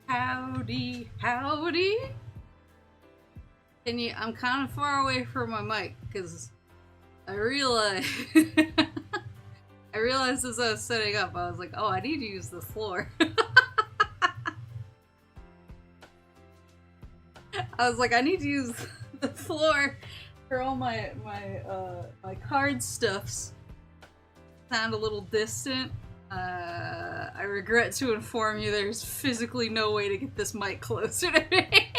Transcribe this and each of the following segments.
Howdy, howdy. Can you? I'm kind of far away from my mic because I realized I realized as I was setting up, I was like, oh, I need to use the floor. I was like, I need to use the floor for all my card stuffs. Sound a little distant. I regret to inform you there's physically no way to get this mic closer to me.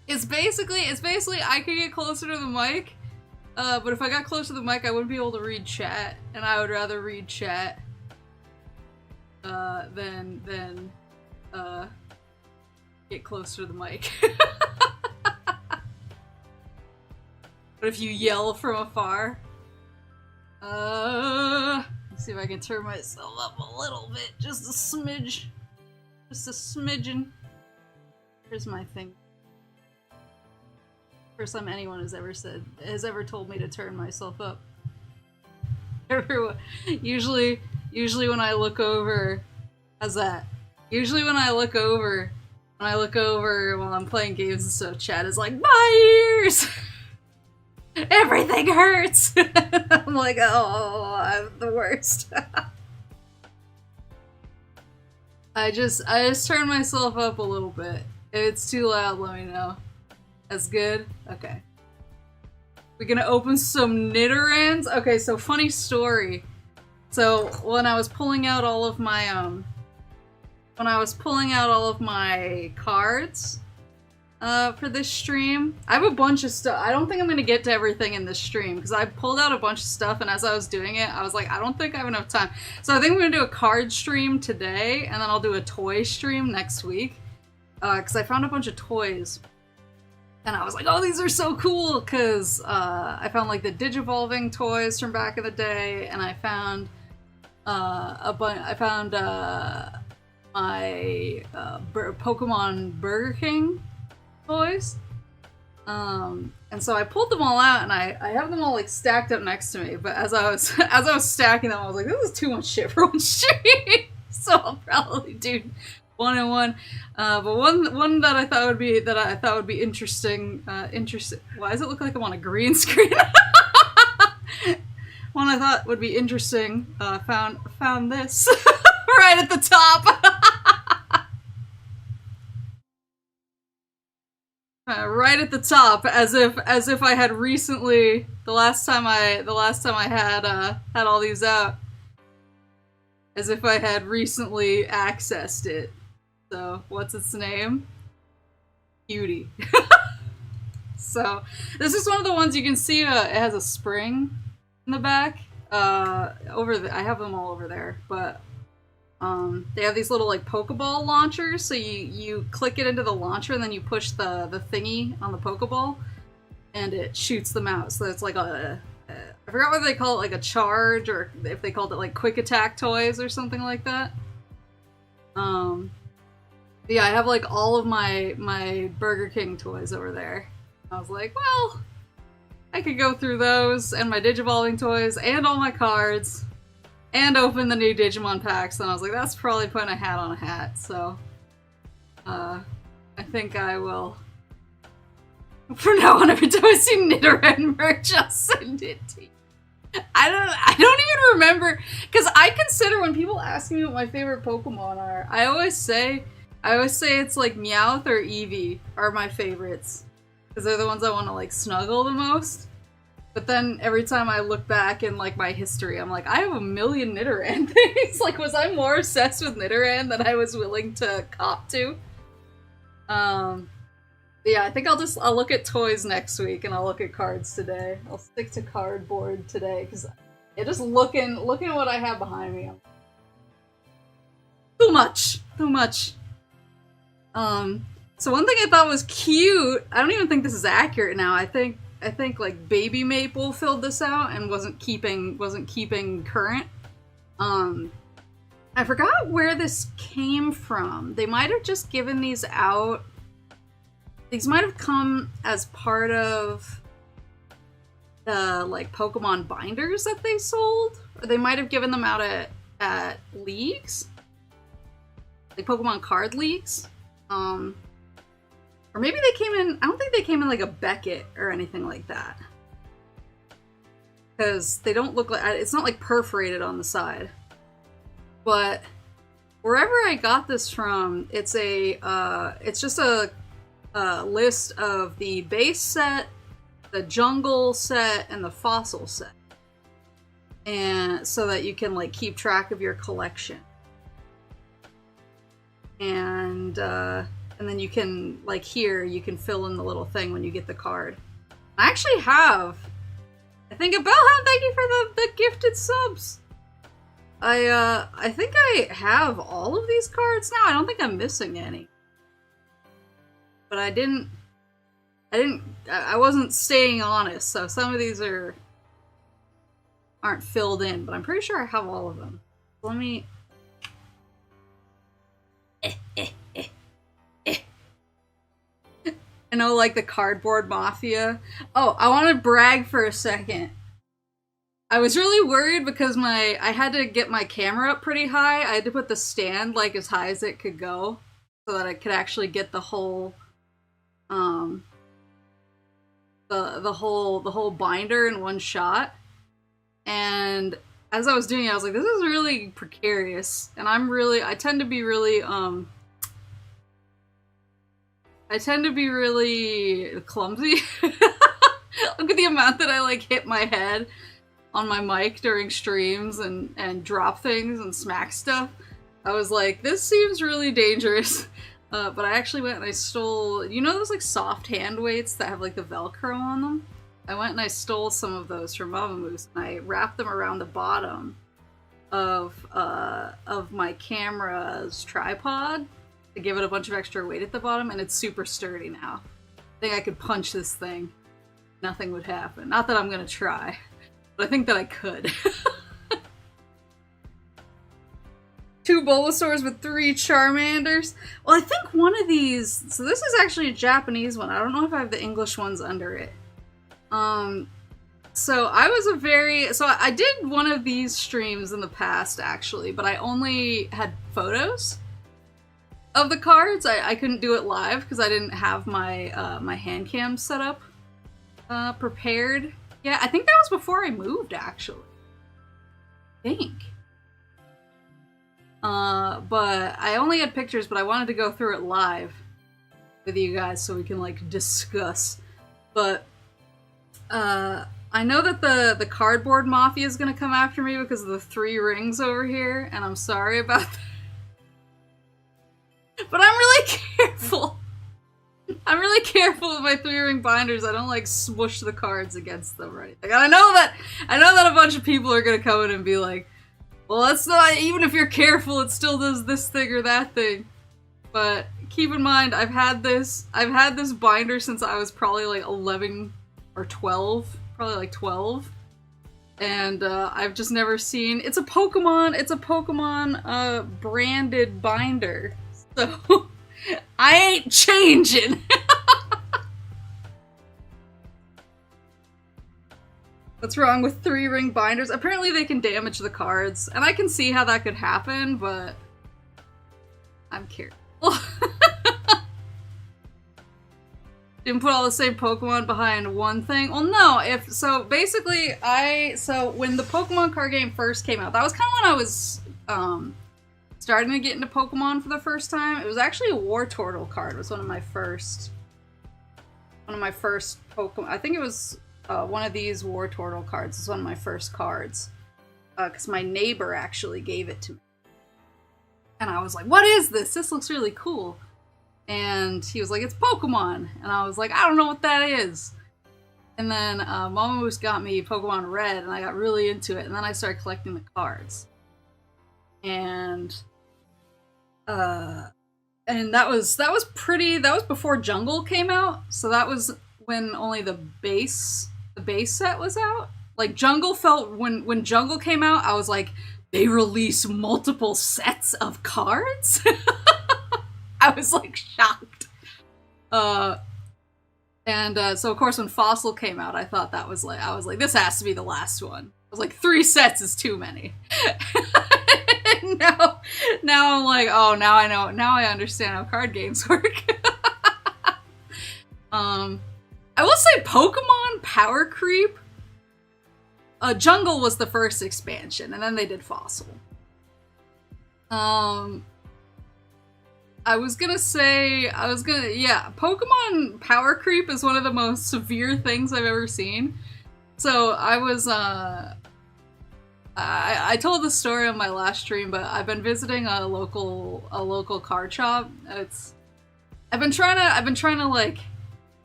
It's basically I could get closer to the mic, but if I got closer to the mic I wouldn't be able to read chat, and I would rather read chat than get closer to the mic. But if you yell from afar, let's see if I can turn myself up a little bit, just a smidge, just a smidgen. Here's my thing. First time anyone has ever told me to turn myself up. Usually when I look over, how's that? Usually when I look over while I'm playing games and stuff, chat is like, my ears! Everything hurts! I'm like, oh, I'm the worst. I just turned myself up a little bit. If it's too loud, let me know. That's good? Okay. We're gonna open some Nidorans? Okay, so funny story. So, when I was pulling out all of my, cards, for this stream, I have a bunch of stuff. I don't think I'm gonna get to everything in this stream, because I pulled out a bunch of stuff, and as I was doing it, I was like, I don't think I have enough time. So I think I'm gonna do a card stream today, and then I'll do a toy stream next week, because I found a bunch of toys. And I was like, oh, these are so cool, because I found like the Digivolving toys from back in the day, and I found my Pokemon Burger King toys. And so I pulled them all out, and I have them all like stacked up next to me. But as I was stacking them, I was like, this is too much shit for one stream. So I'll probably do one and one, but one that I thought would be interesting. Why does it look like I'm on a green screen? One I thought would be interesting. Found this right at the top. Right at the top, as if I had recently, the last time I had all these out, as if I had recently accessed it. So, what's its name? HOWDY. So, this is one of the ones you can see, it has a spring in the back. I have them all over there, but they have these little like Pokeball launchers, so you click it into the launcher and then you push the thingy on the Pokeball and it shoots them out. So it's like I forgot whether they call it like a charge or if they called it like quick attack toys or something like that. Yeah, I have like all of my Burger King toys over there. I was like, well, I could go through those and my Digivolving toys and all my cards and open the new Digimon packs, and I was like, that's probably putting a hat on a hat, so I think I will. From now on, every time I see Nidoran merch, I'll send it to you. I don't even remember, because I consider when people ask me what my favorite Pokemon are, I always say it's like Meowth or Eevee are my favorites, because they're the ones I want to like snuggle the most. But then every time I look back in like my history, I'm like, I have a million Nidoran things. Like, was I more obsessed with Nidoran than I was willing to cop to? Yeah, I think I'll look at toys next week and I'll look at cards today. I'll stick to cardboard today because just looking at what I have behind me, too much. So one thing I thought was cute. I don't even think this is accurate now. I think like Baby Maple filled this out and wasn't keeping current. I forgot where this came from. They might have just given these out. These might have come as part of the like Pokemon binders that they sold. Or they might have given them out at at leagues, like Pokemon card leagues. Or maybe they came in, I don't think they came in like a Beckett or anything like that. Because they don't look like, it's not like perforated on the side. But wherever I got this from, it's just a list of the base set, the jungle set, and the fossil set. And so that you can like keep track of your collection. And then you can, like here, you can fill in the little thing when you get the card. I actually have, I think, Bellhound, thank you for the gifted subs. I think I have all of these cards now. I don't think I'm missing any. But I wasn't staying honest, so some of these aren't filled in, but I'm pretty sure I have all of them. Let me... I know, like, the Cardboard Mafia. Oh, I want to brag for a second. I was really worried because I had to get my camera up pretty high. I had to put the stand, like, as high as it could go so that I could actually get the whole, the whole binder in one shot. And as I was doing it, I was like, this is really precarious. And I tend to be really clumsy. Look at the amount that I, like, hit my head on my mic during streams and drop things and smack stuff. I was like, this seems really dangerous. But I actually went and I stole, you know those, like, soft hand weights that have, like, the Velcro on them? I went and I stole some of those from Mama Moose, and I wrapped them around the bottom of my camera's tripod to give it a bunch of extra weight at the bottom, and it's super sturdy now. I think I could punch this thing. Nothing would happen. Not that I'm gonna try, but I think that I could. 2 Bulbasaurs with 3 Charmanders. Well, I think one of these, so this is actually a Japanese one. I don't know if I have the English ones under it. So I did one of these streams in the past, actually, but I only had photos of the cards. I couldn't do it live because I didn't have my my hand cam set up prepared. Yeah, I think that was before I moved, actually. I think. But I only had pictures, but I wanted to go through it live with you guys so we can, like, discuss. But I know that the Cardboard Mafia is gonna come after me because of the 3 rings over here, and I'm sorry about that. But I'm really careful. I'm really careful with my 3-ring binders. I don't, like, swoosh the cards against them or anything. And I know that a bunch of people are gonna come in and be like, well, that's not, even if you're careful, it still does this thing or that thing. But keep in mind, I've had this binder since I was probably like 11 or 12, probably like 12. And I've just never seen, it's a Pokemon branded binder. So I ain't changing. What's wrong with 3-ring binders? Apparently they can damage the cards, and I can see how that could happen, but I'm careful. Didn't put all the same Pokemon behind one thing. Well, no, so basically so when the Pokemon card game first came out, that was kind of when I was starting to get into Pokemon for the first time. It was actually a Wartortle card. It was one of my first Pokemon. I think it was one of these Wartortle cards. It's one of my first cards. Because my neighbor actually gave it to me. And I was like, what is this? This looks really cool. And he was like, it's Pokemon. And I was like, I don't know what that is. And then Mama Moose got me Pokemon Red, and I got really into it. And then I started collecting the cards. And that was before Jungle came out. So that was when only the base set was out. Like, Jungle felt, when Jungle came out, I was like, they release multiple sets of cards? I was, like, shocked. So of course when Fossil came out, I thought that was like, I was like, this has to be the last one. I was like, 3 sets is too many. now I'm like, oh, now I know. Now I understand how card games work. I will say Pokemon Power Creep. Jungle was the first expansion, and then they did Fossil. I was gonna say, yeah, Pokemon Power Creep is one of the most severe things I've ever seen. So I was, I told the story on my last stream, but I've been visiting a local card shop. I've been trying to like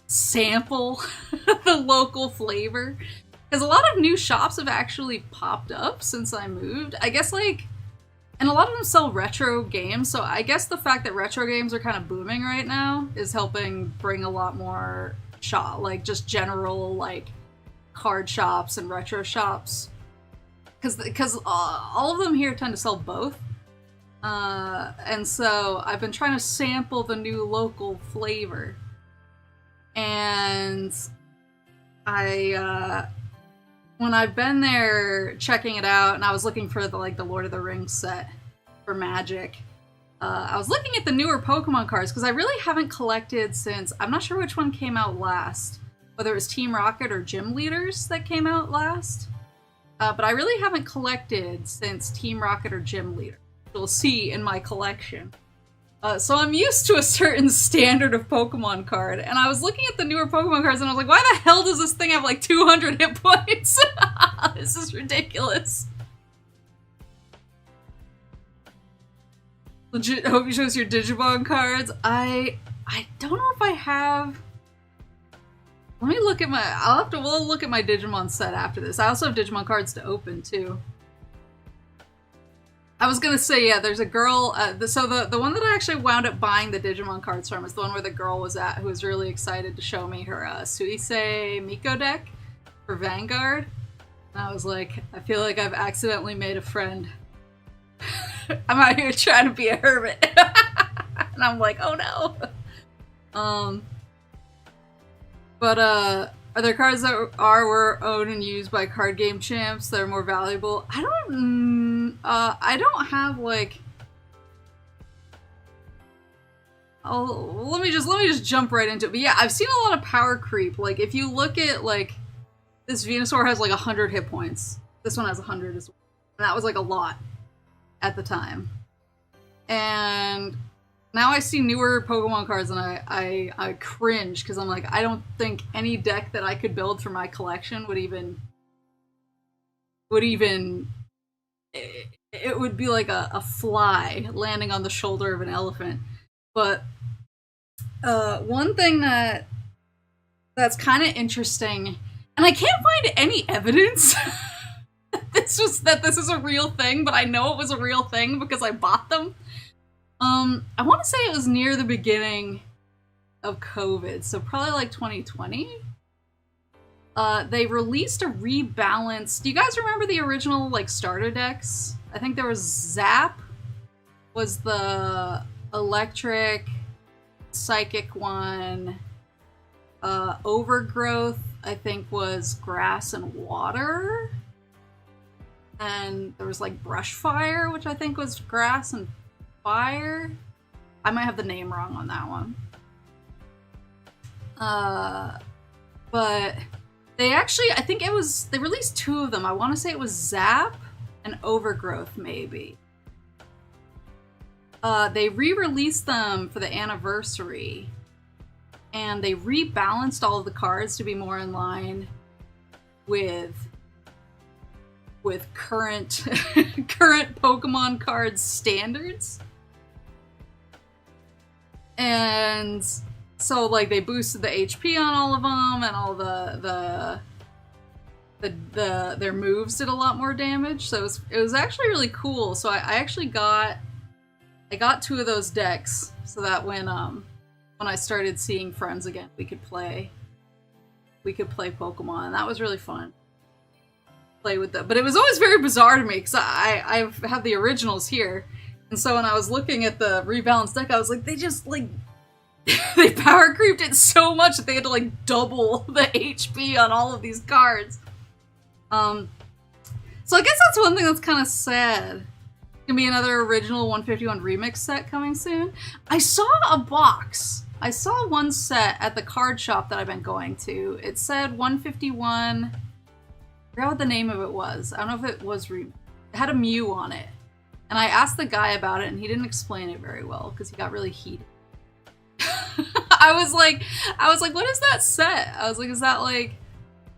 sample the local flavor, because a lot of new shops have actually popped up since I moved. I guess like, and a lot of them sell retro games, so I guess the fact that retro games are kind of booming right now is helping bring a lot more like just general like card shops and retro shops, because all of them here tend to sell both. And so I've been trying to sample the new local flavor. And when I've been there checking it out, and I was looking for the Lord of the Rings set for Magic, I was looking at the newer Pokemon cards, because I really haven't collected since, I'm not sure which one came out last, whether it was Team Rocket or Gym Leaders that came out last, but I really haven't collected since Team Rocket or Gym Leader. You'll see in my collection. So I'm used to a certain standard of Pokemon card, and I was looking at the newer Pokemon cards and I was like, why the hell does this thing have like 200 hit points? This is ridiculous. Legit, I hope you show us your Digimon cards. I don't know if I have... Let me look at my... we'll look at my Digimon set after this. I also have Digimon cards to open too. I was gonna say, yeah, there's a girl, so the one that I actually wound up buying the Digimon cards from is the one where the girl was at, who was really excited to show me her Suisei Miko deck for Vanguard. And I was like, I feel like I've accidentally made a friend. I'm out here trying to be a hermit. And I'm like, oh no. But are there cards that were owned and used by card game champs that are more valuable? I don't have like... let me just jump right into it. But yeah, I've seen a lot of power creep. Like, if you look at, like, this Venusaur has like 100 hit points. This one has 100 as well. And that was like a lot at the time. And now I see newer Pokemon cards and I cringe, because I'm like, I don't think any deck that I could build for my collection would even it would be like a fly landing on the shoulder of an elephant. But one thing that's kind of interesting, and I can't find any evidence that this is a real thing, but I know it was a real thing because I bought them. I want to say it was near the beginning of COVID, so probably like 2020. They released a rebalance. Do you guys remember the original like starter decks? I think there was Zap was the electric psychic one. Overgrowth, I think, was grass and water. And there was like Brushfire, which I think was grass and fire. I might have the name wrong on that one. But they actually, I think it was, they released two of them. I want to say it was Zap and Overgrowth, maybe. They re-released them for the anniversary, and they rebalanced all of the cards to be more in line with current current Pokemon cards standards. And so like they boosted the HP on all of them, and all their moves did a lot more damage. So it was actually really cool. So I got two of those decks so that when I started seeing friends again, we could play Pokemon, and that was really fun. Play with them, but it was always very bizarre to me because I have the originals here, and so when I was looking at the rebalanced deck, I was like, they just like they power creeped it so much that they had to like double the HP on all of these cards. So I guess that's one thing that's kind of sad Gonna be another original 151 remix set coming soon. I saw a box. I saw one set at the card shop that I've been going to. It said 151. I forgot what the name of it was. I don't know if it was it had a Mew on it. And I asked the guy about it and he didn't explain it very well because he got really heated. I was like, what is that set? I was like, is that like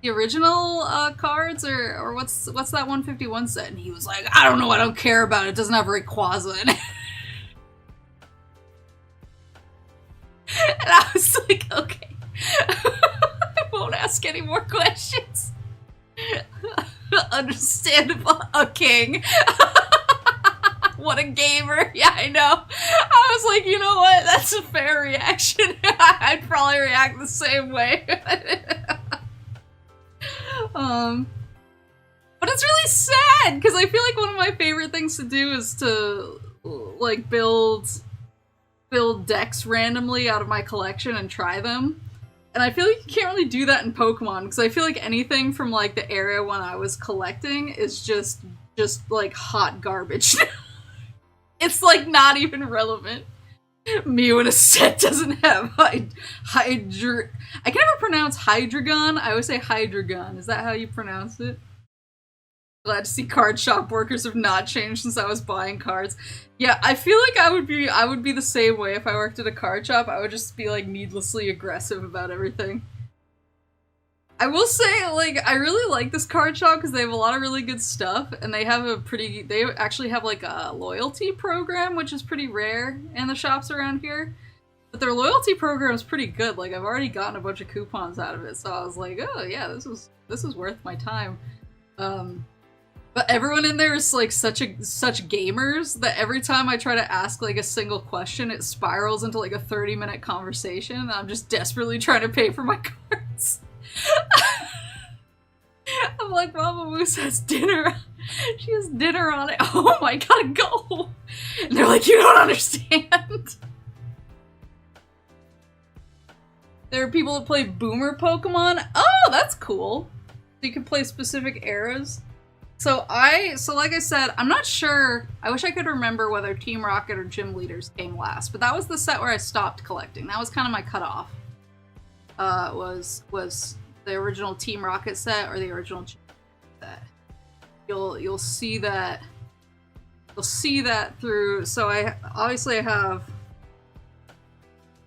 the original cards or what's that 151 set? And he was like, I don't know, I don't care about it. It doesn't have Rayquaza in it. And I was like, okay. I won't ask any more questions. Understandable. A king. What a gamer. Yeah, I know. I was like, you know what? That's a fair reaction. I'd probably react the same way. But it's really sad because I feel like one of my favorite things to do is to like build decks randomly out of my collection and try them. And I feel like you can't really do that in Pokemon because I feel like anything from like the era when I was collecting is just like hot garbage. It's like not even relevant. Mew in a set doesn't have I can never pronounce Hydreigon. I always say Hydreigon. Is that how you pronounce it? Glad to see card shop workers have not changed since I was buying cards. Yeah, I feel like I would be the same way if I worked at a card shop. I would just be like needlessly aggressive about everything. I will say, like, I really like this card shop because they have a lot of really good stuff, and they actually have like a loyalty program, which is pretty rare in the shops around here. But their loyalty program is pretty good. Like, I've already gotten a bunch of coupons out of it, so I was like, oh yeah, this is worth my time. But everyone in there is like such gamers that every time I try to ask like a single question, it spirals into like a 30-minute conversation, and I'm just desperately trying to pay for my cards. I'm like, Mama Moose has dinner. She has dinner on it. Oh my, gotta go. And they're like, you don't understand. There are people that play boomer Pokemon. Oh, that's cool. So you can play specific eras. So like I said, I'm not sure. I wish I could remember whether Team Rocket or Gym Leaders came last, but that was the set where I stopped collecting. That was kind of my cutoff. Was the original Team Rocket set or the original Gym set? You'll see that. You'll see that through. So I have.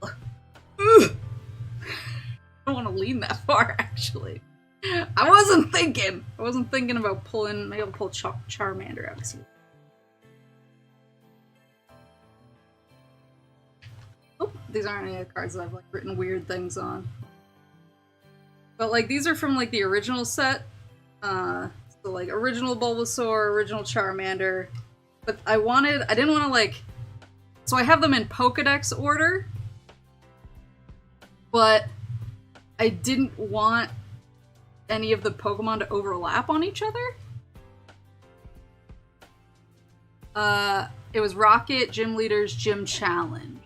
I don't want to lean that far, actually. I wasn't thinking about pulling. Maybe I'll pull Charmander out. Oh, these aren't any cards that I've like written weird things on. But like these are from like the original set. So like original Bulbasaur, original Charmander. But I didn't want to like. So I have them in Pokedex order. But I didn't want any of the Pokemon to overlap on each other. It was Rocket, Gym Leaders, Gym Challenge.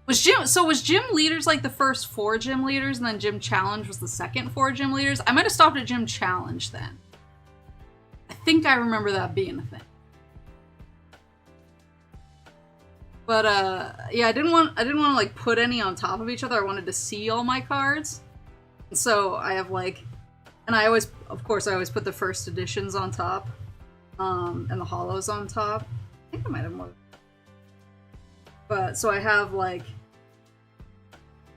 Was Gym Leaders like the first 4 Gym Leaders and then Gym Challenge was the second 4 Gym Leaders? I might have stopped at Gym Challenge then. I think I remember that being a thing. But yeah, I didn't want to like put any on top of each other. I wanted to see all my cards. And so I have like, and I always put the first editions on top, and the holos on top. I think I might have more. But so I have like,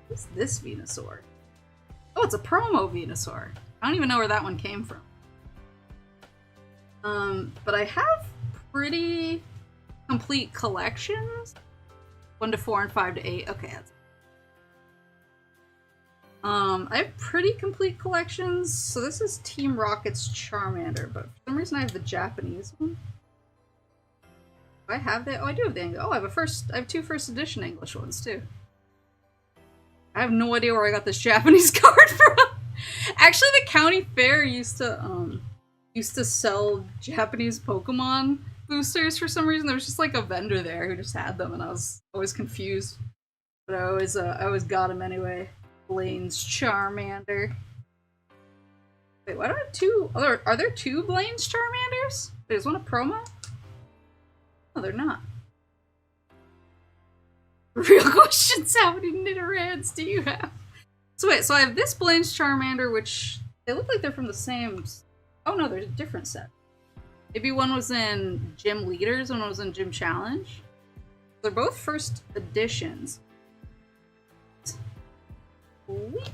what's this Venusaur? Oh, it's a promo Venusaur. I don't even know where that one came from. But I have pretty complete collections. 1 to 4 and 5 to 8. Okay, that's. I have pretty complete collections. So this is Team Rocket's Charmander, but for some reason I have the Japanese one. Do I have that? Oh, I do have the English. Oh, I have 2 first edition English ones too. I have no idea where I got this Japanese card from. Actually, the county fair used to sell Japanese Pokemon boosters for some reason. There was just like a vendor there who just had them, and I was always confused. But I always got them anyway. Blaine's Charmander. Wait, why do I have 2? Are there 2 Blaine's Charmanders? Wait, is one a promo? No, they're not. Real questions, how many Nidorans do you have? So wait, so I have this Blaine's Charmander, which they look like they're from the same... Oh no, there's a different set. Maybe one was in Gym Leaders, one was in Gym Challenge. They're both first editions. Sweet.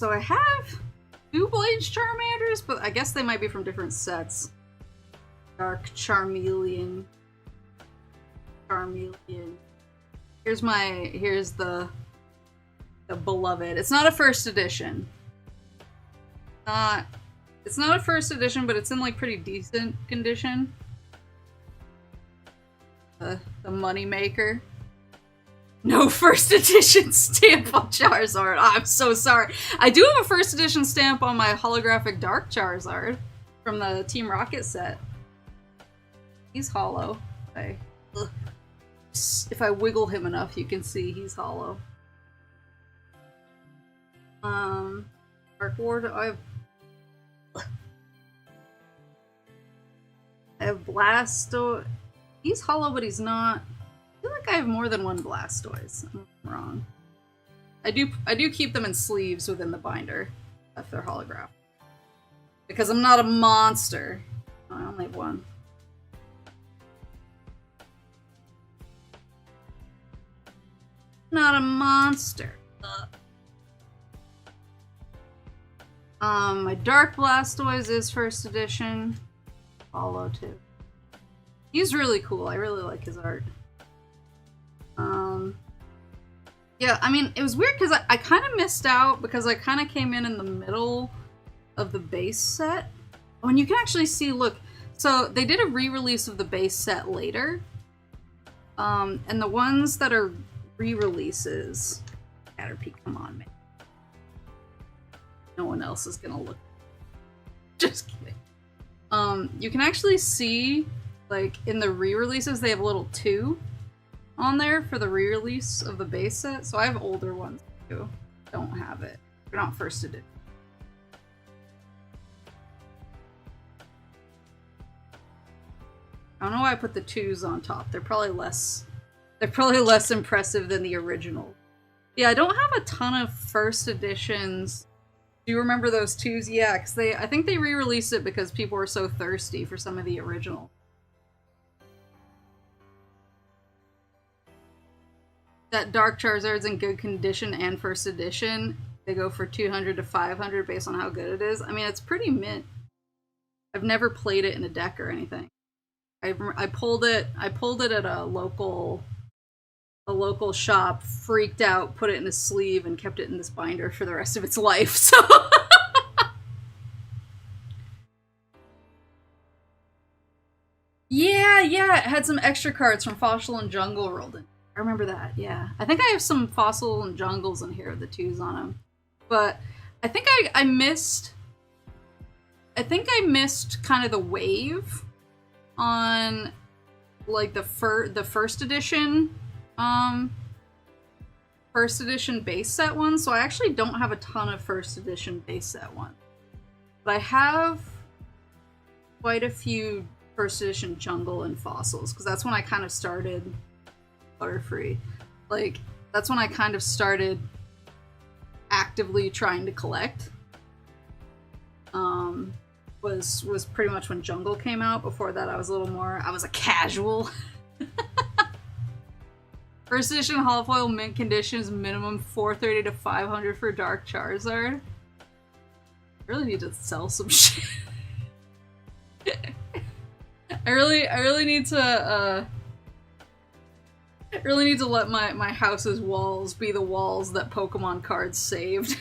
So I have 2 Blaine's Charmanders, but I guess they might be from different sets. Dark Charmeleon. Here's the beloved. It's not a first edition. It's not a first edition, but it's in like pretty decent condition. The Moneymaker. No first edition stamp on Charizard. Oh, I'm so sorry. I do have a first edition stamp on my holographic Dark Charizard from the Team Rocket set. He's hollow. If I wiggle him enough, you can see he's hollow. Dark Ward. I have Blastoise. He's hollow, but he's not. I feel like I have more than one Blastoise. I'm wrong. I do keep them in sleeves within the binder if they're holographic. Because I'm not a monster. Oh, I only have one. Not a monster. My Dark Blastoise is first edition. Hollow too. He's really cool. I really like his art. Yeah, I mean, it was weird because I kind of missed out because I kind of came in the middle of the base set. Oh, and you can actually see, look, so they did a re-release of the base set later. And the ones that are re-releases, Caterpie, come on, man. No one else is gonna look. Just kidding. You can actually see, like, in the re-releases, they have a little 2 on there for the re-release of the base set. So I have older ones too. Don't have it. They're not first edition. I don't know why I put the 2s on top. They're probably less impressive than the original. Yeah, I don't have a ton of first editions. Do you remember those 2s? Yeah, because I think they re-released it because people were so thirsty for some of the original. That Dark Charizard's in good condition and first edition. They go for 200 to 500 based on how good it is. I mean, it's pretty mint. I've never played it in a deck or anything. I pulled it at a local shop, freaked out, put it in a sleeve, and kept it in this binder for the rest of its life. So yeah, it had some extra cards from Fossil and Jungle rolled in. I remember that, yeah. I think I have some Fossil and Jungles in here, the 2s on them. But I think I missed kind of the wave on, like, the first edition base set ones, so I actually don't have a ton of first edition base set ones. But I have quite a few first edition Jungle and Fossils, because that's when I kind of started Butterfree. Like, that's when I kind of started actively trying to collect. Was pretty much when Jungle came out. Before that, I was a casual. First edition holofoil mint conditions, minimum 430 to 500 for Dark Charizard. I really need to sell some shit. I really need to let my house's walls be the walls that Pokemon cards saved.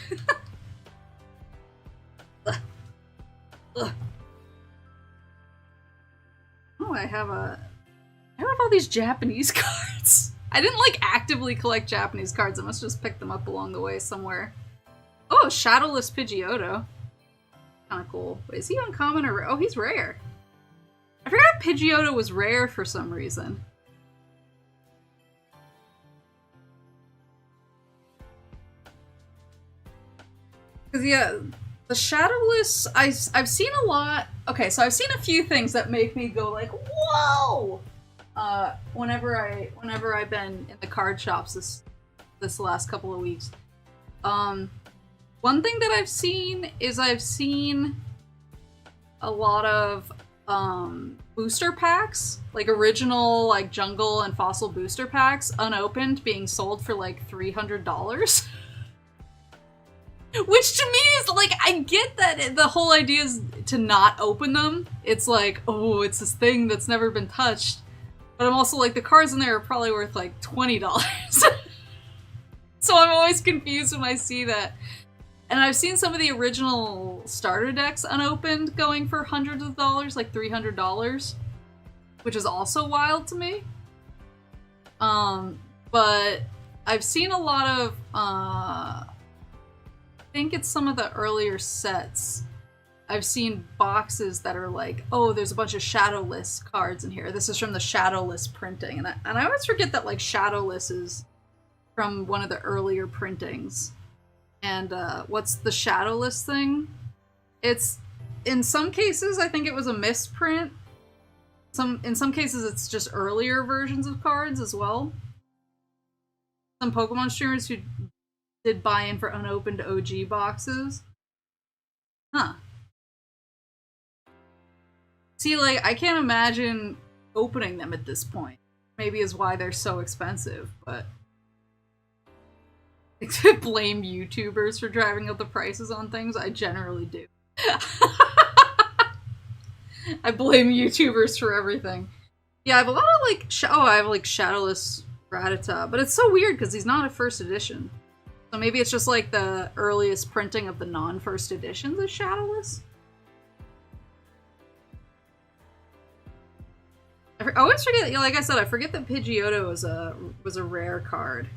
Oh, I have all these Japanese cards. I didn't, like, actively collect Japanese cards. I must just pick them up along the way somewhere. Oh, Shadowless Pidgeotto. Kinda cool. Wait, is he uncommon or rare? Oh, he's rare. I forgot Pidgeotto was rare for some reason. Cause yeah, the shadowless, I've seen a lot. Okay, so I've seen a few things that make me go like, whoa! Whenever I've been in the card shops this last couple of weeks. One thing that I've seen is I've seen a lot of booster packs, like original like jungle and fossil booster packs, unopened, being sold for like $300. Which to me is like, I get that the whole idea is to not open them. It's like, oh, it's this thing that's never been touched. But I'm also like, the cards in there are probably worth like $20. So I'm always confused when I see that. And I've seen some of the original starter decks unopened going for hundreds of dollars, like $300, which is also wild to me. But I've seen a lot of, I think it's some of the earlier sets. I've seen boxes that are like, oh, there's a bunch of Shadowless cards in here. This is from the Shadowless printing. And I always forget that like Shadowless is from one of the earlier printings. And what's the Shadowless thing? It's, in some cases, I think it was a misprint. In some cases, it's just earlier versions of cards as well. Some Pokemon streamers who did buy in for unopened OG boxes. Huh. See, like, I can't imagine opening them at this point. Maybe is why they're so expensive, but... to blame YouTubers for driving up the prices on things, I generally do. I blame YouTubers for everything. Yeah, I have a lot of, like, I have, like, Shadowless Rattata, but it's so weird because he's not a first edition. So maybe it's just, like, the earliest printing of the non-first editions is Shadowless? I always forget, like I said, I forget that Pidgeotto was a rare card.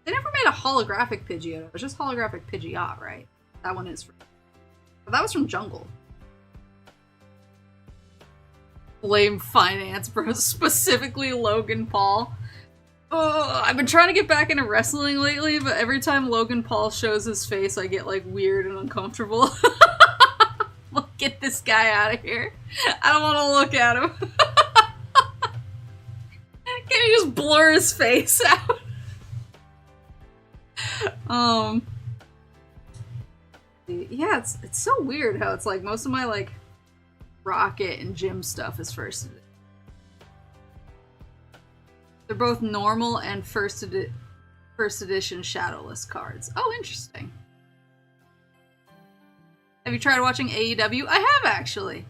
They never made a holographic Pidgeotto. It was just holographic Pidgeot, right? That one is from... But that was from Jungle. Blame finance, bro. Specifically Logan Paul. Oh, I've been trying to get back into wrestling lately, but every time Logan Paul shows his face, I get, like, weird and uncomfortable. Well, get this guy out of here. I don't want to look at him. Can you just blur his face out? Yeah, it's so weird how it's like most of my like Rocket and Gym stuff is first edition. They're both normal and first edition Shadowless cards. Oh, interesting. Have you tried watching AEW? I have actually.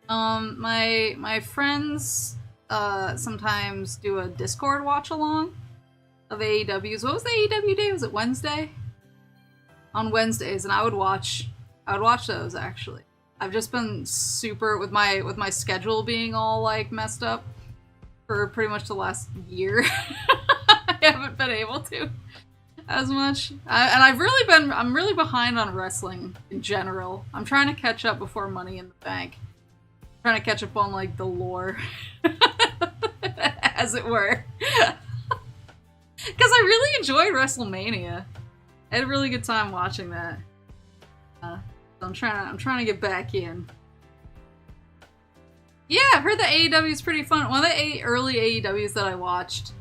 My friends sometimes do a Discord watch along of AEWs. What was the AEW day? Was it Wednesday? On Wednesdays, and I would watch those actually. I've just been super with my schedule being all like messed up for pretty much the last year. I haven't been able to as much. I'm really behind on wrestling in general. I'm trying to catch up before Money in the Bank. I'm trying to catch up on like the lore, as it were. Because I really enjoyed WrestleMania. I had a really good time watching that. So I'm trying to get back in. Yeah, I've heard that AEW is pretty fun. One of the early AEWs that I watched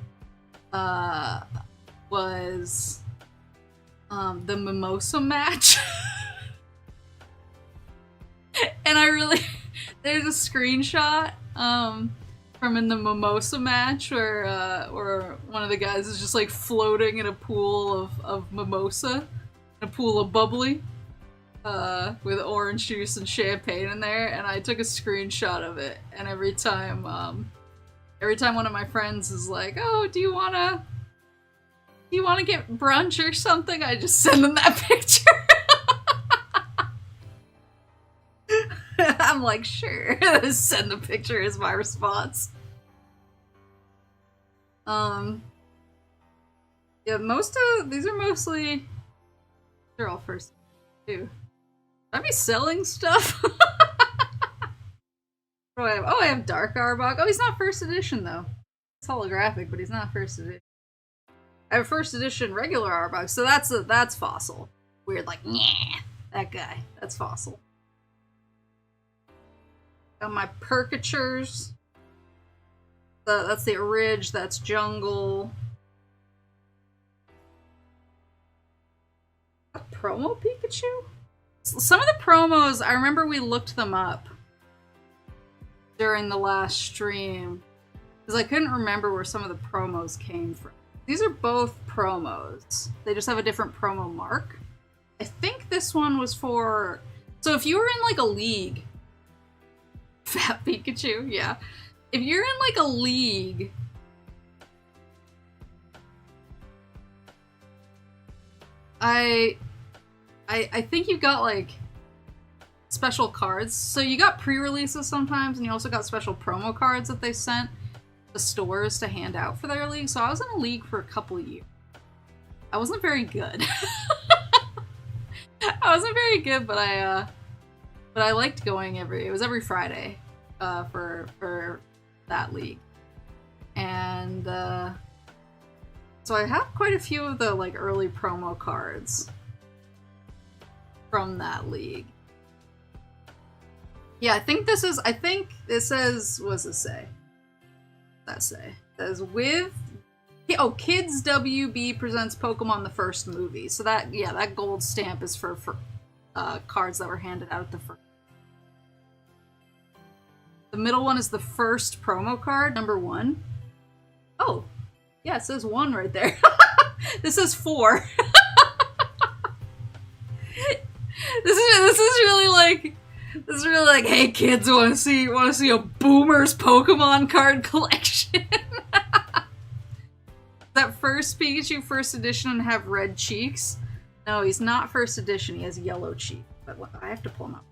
was the Mimosa match. And there's a screenshot from in the Mimosa match where one of the guys is just like floating in a pool of mimosa, a pool of bubbly, with orange juice and champagne in there, and I took a screenshot of it, and every time one of my friends is like, oh, do you wanna get brunch or something, I just send them that picture. I'm like, sure. Send the picture is my response. Yeah, these are mostly, they're all first too. Should I be selling stuff? What do I have? Oh, I have Dark Arbok. Oh, he's not first edition though. It's holographic, but he's not first edition. I have first edition regular Arbok, so that's fossil. weird, like, yeah, that guy. That's Fossil. Got my Percatures. That's the Ridge, that's Jungle. A promo Pikachu? Some of the promos, I remember we looked them up during the last stream. Because I couldn't remember where some of the promos came from. These are both promos. They just have a different promo mark. I think this one was for... So if you were in, like, a league... Fat Pikachu, yeah. If you're in, like, a league... I think you got, like, special cards. So you got pre-releases sometimes, and you also got special promo cards that they sent the stores to hand out for their league. So I was in a league for a couple of years. I wasn't very good. I wasn't very good, but I liked going it was every Friday for that league. And so I have quite a few of the like early promo cards from that league. Yeah, I think it says, what does it say? That say? It says with, oh, Kids WB presents Pokemon the first movie. So that, yeah, that gold stamp is for cards that were handed out at the first. The middle one is the first promo card, number 1. Oh, yeah, it says 1 right there. This is 4. This is really like, hey kids, want to see a Boomer's Pokemon card collection? That first Pikachu first edition and have red cheeks? No, he's not first edition. He has yellow cheeks. But I have to pull him up.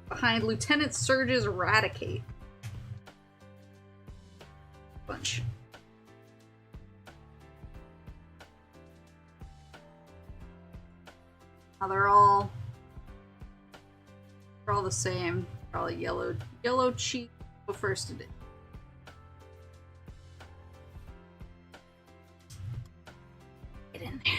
Behind Lieutenant Surge's Eradicate. Bunch. Now they're all the same. They're all yellow cheek first edition. Get in there.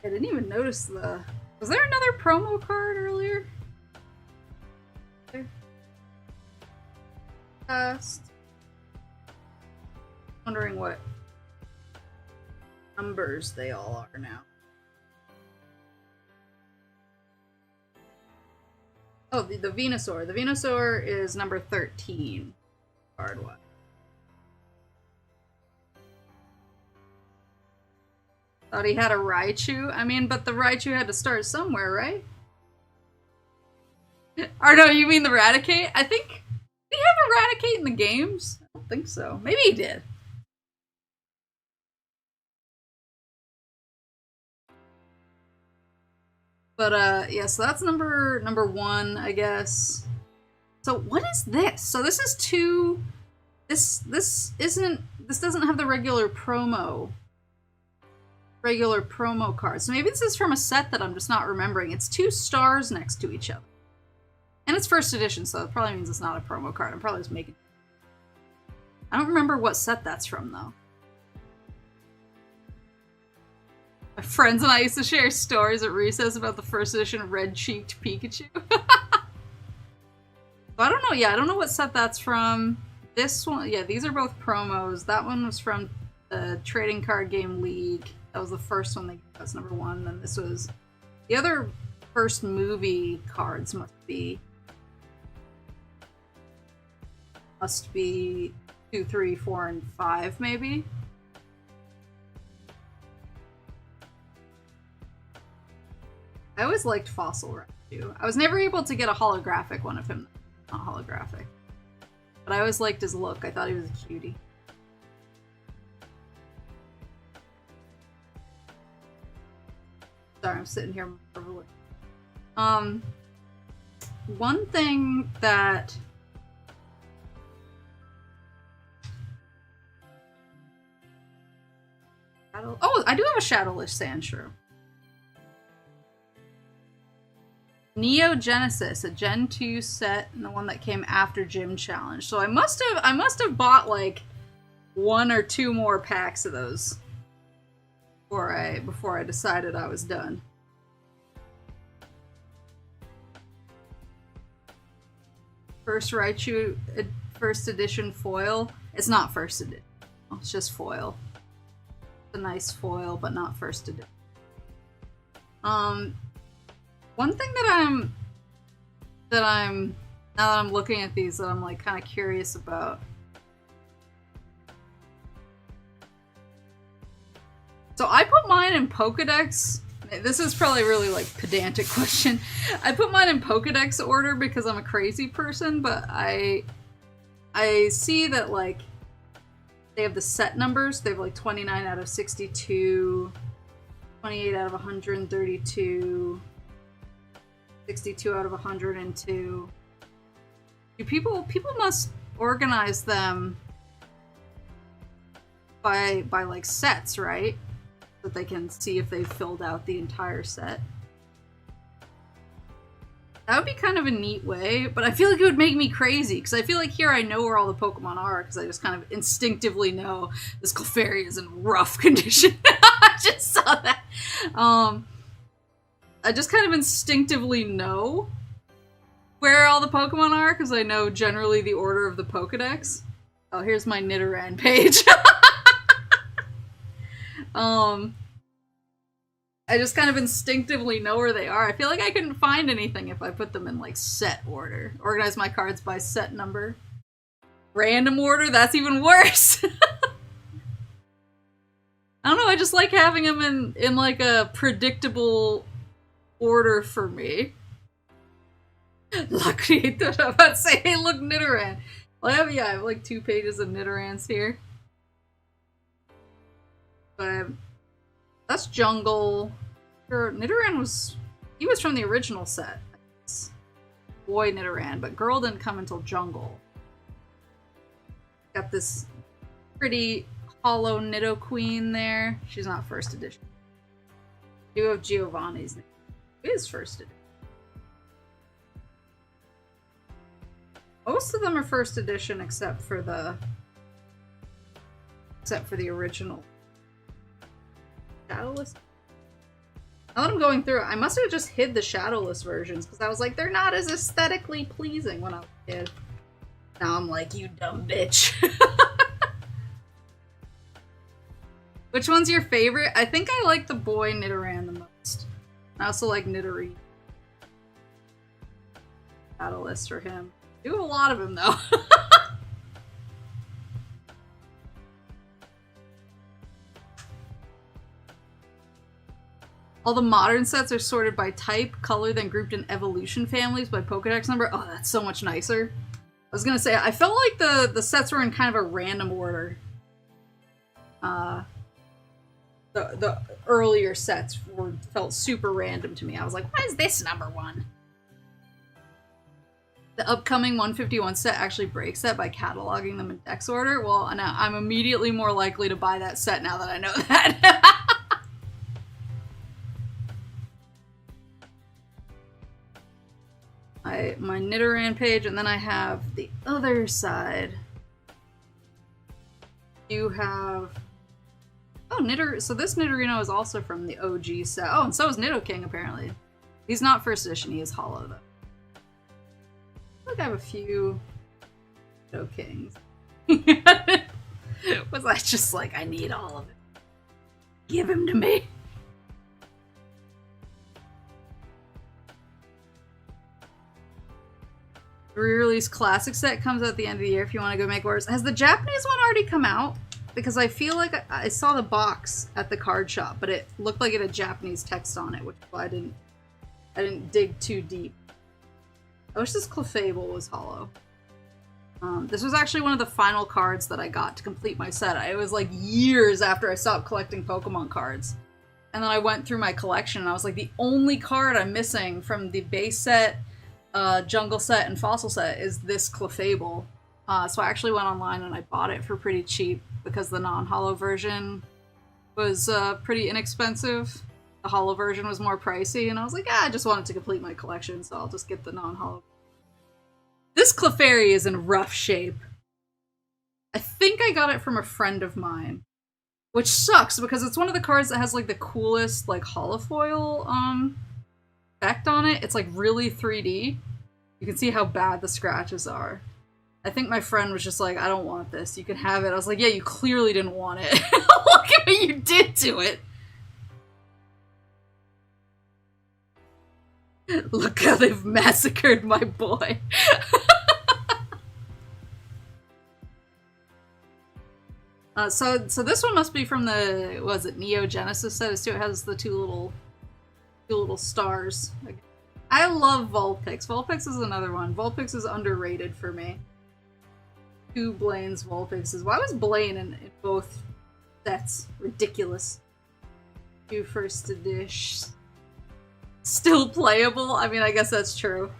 I didn't even notice was there another promo card earlier? Wondering what numbers they all are now. Oh, the Venusaur. The Venusaur is number 13 card-wise. Thought he had a Raichu. I mean, but the Raichu had to start somewhere, right? Or no, you mean the Raticate? I think... Did he have a Raticate in the games? I don't think so. Maybe he did. But, yeah, so that's number 1, I guess. So what is this? So this is 2... This doesn't have the regular promo card. So maybe this is from a set that I'm just not remembering. It's 2 stars next to each other. And it's first edition, so it probably means it's not a promo card. I'm probably just making... I don't remember what set that's from, though. My friends and I used to share stories at recess about the first edition red-cheeked Pikachu. I don't know, yeah, I don't know what set that's from. This one, yeah, these are both promos. That one was from the Trading Card Game League. That was the first one they gave us, number 1. Then this was... The other first movie cards must be 2, 3, 4, and 5, maybe? I always liked Fossil Raichu. I was never able to get a holographic one of him. Not holographic. But I always liked his look. I thought he was a cutie. Sorry, I'm sitting here overlooking. One thing that... Oh, I do have a Shadowless Sandshrew. Neo Genesis, a Gen 2 set, and the one that came after Gym Challenge. So I must have bought like 1 or 2 more packs of those before I decided I was done. First Raichu first edition foil. It's not first edition. It's just foil. It's a nice foil, but not first edition. One thing that I'm now that I'm looking at these that I'm like kind of curious about. So I put mine in Pokedex. This is probably a really like pedantic question. I put mine in Pokedex order because I'm a crazy person, but I see that like they have the set numbers. They have like 29 out of 62, 28 out of 132, 62 out of 102. People must organize them by like sets, right? So that they can see if they've filled out the entire set. That would be kind of a neat way, but I feel like it would make me crazy, because I feel like here I know where all the Pokemon are, because I just kind of instinctively know this Clefairy is in rough condition. I just saw that. I just kind of instinctively know where all the Pokemon are, because I know generally the order of the Pokedex. Oh, here's my Nidoran page. I just kind of instinctively know where they are. I feel like I couldn't find anything if I put them in like set order. Organize my cards by set number. Random order? That's even worse. I don't know, I just like having them in like a predictable order for me. La Criatura, I'm about to say, hey look, Nidoran. Well, I have like 2 pages of Nidorans here. But that's Jungle. Nidoran was from the original set. Boy Nidoran, but Girl didn't come until Jungle. Got this pretty hollow Nidoqueen there. She's not first edition. You have Giovanni's name. It is first edition. Most of them are first edition except for the original. Shadowless? Now that I'm going through it, I must have just hid the shadowless versions, because I was like, they're not as aesthetically pleasing when I was a kid. Now I'm like, you dumb bitch. Which one's your favorite? I think I like the boy Nidoran the most. I also like Nidorine. Shadowless for him. I do have a lot of him though. All the modern sets are sorted by type, color, then grouped in evolution families by Pokedex number. Oh, that's so much nicer. I was gonna say, I felt like the sets were in kind of a random order. The earlier sets felt super random to me. I was like, why is this number 1? The upcoming 151 set actually breaks that by cataloging them in dex order. Well, I'm immediately more likely to buy that set now that I know that. My Nidoran page, and then I have the other side. You have... Oh, so this Nidorino is also from the OG set. Oh, and so is Nidoking, apparently. He's not first edition, he is hollow, though. I think I have a few Nidokings. Was I just like, I need all of it? Give him to me. The re-release classic set comes out at the end of the year if you want to go make orders. Has the Japanese one already come out? Because I feel like I saw the box at the card shop, but it looked like it had Japanese text on it, which is why I didn't dig too deep. I wish this Clefable was hollow. This was actually one of the final cards that I got to complete my set. It was like years after I stopped collecting Pokemon cards. And then I went through my collection and I was like, the only card I'm missing from the base set, jungle set, and fossil set is this Clefable. So I actually went online and I bought it for pretty cheap because the non-hollow version was pretty inexpensive. The hollow version was more pricey, and I was like, I just wanted to complete my collection, so I'll just get the non-hollow. This Clefairy is in rough shape. I think I got it from a friend of mine, which sucks because it's one of the cards that has like the coolest like holofoil effect on it. It's like really 3D. You can see how bad the scratches are. I think my friend was just like, I don't want this. You can have it. I was like, yeah, you clearly didn't want it. Look at what you did to it. Look how they've massacred my boy. So this one must be from the, was it Neo Genesis set? It has the two little stars. I love Vulpix. Vulpix is another one. Vulpix is underrated for me. Two Blaine's Vulpixes. Why was Blaine in both sets? Ridiculous. Two first edition. Still playable? I mean, I guess that's true.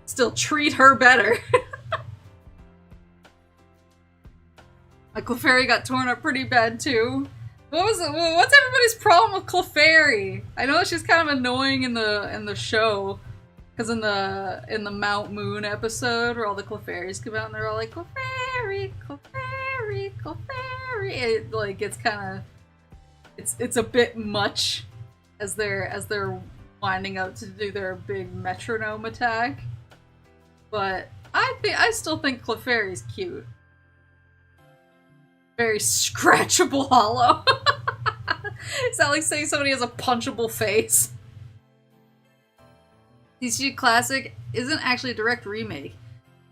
Still treat her better. My Clefairy got torn up pretty bad too. What's everybody's problem with Clefairy? I know she's kind of annoying in the show. Because in the Mount Moon episode where all the Clefairies come out and they're all like, Clefairy, Clefairy, Clefairy. It like gets kinda it's a bit much as they're winding up to do their big metronome attack. But I still think Clefairy's cute. Very scratchable hollow. Is that like saying somebody has a punchable face? TCG Classic isn't actually a direct remake.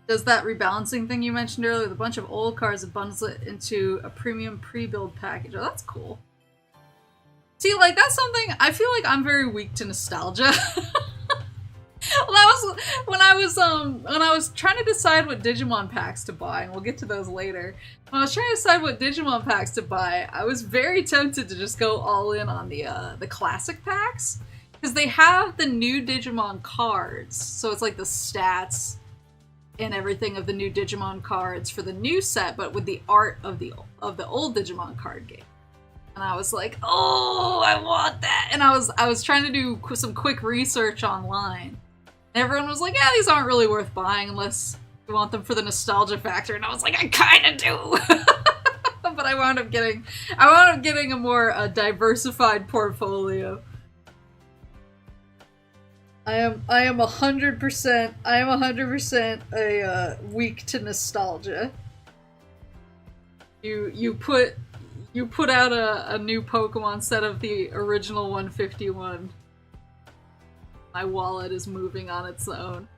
Does that rebalancing thing you mentioned earlier with a bunch of old cards and bundles it into a premium pre-build package. Oh, that's cool. See, like, that's something, I feel like I'm very weak to nostalgia. Well, that was when I was trying to decide what Digimon packs to buy, and we'll get to those later. When I was trying to decide what Digimon packs to buy, I was very tempted to just go all in on the classic packs, because they have the new Digimon cards, so it's like the stats and everything of the new Digimon cards for the new set, but with the art of the old Digimon card game. And I was like, oh, I want that! And I was trying to do some quick research online. And everyone was like, yeah, these aren't really worth buying unless you want them for the nostalgia factor. And I was like, I kinda do! But I wound up getting a more diversified portfolio. I am 100% a weak to nostalgia. You put out a new Pokemon set of the original 151. My wallet is moving on its own.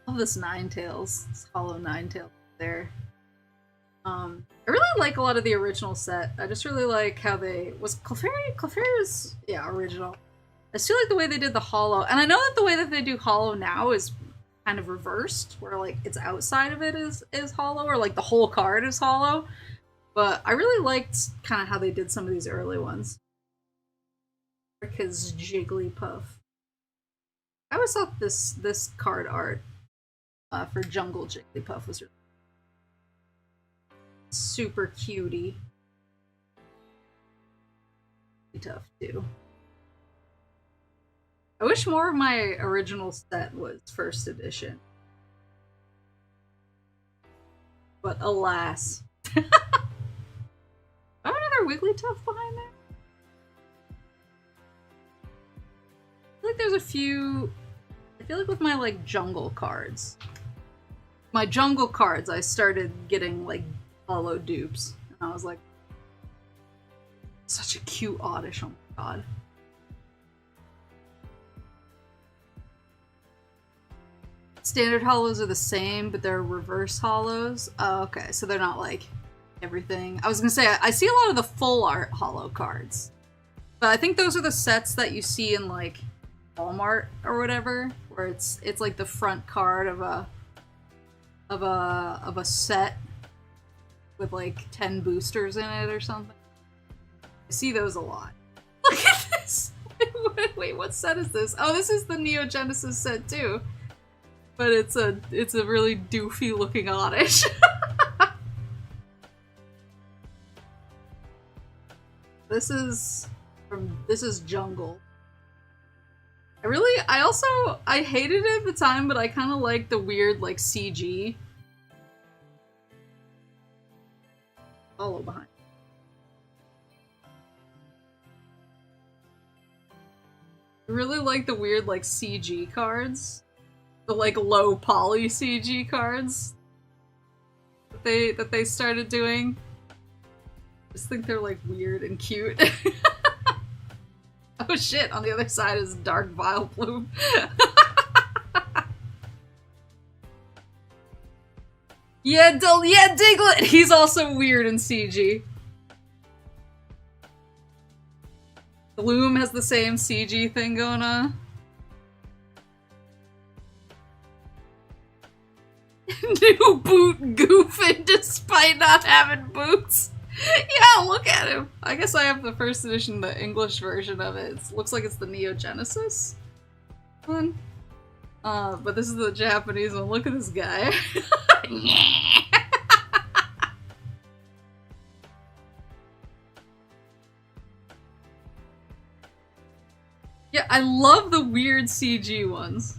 I love this Ninetales, this hollow Ninetales there. I really like a lot of the original set. I just really like how they was Clefairy. Clefairy was original. I still like the way they did the hollow, and I know that the way that they do hollow now is kind of reversed, where like it's outside of it is hollow, or like the whole card is hollow. But I really liked kind of how they did some of these early ones. Because Jigglypuff. I always thought this card art for Jungle Jigglypuff was really super cutie. Tough too. I wish more of my original set was first edition. But alas. Do I have another Wigglytuff behind there? I feel like there's a few... I feel like with my, like, jungle cards. My jungle cards, I started getting, like, hollow dupes. And I was like... Such a cute Oddish, oh my god. Standard hollows are the same, but they're reverse hollows. Oh, okay, so they're not, like... everything. I was gonna say, I see a lot of the full art hollow cards. But I think those are the sets that you see in, like, Walmart or whatever, where it's like the front card of a set with, like, 10 boosters in it or something. I see those a lot. Look at this! Wait, what set is this? Oh, this is the Neo Genesis set, too. But it's a really doofy looking Oddish. This is Jungle. I hated it at the time, but I kind of like the weird, like, CG hollow behind. I really like the weird, like, CG cards. The, like, low poly CG cards that they started doing. I just think they're, like, weird and cute. Oh shit, on the other side is Dark Vileplume. Yeah, Diglett! He's also weird in CG. Gloom has the same CG thing going on. New boot goofing despite not having boots. Yeah, look at him. I guess I have the first edition, the English version of it. Looks like it's the Neo Genesis one. But this is the Japanese one. Look at this guy. Yeah, I love the weird CG ones.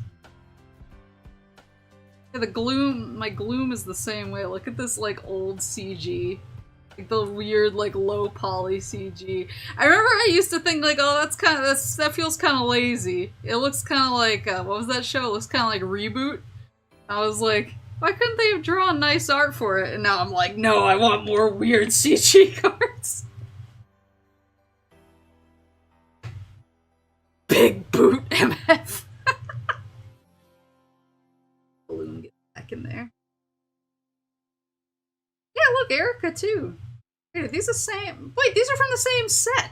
Yeah, the Gloom, my Gloom is the same way. Look at this, like, old CG. Like, the weird, like, low poly CG. I remember I used to think, like, oh, that feels kind of lazy. It looks kind of like, what was that show? It looks kind of like Reboot. I was like, why couldn't they have drawn nice art for it? And now I'm like, no, I want more weird CG cards. Big boot MF. Balloon, get back in there. Yeah, look, Erica too. Wait, are these the same? Wait, these are from the same set.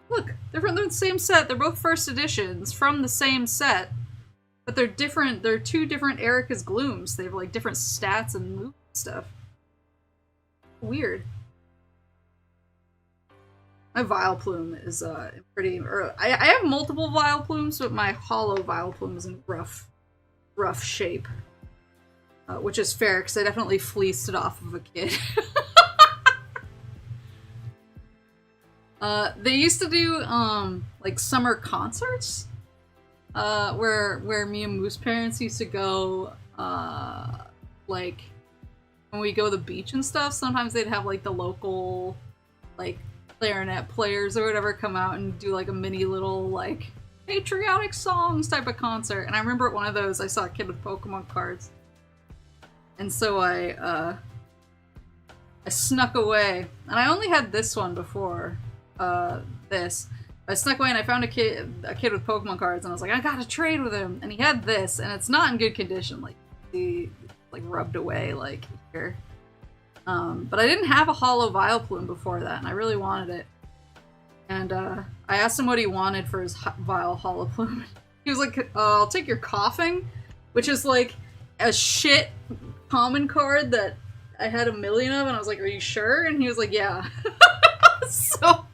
Look, they're from the same set. They're both first editions from the same set. But they're different. They're two different Erica's Glooms. They have like different stats and move stuff. Weird. My Vileplume is pretty. I have multiple Vileplumes, but my hollow Vileplume is in rough shape, which is fair because I definitely fleeced it off of a kid. They used to do like summer concerts, where me and Moose parents used to go, like when we go to the beach and stuff. Sometimes they'd have like the local, like, clarinet players or whatever come out and do like a mini little like patriotic songs type of concert. And I remember at one of those I saw a kid with Pokemon cards, and so I snuck away, and I only had this one before this. I snuck away and I found a kid with Pokemon cards, and I was like, I gotta trade with him. And he had this, and it's not in good condition, like the like rubbed away like here. But I didn't have a hollow Vileplume before that, and I really wanted it. And I asked him what he wanted for his Vile Holoplume. He was like, I'll take your Coughing, which is like a shit common card that I had a million of, and I was like, are you sure? And he was like, yeah. So,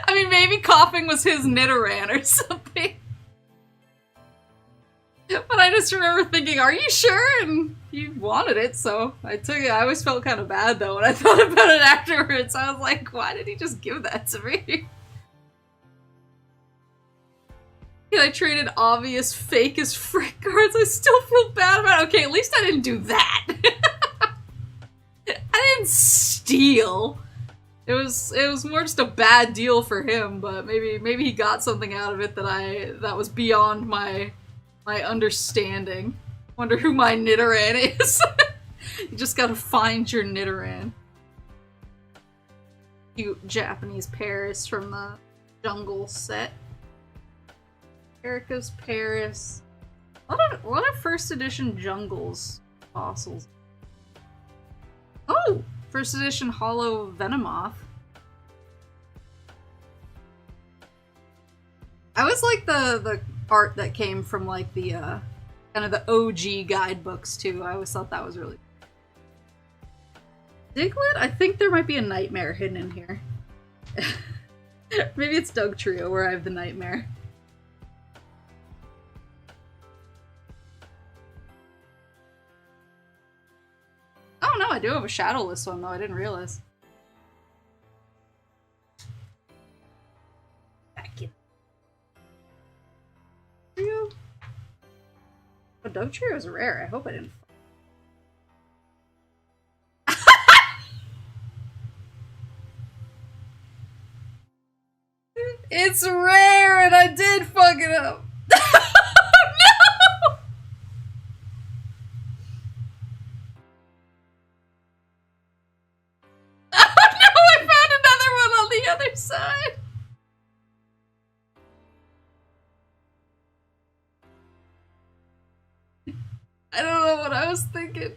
I mean, maybe Coughing was his Nidoran or something. But I just remember thinking, are you sure? And he wanted it, so I took it. I always felt kind of bad, though, when I thought about it afterwards. I was like, why did he just give that to me? And I traded obvious fake as frick cards. I still feel bad about it. Okay, at least I didn't do that. I didn't steal. It was more just a bad deal for him, but maybe he got something out of it that was beyond my understanding. Wonder who my Nidoran is. You just gotta find your Nidoran. Cute Japanese Paris from the Jungle set. Erica's Paris. A lot of first edition Jungles fossils. Oh! First edition Hollow Venomoth. I always like the art that came from like the kind of the OG guidebooks too. I always thought that was really cool. Diglett? I think there might be a Nightmare hidden in here. Maybe it's Doug Trio where I have the Nightmare. Oh no, I do have a Shadowless one though, I didn't realize. Back in. Trio? But Doug Trio is rare, I hope I didn't. It's rare and I did fuck it up. No! Oh no, I found another one on the other side. I don't know what I was thinking.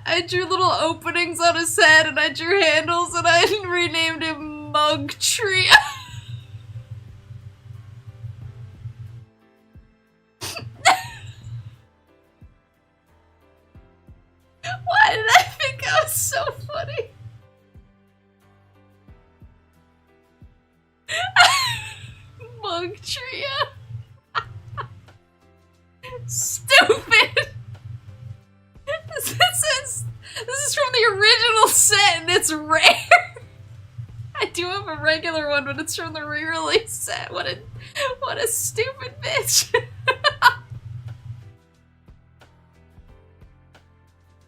I drew little openings on his head and I drew handles and I renamed him Mug Trio. Why did I think I was so funny? Mug Trio. Stupid! This is from the original set and it's rare! I do have a regular one, but it's from the re-release set. What a stupid bitch!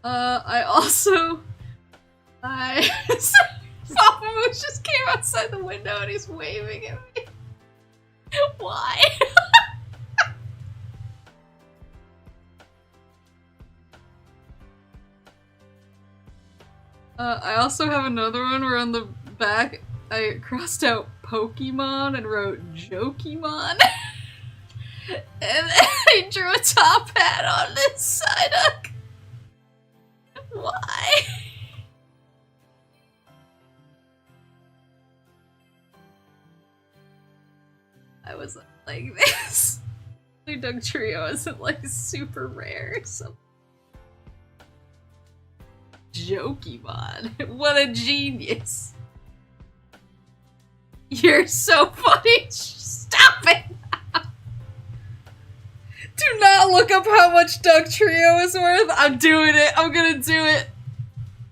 Papa Moose just came outside the window and he's waving at me. Why? I also have another one where on the back I crossed out Pokemon and wrote Jokemon. And then I drew a top hat on this Psyduck. Why? I was like this. Doug Trio isn't like super rare, so. Jokemon. What a genius. You're so funny. Stop it. Do not look up how much Doug Trio is worth. I'm doing it. I'm gonna do it.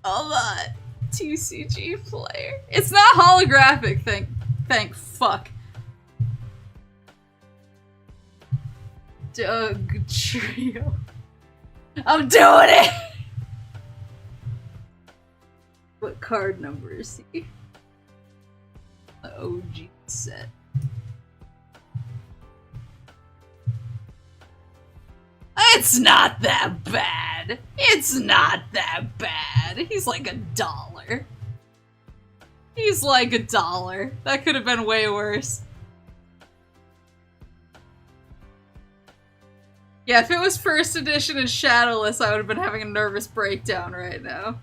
Hold on. TCG player. It's not holographic, thank fuck. Doug Trio. I'm doing it! What card number is he? The OG set. It's not that bad. It's not that bad. He's like $1. He's like $1. That could have been way worse. Yeah, if it was first edition and shadowless, I would have been having a nervous breakdown right now.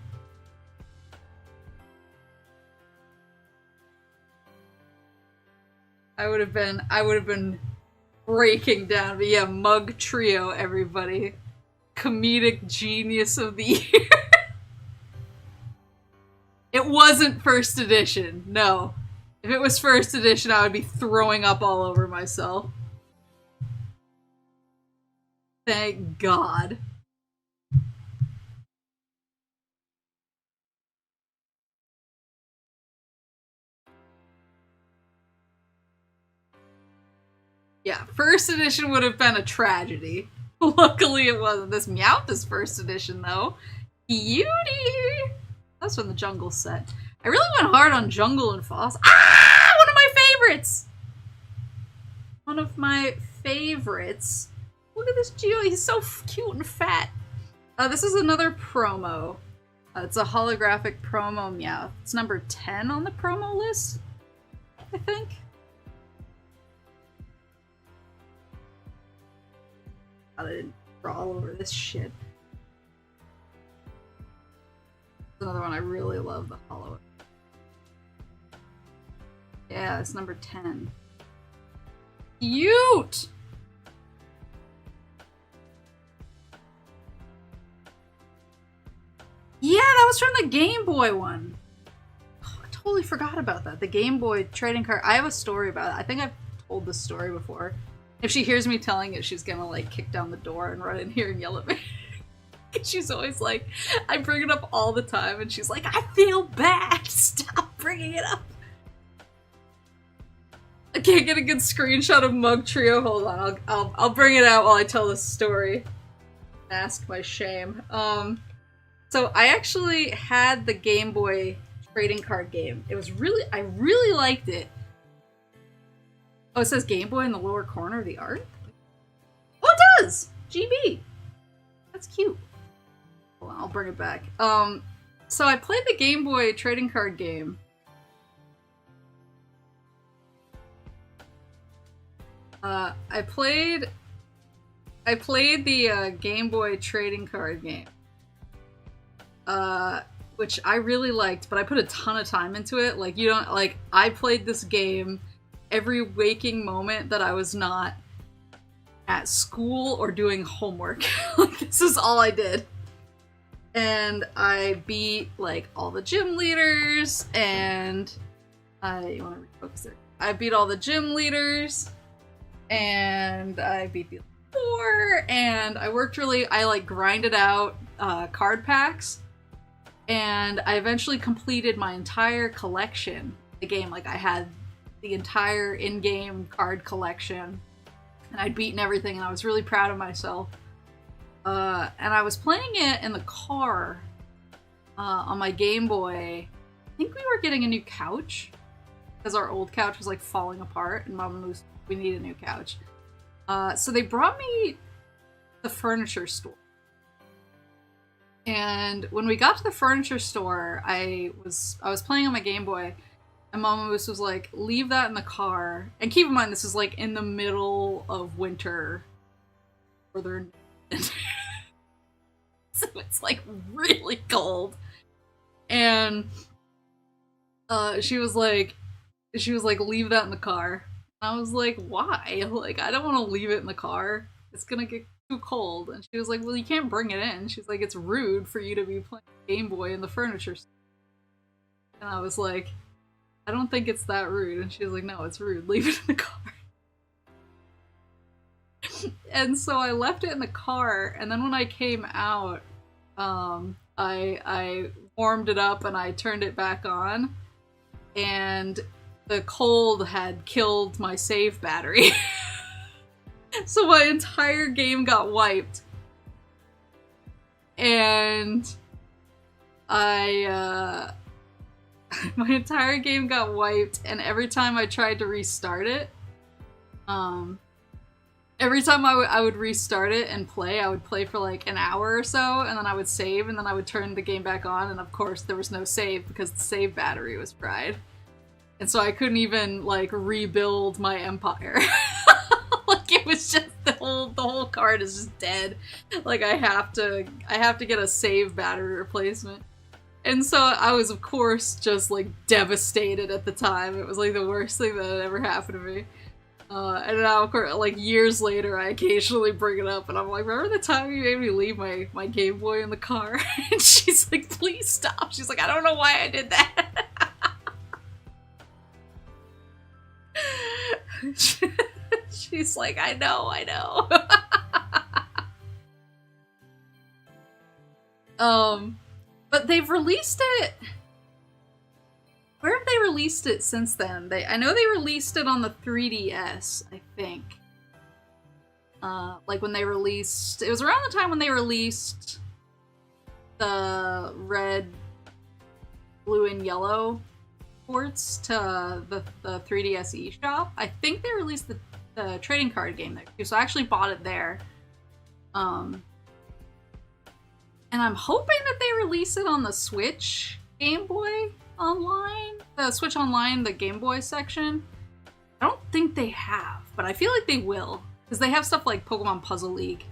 I would have been breaking down, but yeah, Mug Trio, everybody. Comedic genius of the year. It wasn't first edition, no. If it was first edition, I would be throwing up all over myself. Thank God. Yeah, first edition would have been a tragedy. Luckily it wasn't. This Meowth is first edition, though. Beauty! That's from the Jungle set. I really went hard on Jungle and Foss. Ah! One of my favorites! One of my favorites. Look at this Geo, he's so cute and fat. This is another promo. It's a holographic promo Meowth. It's number 10 on the promo list, I think. I didn't draw all over this shit. Another one I really love, the hollow. Yeah, it's number 10. Cute! Yeah, that was from the Game Boy one. Oh, I totally forgot about that. The Game Boy trading card. I have a story about it. I think I've told this story before. If she hears me telling it, she's gonna like kick down the door and run in here and yell at me. She's always like, I bring it up all the time and she's like, I feel bad. Stop bringing it up. I can't get a good screenshot of Mug Trio. Hold on, I'll bring it out while I tell this story. Mask my shame. So I actually had the Game Boy trading card game. It was I really liked it. Oh, it says Game Boy in the lower corner of the art? Oh, it does! GB! That's cute. Hold on, I'll bring it back. So I played the Game Boy trading card game. I played the Game Boy trading card game. Which I really liked, but I put a ton of time into it. Like, you don't, like, I played this game every waking moment that I was not at school or doing homework. Like, this is all I did. And I beat, like, all the gym leaders, and you want to refocus there. I beat all the gym leaders, and I beat the 4, and I like, grinded out card packs. And I eventually completed my entire collection of the game. Like, I had the entire in-game card collection, and I'd beaten everything, and I was really proud of myself. And I was playing it in the car on my Game Boy. I think we were getting a new couch, because our old couch was, like, falling apart, and Mama was, we need a new couch. So they brought me the furniture store. And when we got to the furniture store, I was playing on my Game Boy, and Mama was like, leave that in the car. And keep in mind, this is like in the middle of winter. Northern. So it's like really cold. And she was like, leave that in the car. And I was like, why? Like, I don't want to leave it in the car. It's gonna get too cold. And she was like, well, you can't bring it in. She's like, it's rude for you to be playing Game Boy in the furniture store. And I was like, I don't think it's that rude. And she was like, no, it's rude. Leave it in the car. And so I left it in the car, and then when I came out, I warmed it up and I turned it back on, and the cold had killed my save battery. So my entire game got wiped. And my entire game got wiped, and every time I tried to restart it, every time I would restart it and play, I would play for like an hour or so, and then I would save, and then I would turn the game back on, and of course there was no save because the save battery was fried. And so I couldn't even, like, rebuild my empire. Like, it was just, the whole card is just dead. Like, I have to get a save battery replacement. And so I was, of course, just, like, devastated at the time. It was, like, the worst thing that had ever happened to me. And now, of course, like, years later, I occasionally bring it up, and I'm like, remember the time you made me leave my Game Boy in the car? And she's like, please stop. She's like, I don't know why I did that. She's like, I know. But they've released it. Where have they released it since then? I know they released it on the 3DS, I think. Like when they released, it was around the time when they released the red, blue, and yellow ports to the 3DS eShop. I think they released the trading card game there too, so I actually bought it there. And I'm hoping that they release it on the Switch Game Boy Online. The Switch Online, the Game Boy section. I don't think they have, but I feel like they will, because they have stuff like Pokemon Puzzle League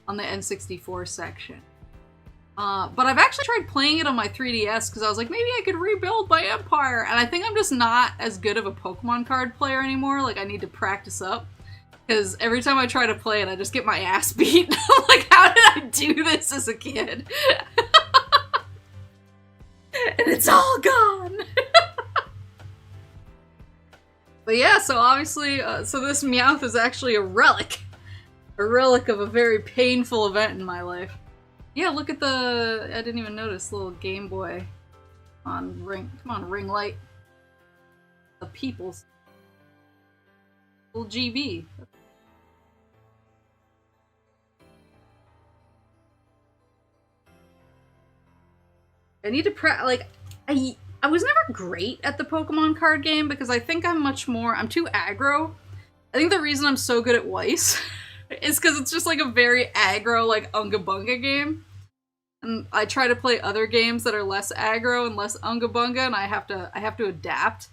on the N64 section. But I've actually tried playing it on my 3DS because I was like, maybe I could rebuild my empire, and I think I'm just not as good of a Pokemon card player anymore. Like, I need to practice up, because every time I try to play it, I just get my ass beat. I'm like, how did I do this as a kid? And it's all gone! But yeah, so obviously, so this Meowth is actually a relic. A relic of a very painful event in my life. Yeah, look at the, I didn't even notice, little Game Boy on ring, come on, ring light. The people's. Little GB. I need to like, I was never great at the Pokemon card game because I think I'm too aggro. I think the reason I'm so good at Weiss is because it's just like a very aggro, like Unga Bunga game. And I try to play other games that are less aggro and less Unga Bunga, and I have to adapt.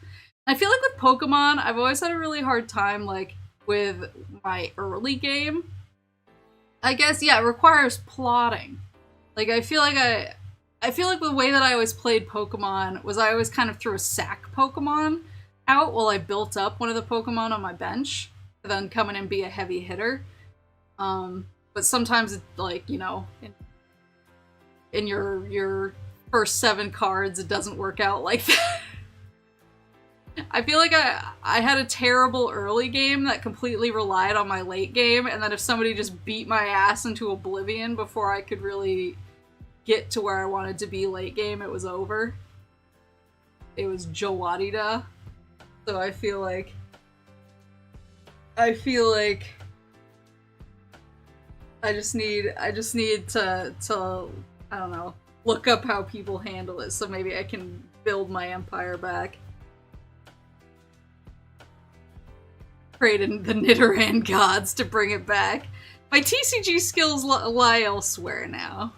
I feel like with Pokemon, I've always had a really hard time, like, with my early game. I guess, yeah, it requires plotting. Like, I feel like the way that I always played Pokemon was I always kind of threw a sack Pokemon out while I built up one of the Pokemon on my bench, and then come in and be a heavy hitter. But sometimes, it's like, you know, in your first 7 cards, it doesn't work out like that. I feel like I had a terrible early game that completely relied on my late game, and then if somebody just beat my ass into oblivion before I could really get to where I wanted to be late game, it was over. It was Jawadida. So I feel like I just need to I don't know, look up how people handle it so maybe I can build my empire back. Prayed in the Nidoran gods to bring it back. My TCG skills lie elsewhere now.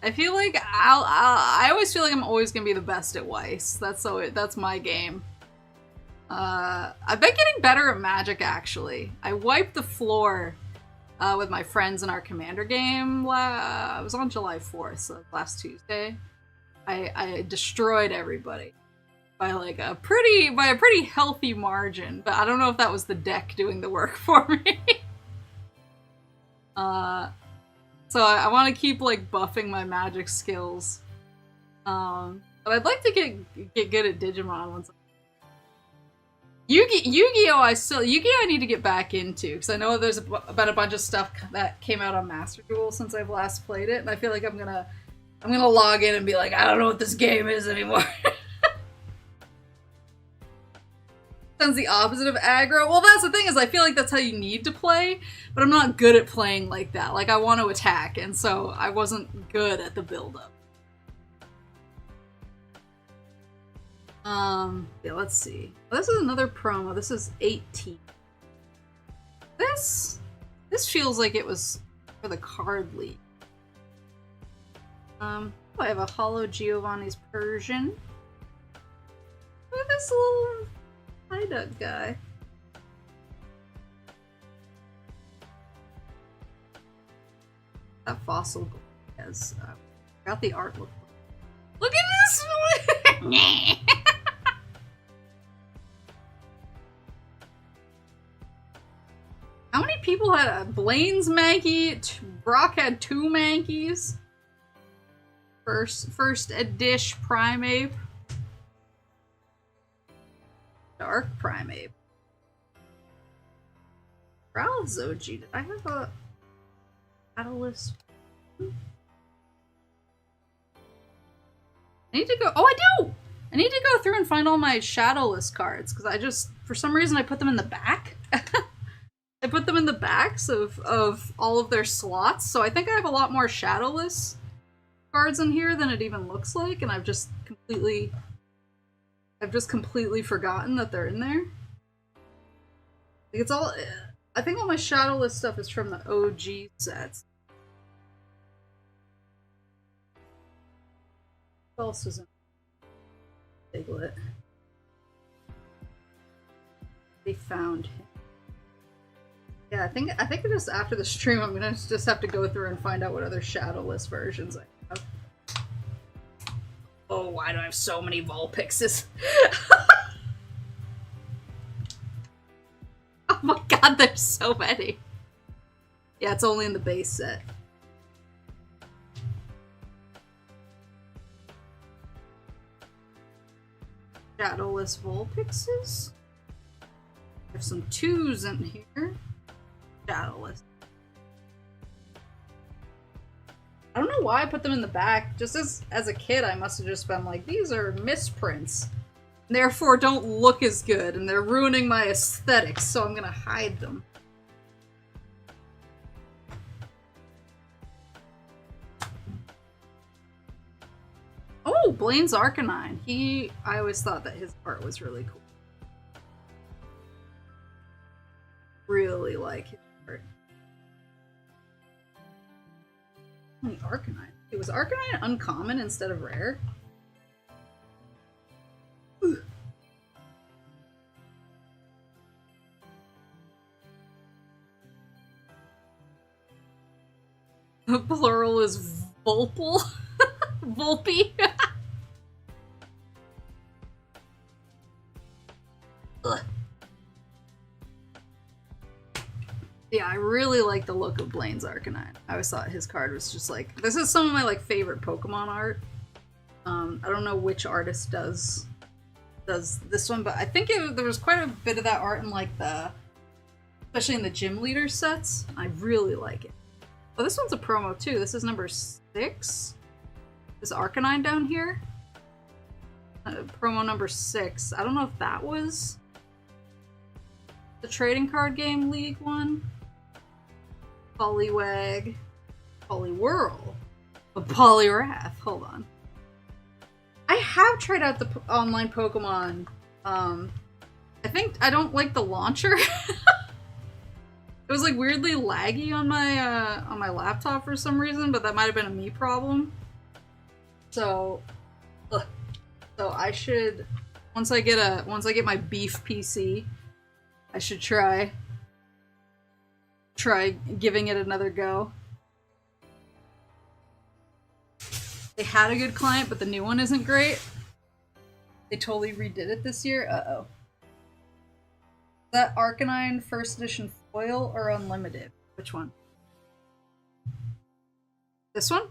I feel like I always feel like I'm always gonna be the best at Weiss. That's my game. I've been getting better at Magic, actually. I wiped the floor with my friends in our Commander game. It was on July 4th, so last Tuesday. I destroyed everybody by a pretty healthy margin, but I don't know if that was the deck doing the work for me. So I want to keep like buffing my Magic skills. But I'd like to get good at Digimon once. Yu-Gi-Oh! Yu-Gi-Oh! I need to get back into because I know there's been a bunch of stuff that came out on Master Duel since I've last played it, and I feel like I'm gonna log in and be like, I don't know what this game is anymore. Sounds the opposite of aggro. Well, that's the thing, is I feel like that's how you need to play, but I'm not good at playing like that. Like, I want to attack, and so I wasn't good at the build-up. Yeah, let's see. Well, this is another promo. This is 18. This feels like it was for the card league. I have a Hollow Giovanni's Persian. Look at this little Psyduck guy. That fossil gold has got the artwork. Look at this one! How many people had a Blaine's Mankey? Brock had 2 Mankeys. First edition Primeape. Dark Primeape. Ralzoji. Did I have a Catalyst? I need to go. Oh, I do! I need to go through and find all my Shadowless cards because I just, for some reason, I put them in the back. I put them in the backs of all of their slots, so I think I have a lot more Shadowless cards in here than it even looks like, and I've just completely forgotten that they're in there. Like, it's all, I think all my Shadowless stuff is from the OG sets. What else is in Diglett? They found him. Yeah, I think just after the stream, I'm gonna just have to go through and find out what other Shadowless versions I have. Oh, why do I have so many Vulpixes? Oh my god, there's so many. Yeah, it's only in the base set. Shadowless Vulpixes. There's some 2s in here. Shadowless. I don't know why I put them in the back. Just as a kid, I must have just been like, these are misprints. Therefore, don't look as good, and they're ruining my aesthetics, so I'm gonna hide them. Oh! Blaine's Arcanine. I always thought that his art was really cool. Really like his art. How many Arcanine? It was Arcanine uncommon instead of rare? Ooh. The plural is Volpal? Volpe? Yeah, I really like the look of Blaine's Arcanine. I always thought his card was just like... This is some of my like favorite Pokemon art. I don't know which artist does this one, but I think there was quite a bit of that art in like the... Especially in the Gym Leader sets. I really like it. Oh, this one's a promo too. This is number 6. This Arcanine down here. Promo number 6. I don't know if that was the Trading Card Game League one. Poliwag. Poliwhirl. A Poliwrath. Hold on. I have tried out the online Pokemon. I think I don't like the launcher. It was like weirdly laggy on my laptop for some reason, but that might have been a me problem. So I should once I get my beef PC, I should try giving it another go. They had a good client, but the new one isn't great. They totally redid it this year. Uh-oh. Is that Arcanine first edition foil or unlimited? Which one? This one?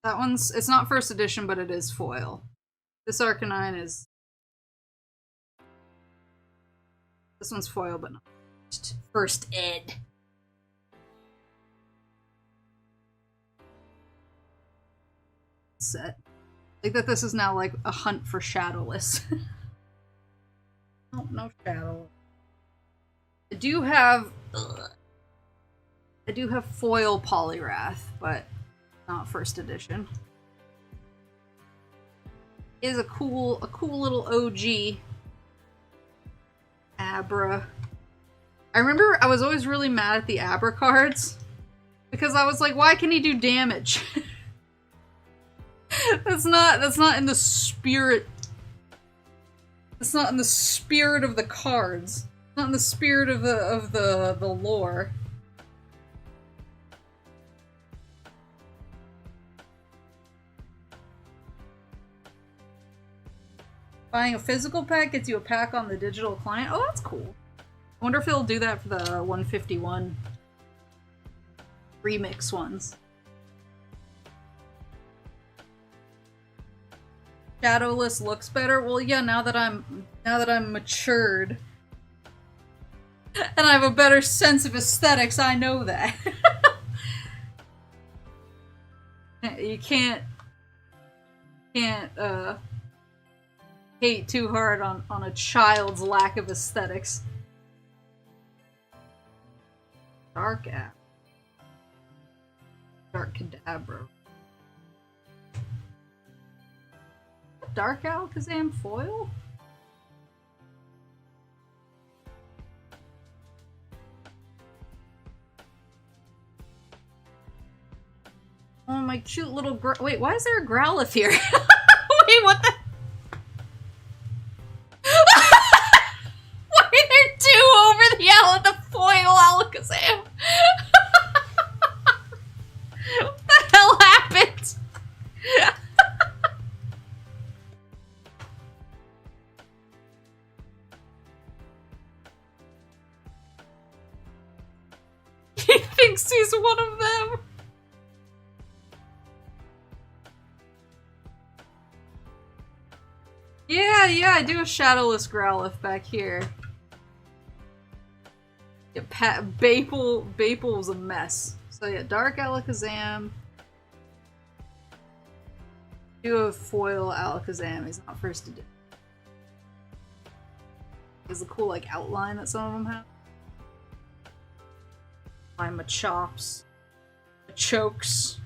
That one's... It's not first edition, but it is foil. This Arcanine is... This one's foil, but not first ed. Set. Like that this is now like a hunt for Shadowless. Oh, no Shadow. I do have foil Poliwrath, but not first edition. It is a cool little OG. Abra. I remember I was always really mad at the Abra cards because I was like, why can he do damage? That's not in the spirit. That's not in the spirit of the cards. It's not in the spirit of the lore. Buying a physical pack gets you a pack on the digital client. Oh, that's cool. I wonder if it'll do that for the 151 remix ones. Shadowless looks better. Well, yeah, now that I'm matured and I have a better sense of aesthetics, I know that. You can't hate too hard on a child's lack of aesthetics. Dark app. Dark Kadabra. Dark Alakazam foil? Oh, my cute little wait, why is there a Growlithe here? Wait, what the? Why are there two over the foil Alakazam? What the hell happened? He thinks he's one of them. Yeah, I do a Shadowless Growlithe back here. Yeah, Maple was a mess. So yeah, Dark Alakazam. Do a foil Alakazam. He's not first edition. There's a cool like outline that some of them have. My Machops, Machokes,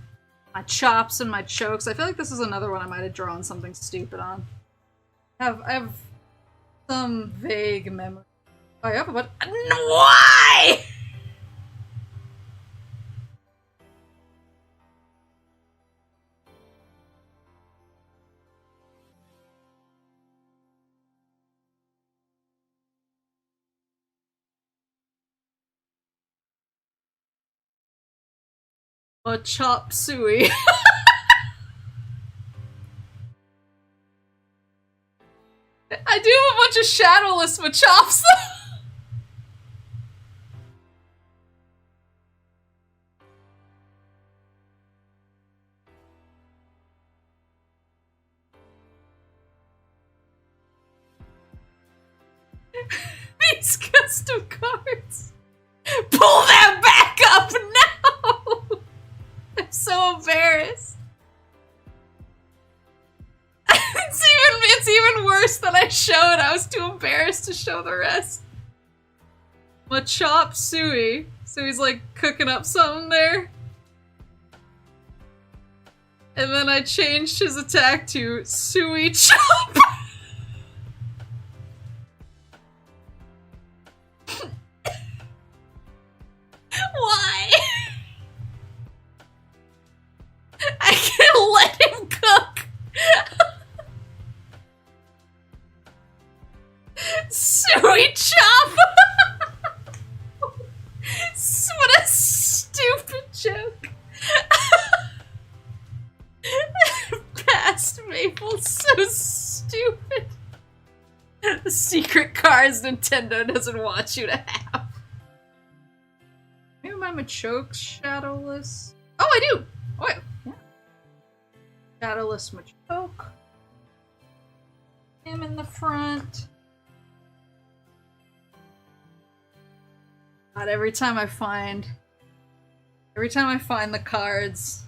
My chops and my chokes. I feel like this is another one I might have drawn something stupid on. I have some vague memory. Oh, yeah, but why? A chop suey. I do have a bunch of shadowless machops. These custom cards. Pull them back up now. I'm so embarrassed. It's even worse than I showed. I was too embarrassed to show the rest. Machop Suey. So he's like cooking up something there. And then I changed his attack to Suey Chop. Why? I can't let him cook. Suey Chop. What a stupid joke. Past Maple, so stupid. The secret cards Nintendo doesn't want you to have. Maybe my Machoke shadowless. Oh, I do! Oh, wait. Yeah. Shadowless Machoke. Him in the front. God, every time I find the cards.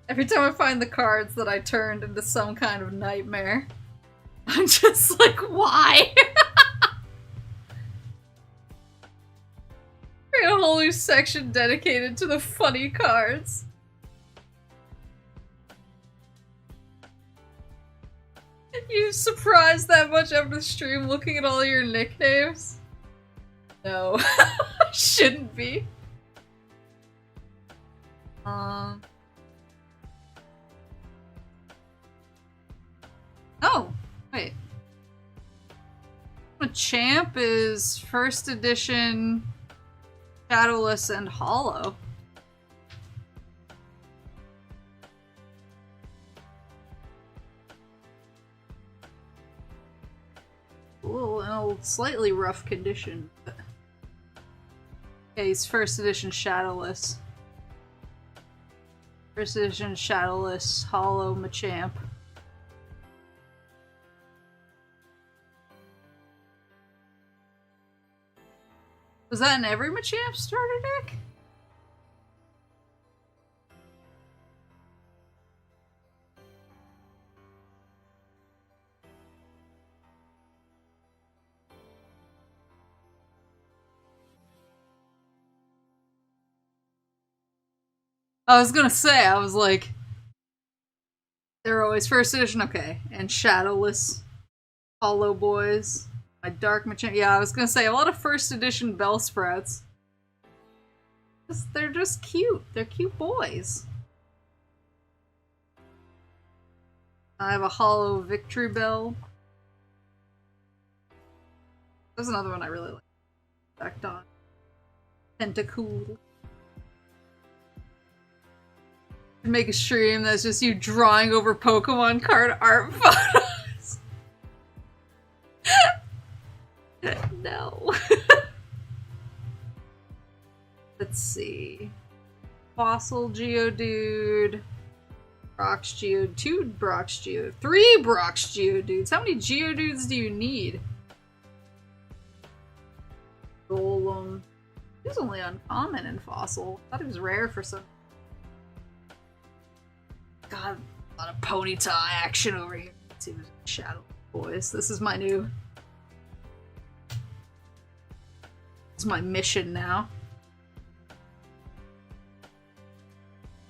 Every time I find the cards that I turned into some kind of nightmare, I'm just like, why? We got a whole new section dedicated to the funny cards. You surprised that much after the stream looking at all your nicknames? No. Shouldn't be. Oh, wait. Machamp is first edition shadowless and hollow. Ooh, in a slightly rough condition. But... okay, he's first edition shadowless. First edition shadowless hollow Machamp. Was that in every Machamp starter deck? I was gonna say, I was like, they're always first edition, okay. And shadowless hollow boys. My Dark Machamp. Yeah, I was gonna say, a lot of first edition Bellsprouts. They're just cute. They're cute boys. I have a hollow Victory Bell. There's another one I really like. Backed on. Tentacool. Make a stream that's just you drawing over Pokemon card art photos. No. Let's see. Fossil Geodude. Brock's Geodude. 2 Brock's Geodude. 3 Brock's Geodudes. How many Geodudes do you need? Golem. He was only uncommon in Fossil. I thought he was rare for some. God, a lot of Ponyta action over here. Let's see, Shadow Boys. This is my new. This is my mission now.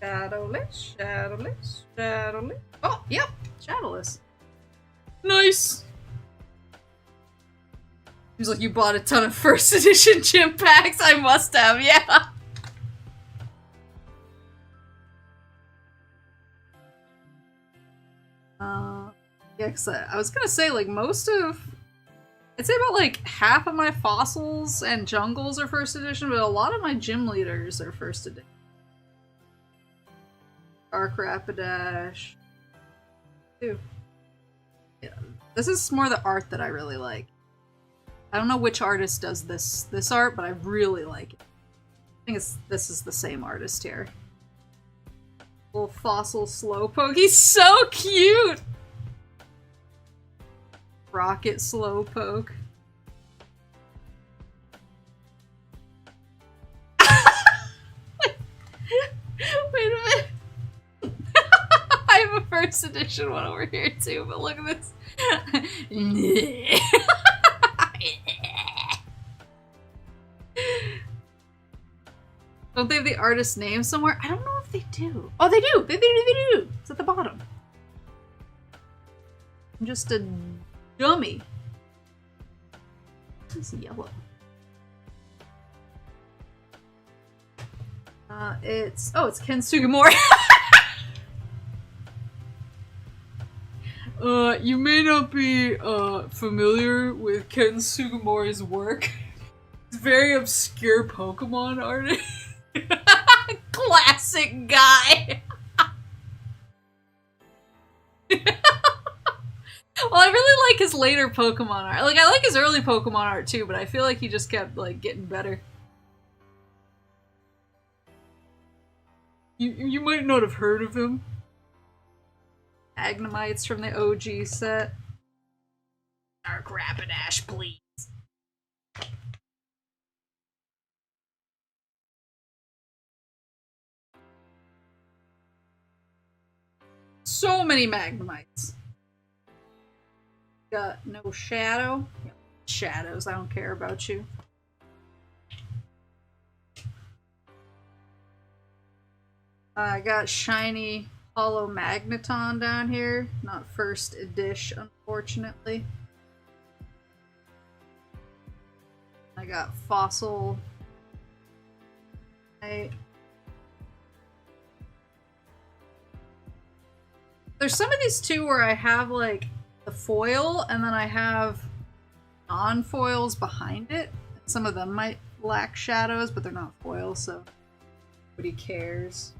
Shadowless, shadowless, shadowless. Oh, yep, shadowless. Nice. Seems like you bought a ton of first edition gym packs. I must have, yeah. Yeah, 'cause I was gonna say, like, I'd say about, like, half of my fossils and jungles are first edition, but a lot of my gym leaders are first edition. Arc Rapidash. Too. Yeah, this is more the art that I really like. I don't know which artist does this art, but I really like it. I think this is the same artist here. Little fossil slowpoke. He's so cute! Rocket slowpoke. Wait a minute. I have a first edition one over here too, but look at this. Don't they have the artist's name somewhere? I don't know if they do. Oh, they do! They do! It's at the bottom. I'm just a dummy. It's yellow. It's Ken Sugimori. You may not be familiar with Ken Sugimori's work. He's a very obscure Pokemon artist. Classic guy. Well, I really like his later Pokemon art. Like, I like his early Pokemon art too, but I feel like he just kept, like, getting better. You might not have heard of him. Agnamites from the OG set. Dark Rapidash, please. So many Magnemites. Got no shadow. Shadows, I don't care about you. I got shiny Hollow Magneton down here. Not first edition, unfortunately. I got Fossil. There's some of these too where I have, like, the foil, and then I have non-foils behind it. Some of them might lack shadows, but they're not foils, so nobody cares.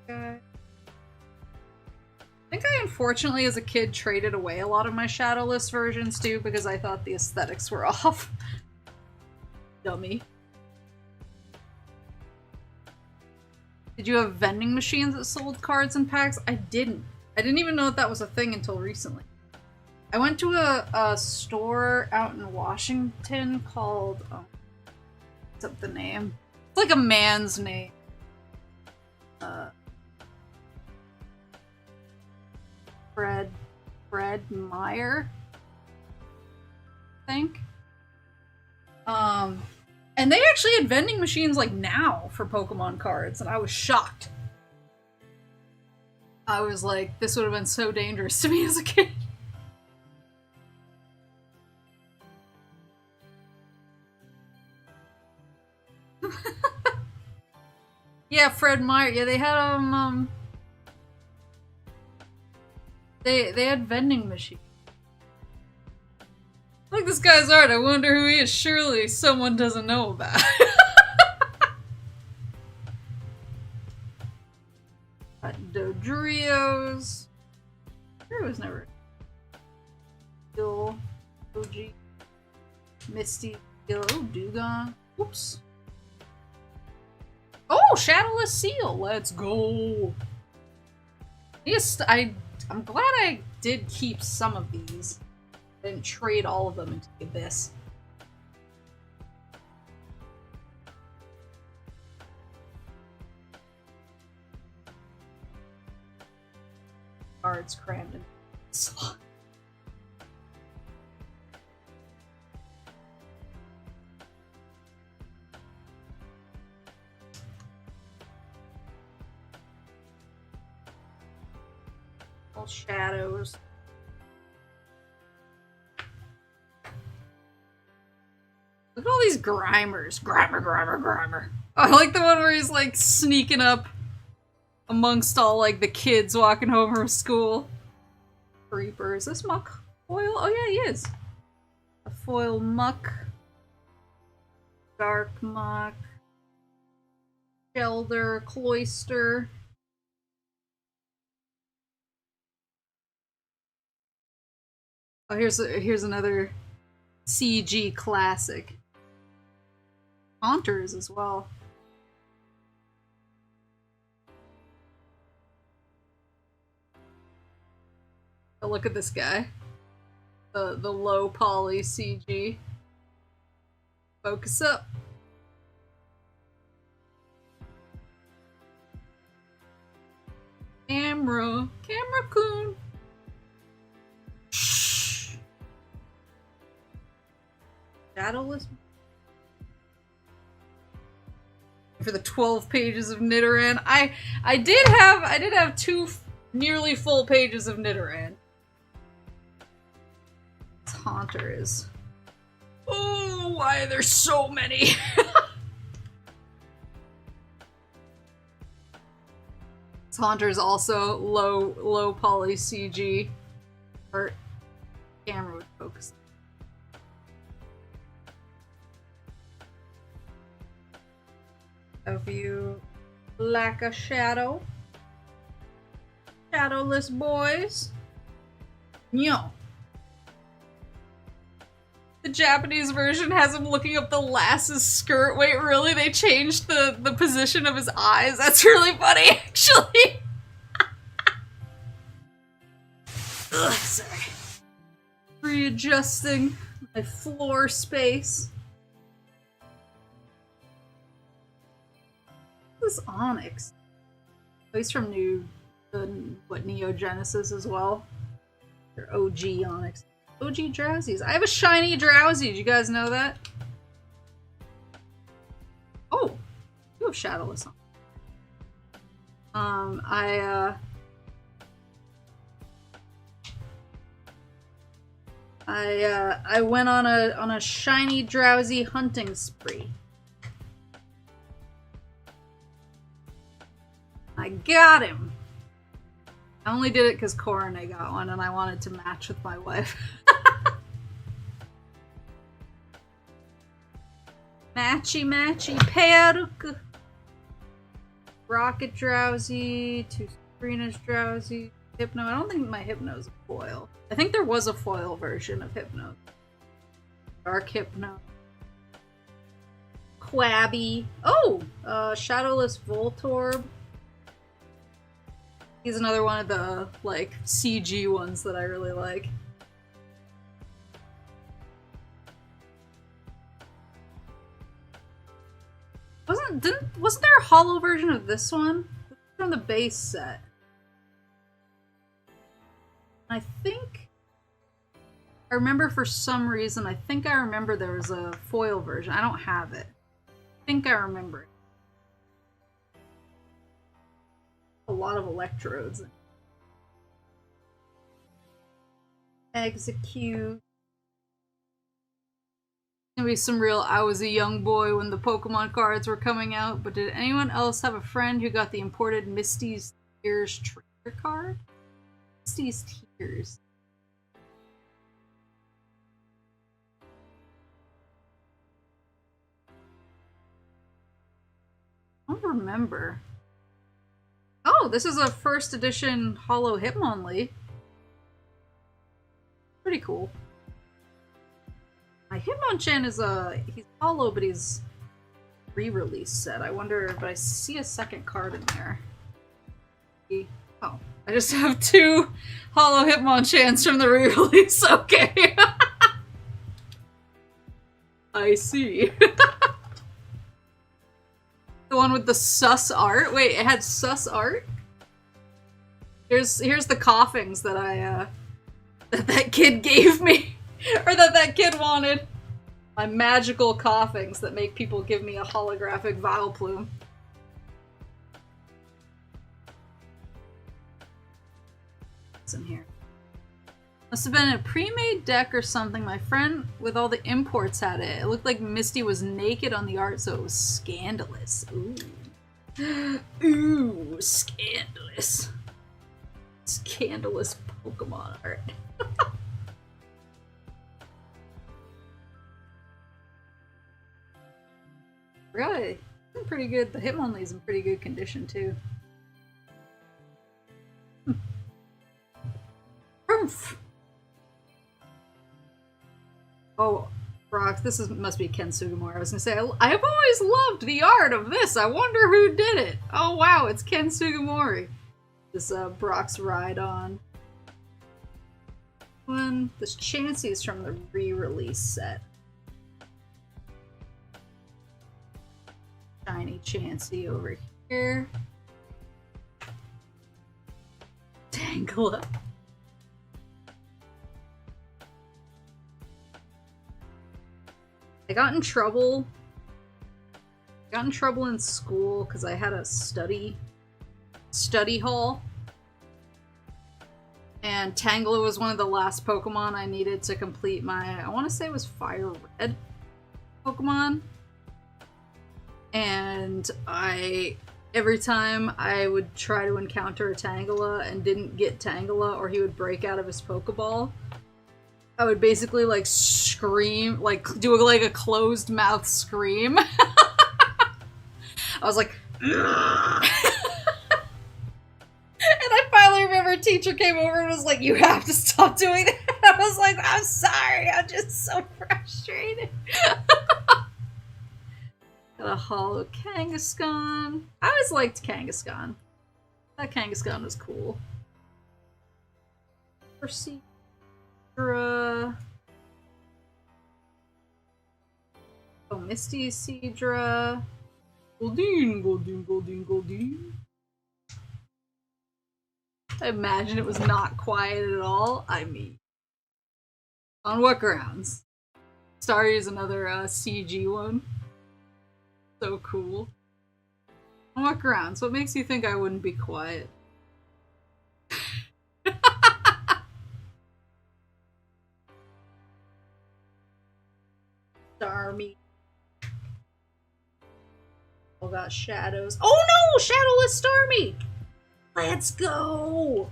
Okay. I think I unfortunately as a kid traded away a lot of my shadowless versions too because I thought the aesthetics were off. Dummy. Did you have vending machines that sold cards and packs? I didn't. I didn't even know that was a thing until recently. I went to a store out in Washington called, what's up the name? It's like a man's name. Fred Meyer, I think. And they actually had vending machines like now for Pokemon cards, and I was shocked. I was like, this would have been so dangerous to me as a kid. Yeah, Fred Meyer. Yeah, they had they had vending machines. Look, this guy's art. I wonder who he is. Surely someone doesn't know about. Dodrios. There was never. Still OG. Misty. Oh, Dugong. Oops. Oh, Shadowless Seal. Let's go. Yes, I'm glad I did keep some of these. I didn't trade all of them into the abyss. Cards crammed in the slot. All shadows. Look at all these Grimers. Grimer. I like the one where he's like sneaking up amongst all like the kids walking home from school. Reaper. Is this Muck foil? Oh yeah, he is. A foil Muck. Dark Muck. Shelder. Cloister. Oh, here's another CG classic. Haunters as well. Oh, look at this guy. The low poly CG. Focus up. Camera coon. Shh. Shadowless. For the 12 pages of Nidoran. I did have 2 nearly full pages of Nidoran. This Haunter is. Oh, why are there so many? This Haunter is also low poly CG. Or camera would focus. Of you lack a shadow. Shadowless boys. Nyo. The Japanese version has him looking up the lass's skirt. Wait, really? They changed the position of his eyes? That's really funny, actually. Ugh, sorry. Readjusting my floor space. This Onyx. Oh, he's from Neo Genesis as well. Or OG Onyx. OG Drowsies. I have a shiny Drowsy. Did you guys know that? Oh, you have Shadowless on. I went on a shiny Drowsy hunting spree. I got him! I only did it because Korone got one and I wanted to match with my wife. Matchy Peruk! Rocket Drowsy, 2 Sabrina's Drowsy, Hypno. I don't think my Hypno's a foil. I think there was a foil version of Hypno. Dark Hypno. Quabby. Oh! Shadowless Voltorb. He's another one of the, like, CG ones that I really like. Wasn't there a holo version of this one? From the base set. I think... I remember for some reason, I remember there was a foil version. I don't have it. I think I remember it. A lot of electrodes. Execute. Gonna be some real I was a young boy when the Pokemon cards were coming out, but did anyone else have a friend who got the imported Misty's Tears trainer card? Misty's Tears. I don't remember. Oh, this is a first edition Holo Hitmonlee. Pretty cool. My Hitmonchan is he's Holo, but he's re-release set. I wonder, but I see a second card in there. Oh, I just have 2 Holo Hitmonchans from the re-release. Okay. I see. The one with the sus art? Wait, it had sus art? Here's the coughings that that kid gave me. Or that kid wanted. My magical coughings that make people give me a holographic Vileplume. what's in here. Must have been a pre-made deck or something. My friend with all the imports had it. It looked like Misty was naked on the art, so it was scandalous. Ooh. Ooh, scandalous. Scandalous Pokemon art. Really? Pretty good. The Hitmonlee's in pretty good condition, too. Oof. Oh, Brock, this must be Ken Sugimura. I was gonna say, I have always loved the art of this. I wonder who did it. Oh wow, it's Ken Sugimori. This Brock's Ride On. This Chansey is from the re-release set. Shiny Chansey over here. Tangela. I got in trouble in school because I had a study hall. And Tangela was one of the last Pokemon I needed to complete my, I want to say it was Fire Red Pokemon. And every time I would try to encounter a Tangela and didn't get Tangela, or he would break out of his Pokeball, I would basically like scream, like do like a closed mouth scream. I was like, and I finally remember a teacher came over and was like, you have to stop doing that. I was like, I'm sorry, I'm just so frustrated. Got a hollow Kangaskhan. I always liked Kangaskhan. That Kangaskhan was cool. Percy. Oh, Misty Seadra. Goldeen. I imagine it was not quiet at all. I mean, on what grounds? Starry is another CG one. So cool. On what grounds? What makes you think I wouldn't be quiet? Starmie. All got shadows. Oh no! Shadowless Starmie! Let's go!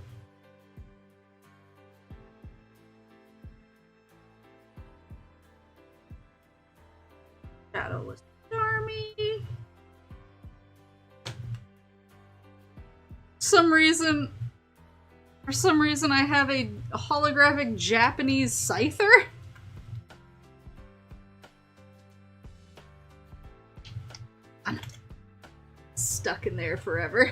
Shadowless Starmie. For some reason I have a holographic Japanese Scyther. I'm stuck in there forever.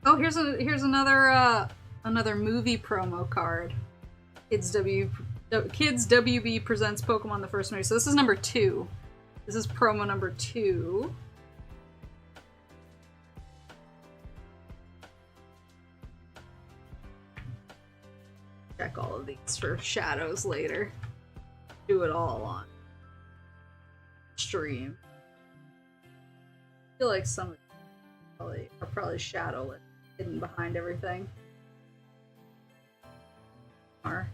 Oh, here's another movie promo card. Kids WB presents Pokemon the first movie. So this is number 2. This is promo number 2. Check all of these for shadows later. Do it all on stream. I feel like some of them are probably shadowless, hidden behind everything. Or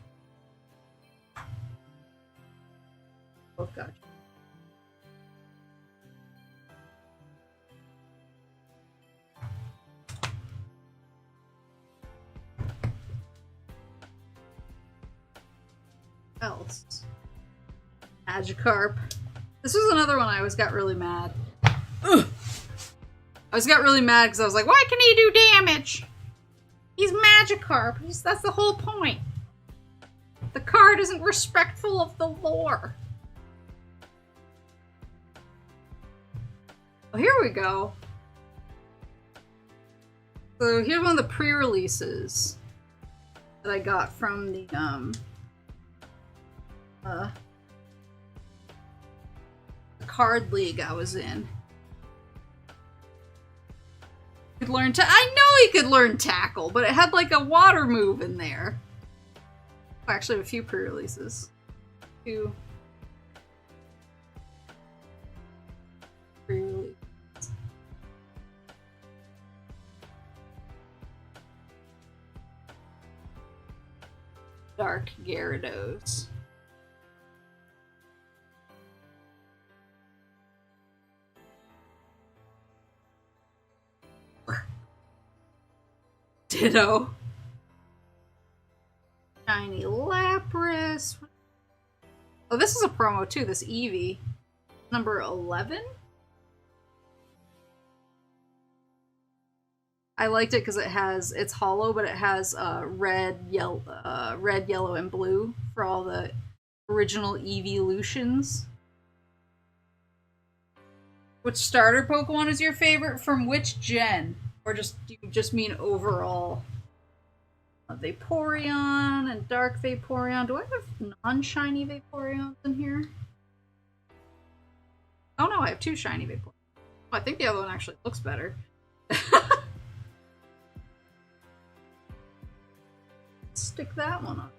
oh, gotcha. Else. Magikarp. This was another one I always got really mad. Ugh. I always got really mad because I was like, why can he do damage? He's Magikarp. That's the whole point. The card isn't respectful of the lore. Oh, here we go. So here's one of the pre-releases that I got from the card league I was in. Could learn I know he could learn Tackle, but it had like a water move in there. I actually have a few pre-releases. 2. Dark Gyarados. Ditto. Shiny Lapras. Oh, this is a promo too, this Eevee. Number 11? I liked it because it's hollow, but it has red, yellow, and blue for all the original evolutions. Which starter Pokemon is your favorite from which gen? Or do you just mean overall? Vaporeon and Dark Vaporeon. Do I have non-shiny Vaporeons in here? Oh no, I have 2 shiny Vaporeons. Oh, I think the other one actually looks better. Stick that one on.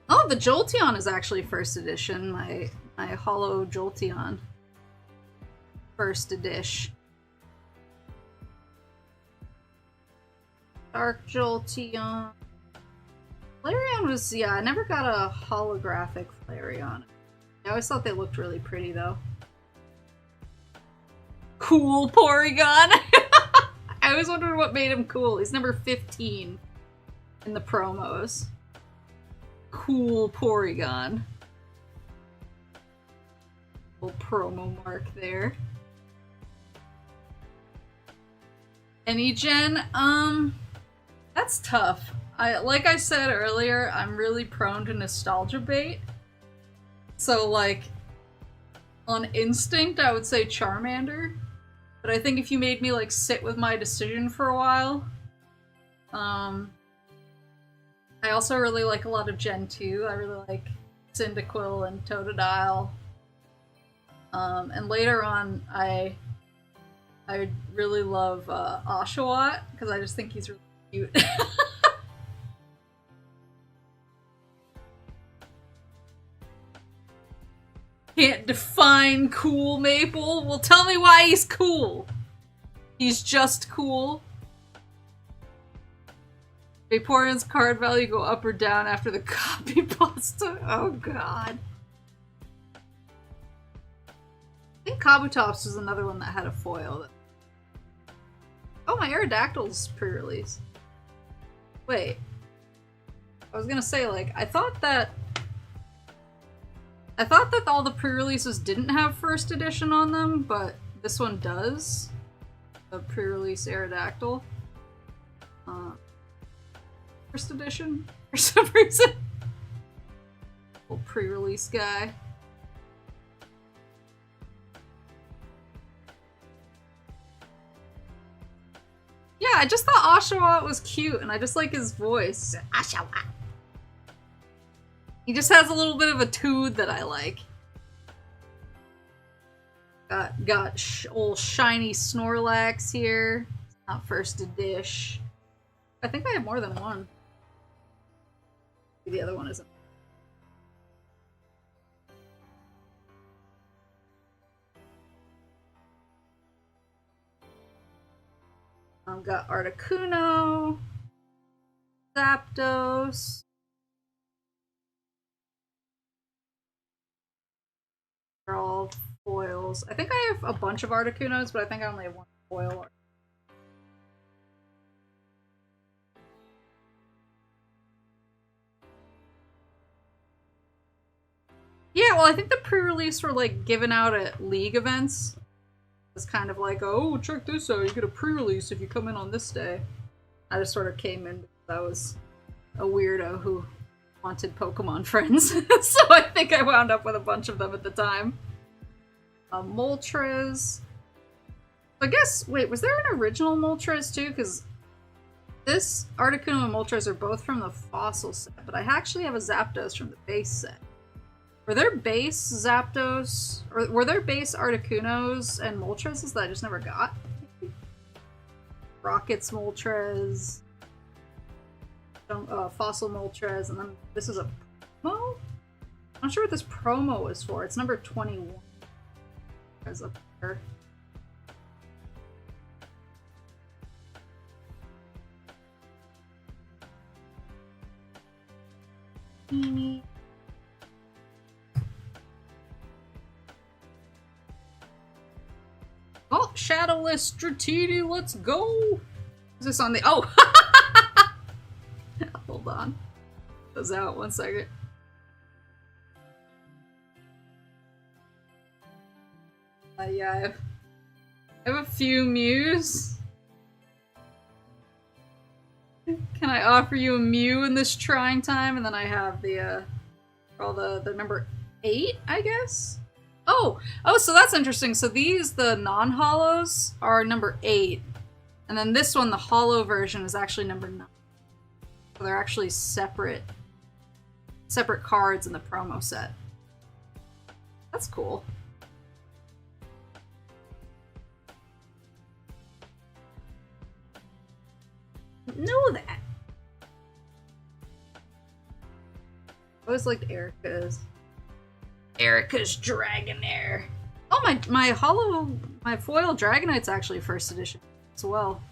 Oh, the Jolteon is actually first edition. My Hollow Jolteon. First edition. Dark Jolteon. Flareon was, yeah, I never got a holographic Flareon. I always thought they looked really pretty, though. Cool Porygon! I always wondered what made him cool. He's number 15 in the promos. Cool Porygon. Little promo mark there. Any gen? That's tough. Like I said earlier, I'm really prone to nostalgia bait. So, like, on instinct, I would say Charmander. But I think if you made me, like, sit with my decision for a while. I also really like a lot of Gen 2. I really like Cyndaquil and Totodile. And later on, I really love Oshawott, because I just think he's really cute. Can't define cool, Maple. Well, tell me why he's cool. He's just cool. Vaporeon's card value go up or down after the copy pasta. Oh god. I think Kabutops was another one that had a foil. Oh, my Aerodactyl's pre-release. Wait. I was gonna say, like, I thought that all the pre-releases didn't have first edition on them, but this one does. The pre-release Aerodactyl. First edition for some reason. Little pre-release guy. Yeah, I just thought Oshawott was cute, and I just like his voice. Oshawott. He just has a little bit of a toot that I like. Got old shiny Snorlax here. Not first edition. I think I have more than one. Maybe the other one isn't. Got Articuno, Zapdos. They're all foils. I think I have a bunch of Articunos, but I think I only have one foil. Yeah, well, I think the pre-release were like given out at League events. It's kind of like, oh, check this out, you get a pre-release if you come in on this day. I just sort of came in because I was a weirdo who wanted Pokemon friends. So I think I wound up with a bunch of them at the time. Moltres. I guess, wait, was there an original Moltres too? Because this Articuno and Moltres are both from the fossil set, but I actually have a Zapdos from the base set. Were there base Zapdos, or were there base Articunos and Moltres that I just never got? Rockets Moltres, Fossil Moltres, and then this is a promo? I'm not sure what this promo is for. It's number 21. As up there. Dratini. Oh, Shadowless Dratini, let's go! Is this on the- oh! Hold on. Goes out, 1 second. Yeah, I have a few Mews. Can I offer you a Mew in this trying time? And then I have the number 8, I guess? Oh, so that's interesting. So these, the non-hollows, are number 8. And then this one, the hollow version, is actually number 9. So they're actually separate cards in the promo set. That's cool. Know that. I always liked Erica's Dragonair. Oh, my foil Dragonite's actually first edition as well.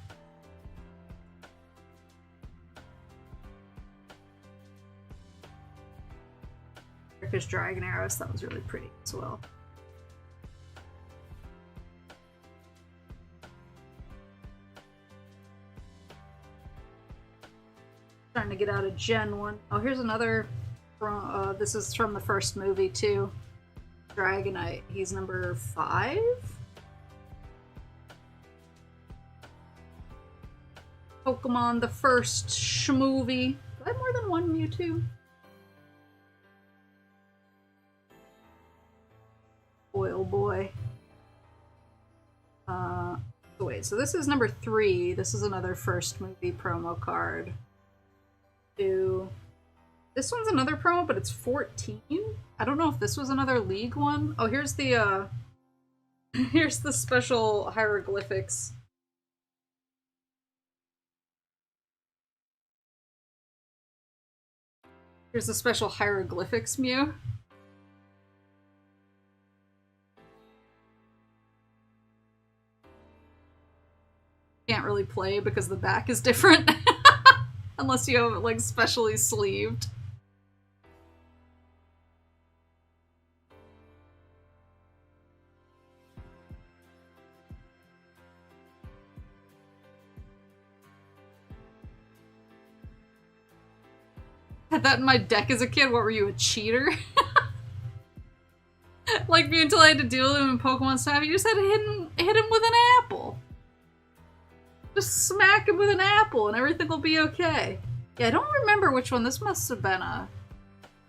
Erica's Dragonair, I thought was really pretty as well. Trying to get out of Gen 1. Oh, here's another. This is from the first movie too. Dragonite. He's number 5. Pokemon, the first shmovie. Do I have more than one Mewtwo? Oil boy. Wait, so this is number 3. This is another first movie promo card. This one's another promo, but it's 14? I don't know if this was another League one. Oh, here's the, here's the special hieroglyphics. Here's the special hieroglyphics Mew. Can't really play because the back is different. Unless you have it, like, specially sleeved. Had that in my deck as a kid. What were you, a cheater? Like me until I had to deal with him in Pokemon Snap. You just had to hit him with an apple. Just smack him with an apple and everything will be okay. Yeah, I don't remember which one. This must have been a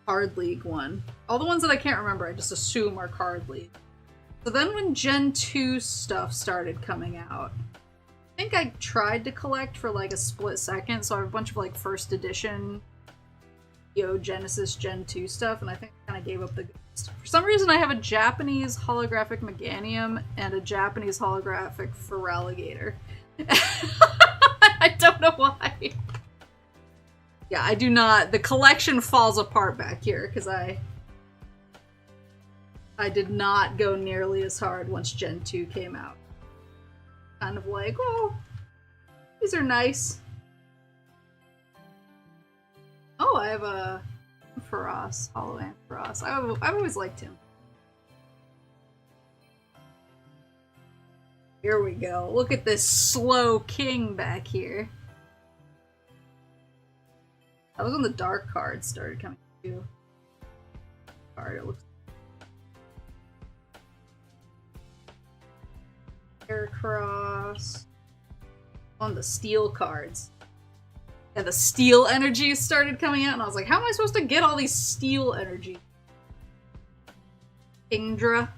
Card League one. All the ones that I can't remember, I just assume are Card League. So then when Gen 2 stuff started coming out, I think I tried to collect for like a split second, so I have a bunch of like first edition Genesis Gen 2 stuff, and I think I kind of gave up the ghost. For some reason I have a Japanese holographic Meganium and a Japanese holographic Feraligatr. I don't know why. Yeah, I do not. The collection falls apart back here because I did not go nearly as hard once Gen 2 came out. Kind of like, oh, these are nice. Oh, I have a Ampharos, Hollow Ampharos. I've always liked him. Here we go. Look at this slow king back here. That was when the dark cards started coming too. It looks Heracross. On the steel cards. Yeah, the steel energies started coming out, and I was like, how am I supposed to get all these steel energies? Kingdra.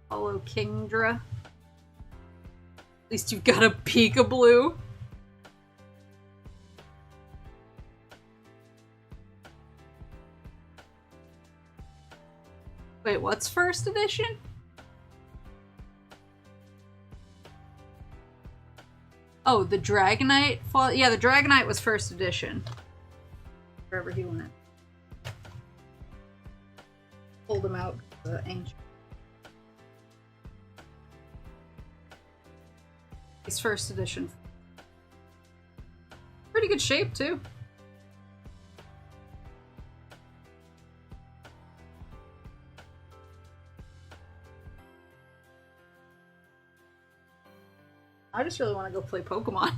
Hollow Kingdra. At least you've got a Peekaboo. Wait, what's first edition? Oh, the Dragonite? Yeah, the Dragonite was first edition. Wherever he went. Pulled him out, the ancient. He's first edition. Pretty good shape, too. I just really want to go play Pokemon.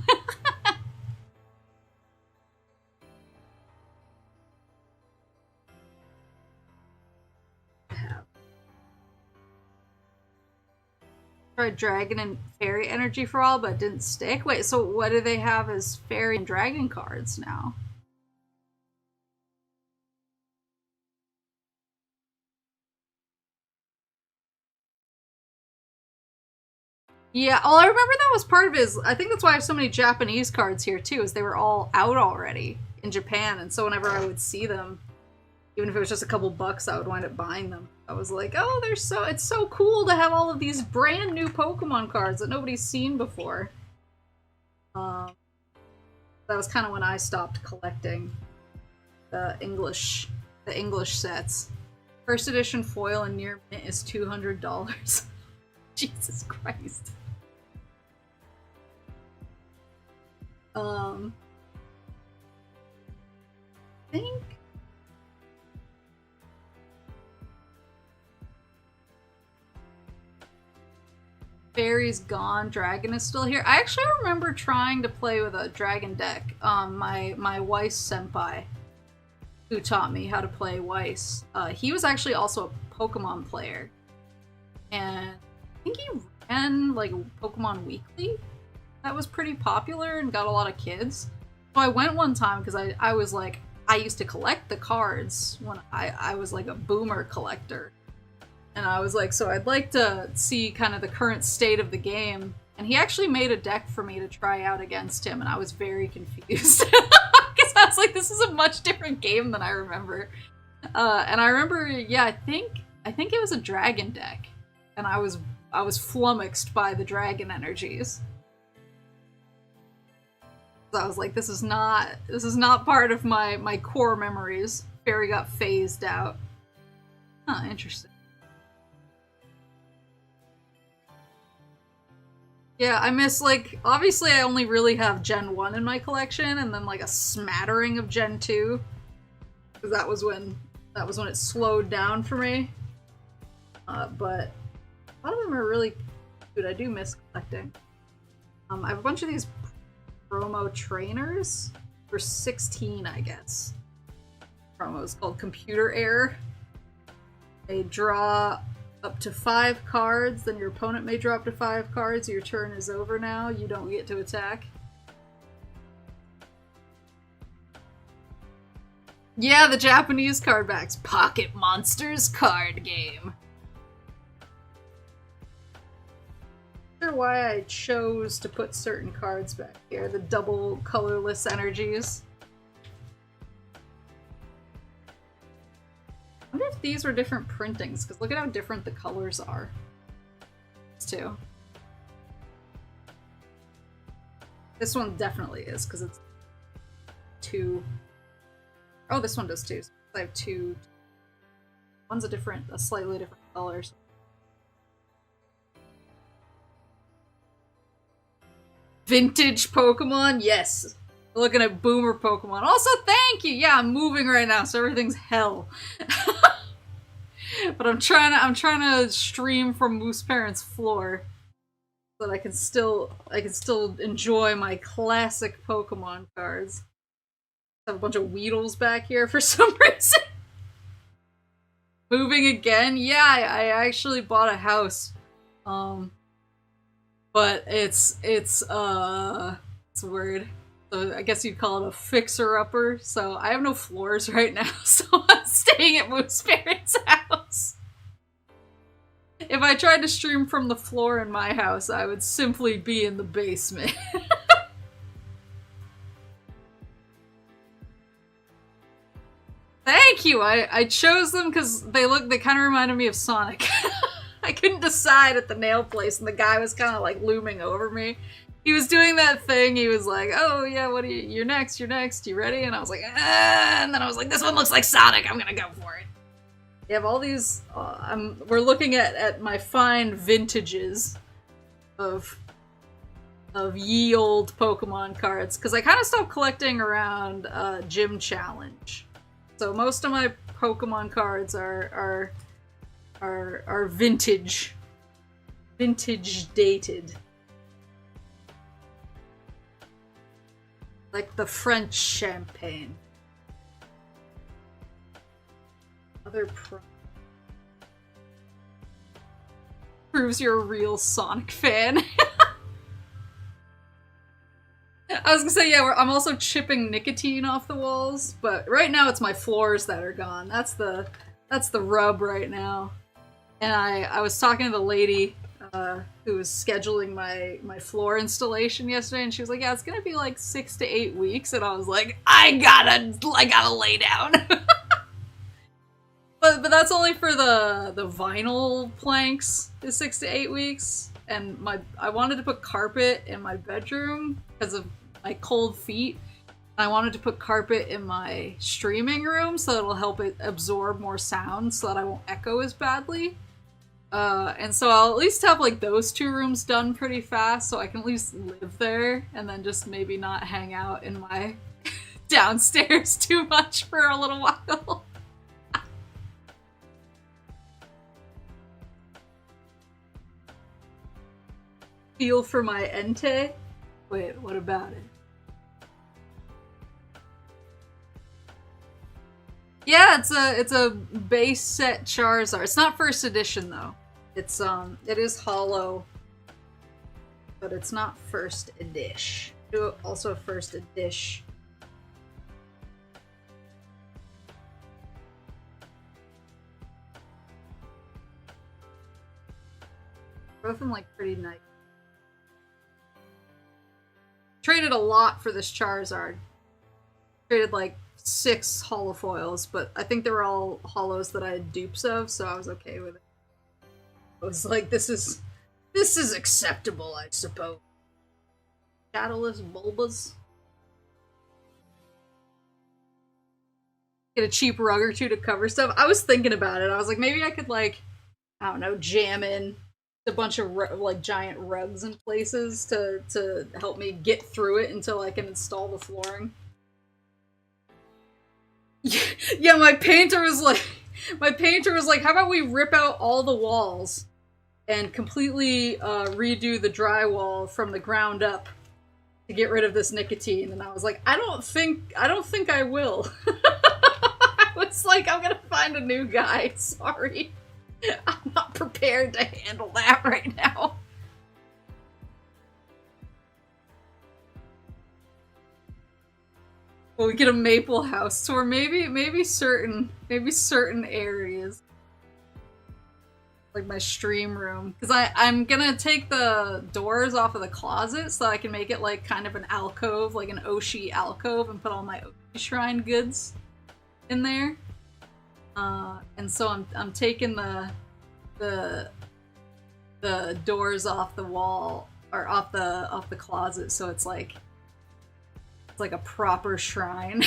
Tried Dragon and Fairy energy for all, but it didn't stick. Wait, so what do they have as Fairy and Dragon cards now? Yeah, well, I remember that was part of his. I think that's why I have so many Japanese cards here too, is they were all out already in Japan, and so whenever I would see them, even if it was just a couple bucks, I would wind up buying them. I was like, oh, it's so cool to have all of these brand new Pokemon cards that nobody's seen before. That was kind of when I stopped collecting the English sets. First edition foil and near mint is $200. Jesus Christ. I think Fairy's gone, Dragon is still here. I actually remember trying to play with a Dragon deck. My Weiss senpai, who taught me how to play Weiss, he was actually also a Pokemon player. And I think he ran, like, Pokemon Weekly. That was pretty popular and got a lot of kids. So I went one time because I was like, I used to collect the cards when I was like a boomer collector. And I was like, so I'd like to see kind of the current state of the game. And he actually made a deck for me to try out against him, and I was very confused. Because I was like, this is a much different game than I remember. And I remember, yeah, I think it was a Dragon deck. And I was flummoxed by the Dragon energies. So I was like, this is not part of my core memories. Fairy got phased out. Huh, interesting. Yeah, I miss, like, obviously I only really have Gen 1 in my collection, and then like a smattering of Gen 2. Because that was when it slowed down for me. But a lot of them are really, dude, I do miss collecting. I have a bunch of these promo trainers for 16, I guess. Promos called Computer Error. They draw up to 5 cards, then your opponent may draw up to 5 cards. Your turn is over now. You don't get to attack. Yeah, the Japanese card backs. Pocket Monsters card game. Not sure why I chose to put certain cards back here. The double colorless energies. I wonder if these were different printings, because look at how different the colors are. These two. This one definitely is, because it's 2. Oh, this one does too. So I have 2. One's a slightly different color. Vintage Pokemon? Yes. We're looking at boomer Pokemon. Also, thank you! Yeah, I'm moving right now, so everything's hell. But I'm trying to stream from Moose Parent's floor so that I can still enjoy my classic Pokemon cards. I have a bunch of Weedles back here for some reason. Moving again? Yeah, I actually bought a house. But it's weird. So I guess you'd call it a fixer-upper. So I have no floors right now, so I'm staying at Moose Parent's house. If I tried to stream from the floor in my house, I would simply be in the basement. Thank you! I chose them because they kind of reminded me of Sonic. I couldn't decide at the nail place, and the guy was kind of like looming over me. He was doing that thing, he was like, oh yeah, you're next, you ready? And I was like, ah, and then I was like, this one looks like Sonic, I'm gonna go for it. You have all these, we're looking at my fine vintages of ye old Pokemon cards, because I kind of stopped collecting around Gym Challenge. So most of my Pokemon cards are vintage dated. Like the French champagne. Other proves you're a real Sonic fan. I was gonna say, yeah, I'm also chipping nicotine off the walls, but right now it's my floors that are gone. That's the rub right now. And I was talking to the lady who was scheduling my floor installation yesterday, and she was like, yeah, it's gonna be like 6 to 8 weeks, and I was like, I gotta lay down. But that's only for the vinyl planks is 6 to 8 weeks, and I wanted to put carpet in my bedroom because of my cold feet. I wanted to put carpet in my streaming room so it'll help it absorb more sound so that I won't echo as badly. And so I'll at least have like those 2 rooms done pretty fast so I can at least live there and then just maybe not hang out in my downstairs too much for a little while. Feel for my Entei? Wait, what about it? Yeah, it's a base set Charizard. It's not first edition though. It is hollow, but it's not first edition. Also first edition. Both them like pretty nice. Traded a lot for this Charizard. Traded like 6 holofoils, but I think they were all holos that I had dupes of, so I was okay with it. I was like, this is acceptable, I suppose. Shadowless Bulbas. Get a cheap rug or 2 to cover stuff. I was thinking about it. I was like, maybe I could like, I don't know, jam in a bunch of like giant rugs in places to help me get through it until I can install the flooring. Yeah, my painter was like, how about we rip out all the walls and completely redo the drywall from the ground up to get rid of this nicotine? And I was like, I don't think I will. I was like, I'm gonna find a new guy. Sorry. I'm not prepared to handle that right now. Well, we get a Maple house tour, maybe certain areas. Like my stream room. Because I'm gonna take the doors off of the closet so I can make it like kind of an alcove, like an Oshi alcove, and put all my Oshi shrine goods in there. And so I'm taking the doors off the wall, or off the closet, so it's like a proper shrine.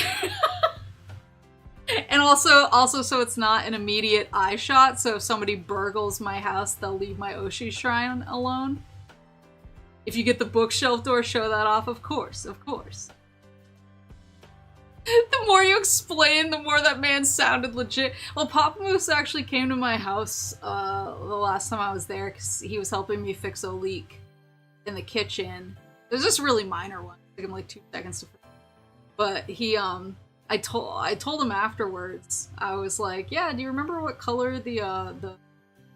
And also so it's not an immediate eye shot, so if somebody burgles my house, they'll leave my Oshi shrine alone. If you get the bookshelf door, show that off, of course. The more you explain, the more that man sounded legit. Well, Papa Moose actually came to my house the last time I was there because he was helping me fix a leak in the kitchen. It was just a really minor one. It took him like 2 seconds to fix. But he, I told him afterwards. I was like, yeah, do you remember what color the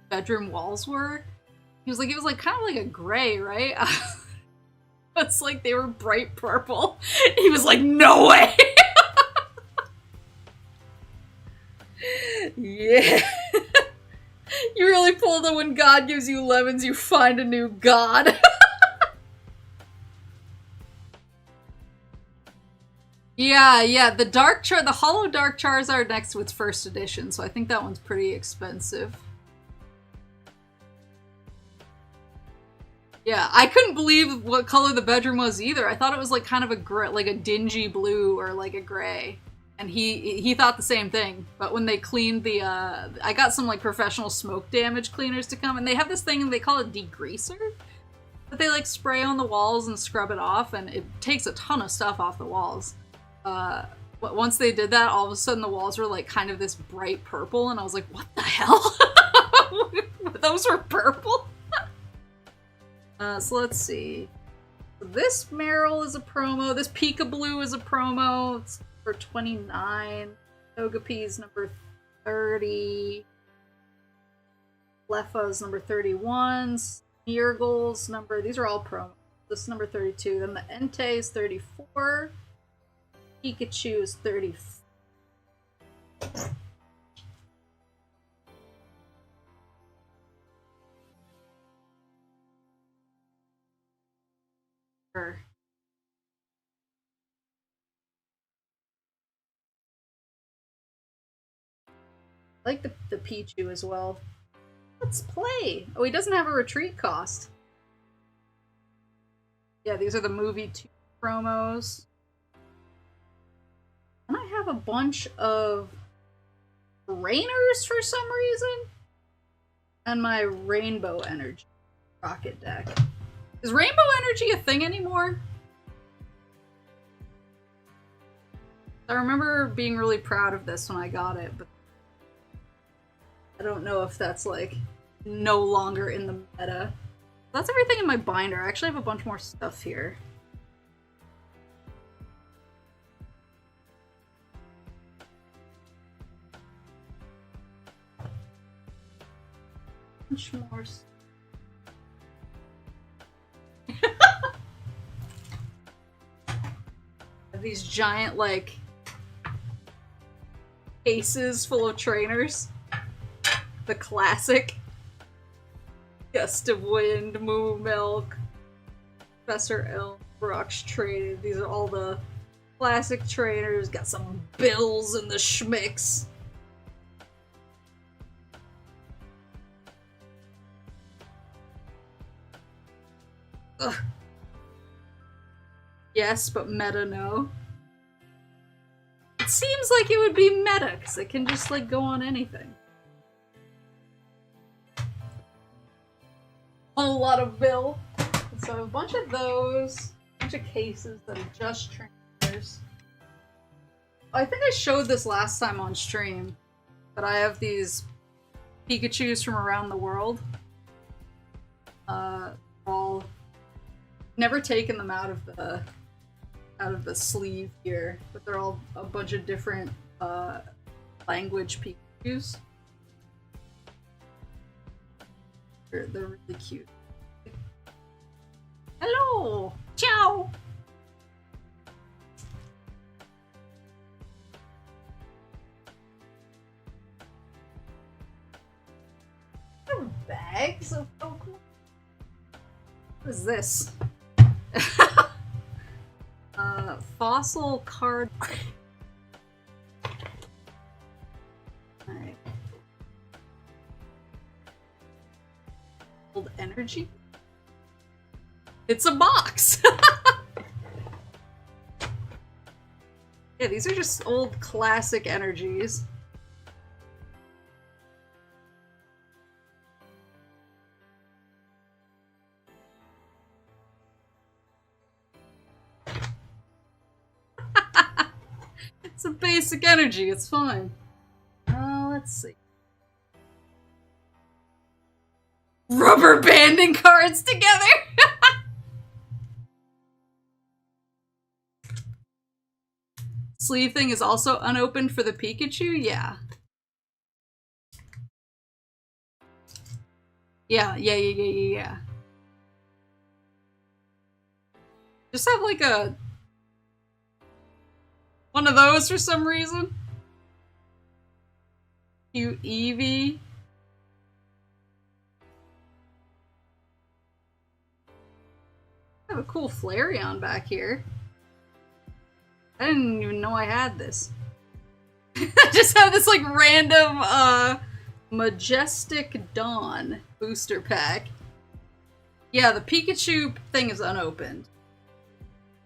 bedroom walls were? He was like, it was like kind of like a gray, right? It's like they were bright purple. He was like, no way! Yeah. You really pulled the when God gives you lemons, you find a new god. Yeah, the Hollow Dark Charizard next to its first edition, so I think that one's pretty expensive. Yeah, I couldn't believe what color the bedroom was either. I thought it was like kind of a gray, like a dingy blue or like a gray. And he thought the same thing. But when they cleaned the, I got some like professional smoke damage cleaners to come, and they have this thing and they call it degreaser that they like spray on the walls and scrub it off, and it takes a ton of stuff off the walls. But once they did that, all of a sudden the walls were like kind of this bright purple, and I was like, what the hell? Those were purple? So let's see. This Meryl is a promo. This Peekaboo is a promo. It's for 29. Togepi's number 30. Lefa's number 31. Smeargle's number... These are all promos. This is number 32. Then the Entei is 34. Pikachu is 34. I like the Pichu as well. Let's play! Oh, he doesn't have a retreat cost. Yeah, these are the movie 2 promos. And I have a bunch of Rainers for some reason. And my Rainbow Energy Rocket deck. Is Rainbow Energy a thing anymore? I remember being really proud of this when I got it, but I don't know if that's like no longer in the meta. That's everything in my binder. I actually have a bunch more stuff here. Bunch more stuff. These giant, like, cases full of trainers. The classic. Gust of Wind, Moo Milk, Professor Elm, Brock's Traded. These are all the classic trainers. Got some bills in the schmicks. Ugh. Yes, but meta no. It seems like it would be meta, because it can just, like, go on anything. Whole lot of bill. So a bunch of those, a bunch of cases that are just trainers. I think I showed this last time on stream, but I have these Pikachus from around the world. All never taken them out of the sleeve here, but they're all a bunch of different language Pikachus. They're really cute. Hello! Ciao! Bags of Pokemon? What is this? Fossil card. Alright. Old energy? It's a box! Yeah, these are just old classic energies. It's a basic energy, it's fine. Let's see. Rubber banding cards together! Sleeve thing is also unopened for the Pikachu? Yeah. Yeah. Just have like a... one of those for some reason. Cute Eevee. I have a cool Flareon back here. I didn't even know I had this. I just have this like random Majestic Dawn booster pack. Yeah, the Pikachu thing is unopened.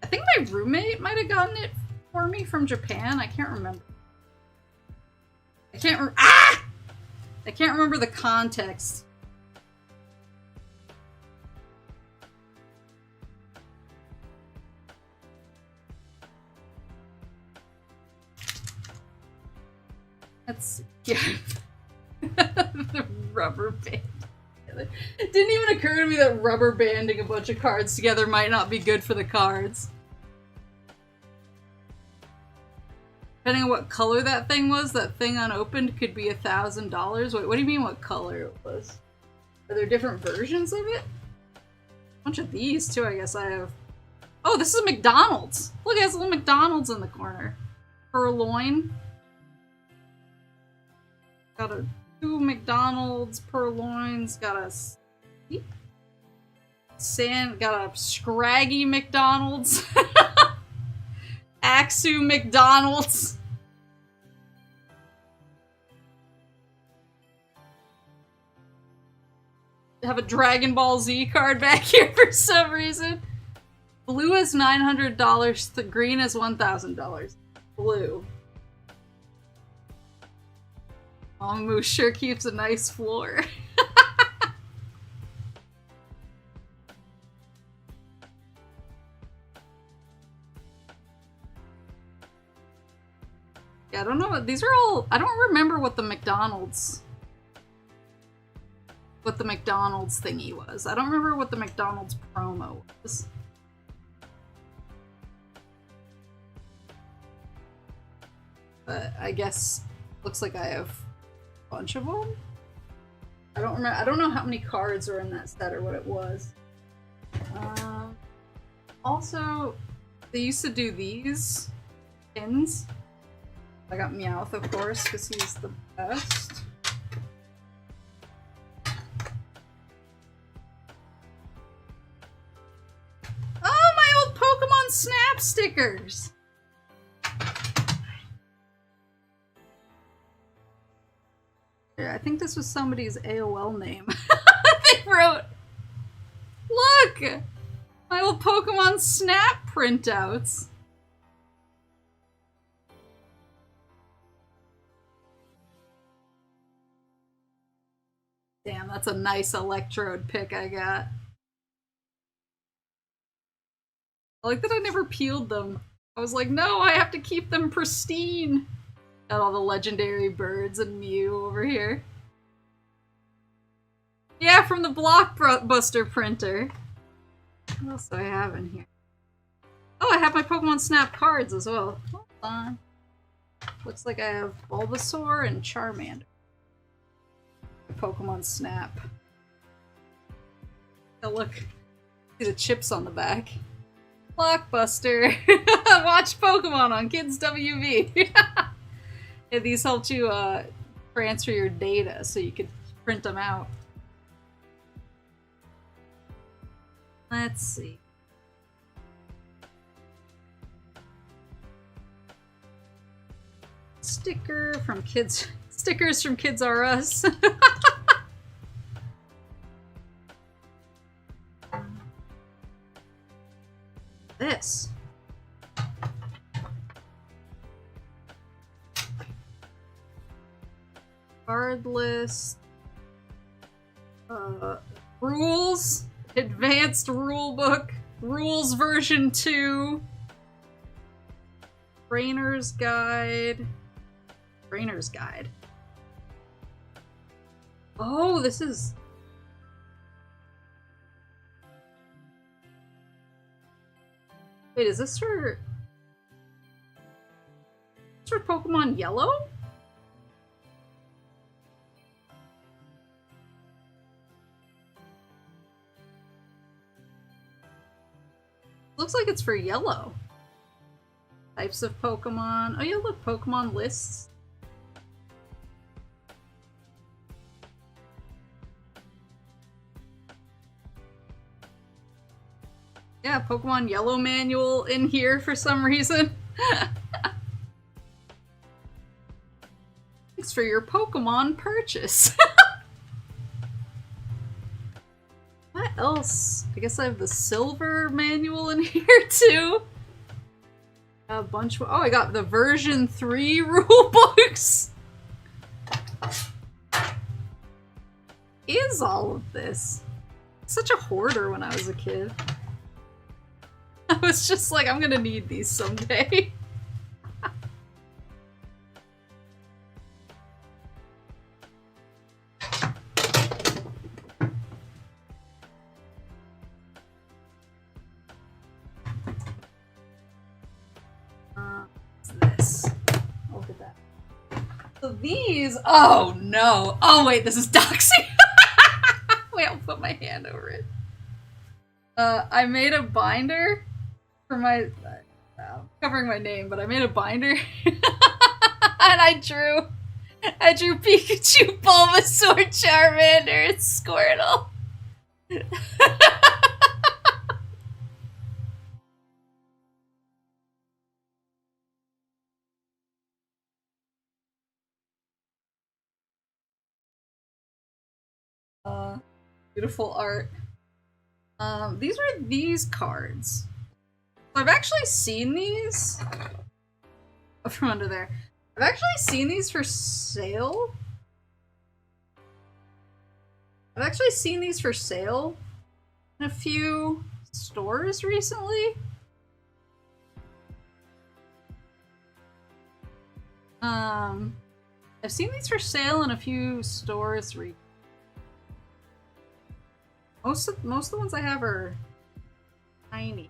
I think my roommate might have gotten it for me from Japan. I can't remember. I can't remember the context. Let's see. Yeah. The rubber band. together. It didn't even occur to me that rubber banding a bunch of cards together might not be good for the cards. Depending on what color that thing was, that thing unopened could be $1,000. Wait, what do you mean what color it was? Are there different versions of it? A bunch of these too, I guess I have. Oh, this is McDonald's! Look, it has a little McDonald's in the corner. Purloin. Got a 2 McDonald's purloins, got a got a Scraggy McDonald's. Axu McDonald's. Have a Dragon Ball Z card back here for some reason. Blue is $900, the green is $1,000. Blue. Moose sure keeps a nice floor. Yeah, I don't know what these are all. I don't remember what the McDonald's thingy was. I don't remember what the McDonald's promo was. But I guess looks like I have a bunch of them. I don't remember. I don't know how many cards are in that set or what it was. Also, they used to do these pins. I got Meowth, of course, because he's the best. Oh, my old Pokemon Snap stickers! Yeah, I think this was somebody's AOL name. They wrote, look! My old Pokemon Snap printouts. Damn, that's a nice Electrode pick I got. I like that I never peeled them. I was like, no, I have to keep them pristine. Got all the legendary birds and Mew over here. Yeah, from the Blockbuster printer. What else do I have in here? Oh, I have my Pokemon Snap cards as well. Hold on. Looks like I have Bulbasaur and Charmander. Pokemon Snap. Oh, look. See the chips on the back. Blockbuster. Watch Pokemon on Kids WV. Yeah, these help you transfer your data so you can print them out. Let's see. Stickers from Kids R Us. This. Card list. Rules. Advanced Rulebook. Rules version 2. Trainer's Guide. Trainer's Guide. Oh, this is... Wait, is this for... Is this for Pokemon Yellow? Looks like it's for Yellow. Types of Pokemon. Oh yeah, look, Pokemon lists. Yeah, Pokemon Yellow manual in here for some reason. Thanks for your Pokemon purchase. What else? I guess I have the Silver manual in here too. A bunch of, oh, I got the version 3 rule books. Is all of this? Such a hoarder when I was a kid. I was just like, I'm gonna need these someday. these, oh no. Oh wait, this is doxing. Wait, I'll put my hand over it. I made a binder for my, covering my name, but I made a binder. And I drew Pikachu, Bulbasaur, Charmander, and Squirtle. Beautiful art. These are these cards. So I've actually seen these from under there. I've actually seen these for sale. I've actually seen these for sale in a few stores recently. I've seen these for sale in a few stores recently. Most of the ones I have are tiny.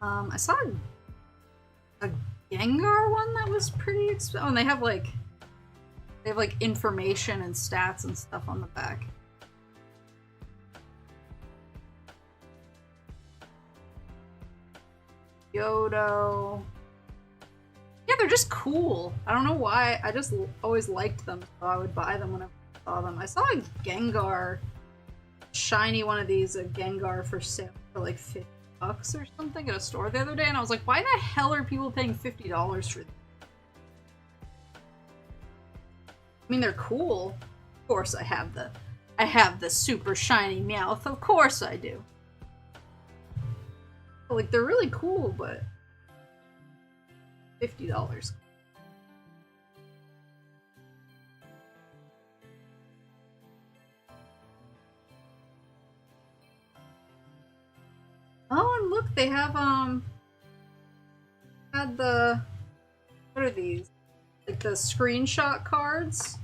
I saw a Gengar one that was pretty expensive. Oh, and they have like information and stats and stuff on the back. Yodo. Yeah, they're just cool. I don't know why. I just always liked them, so I would buy them whenever I saw them. I saw a Gengar, shiny one of these, a Gengar for sale for like $50 or something at a store the other day, and I was like, why the hell are people paying $50 for these? I mean, they're cool. Of course I have the super shiny Meowth. Of course I do. But, like, they're really cool, but $50. Oh, and look, they have had the, what are these? Like the screenshot cards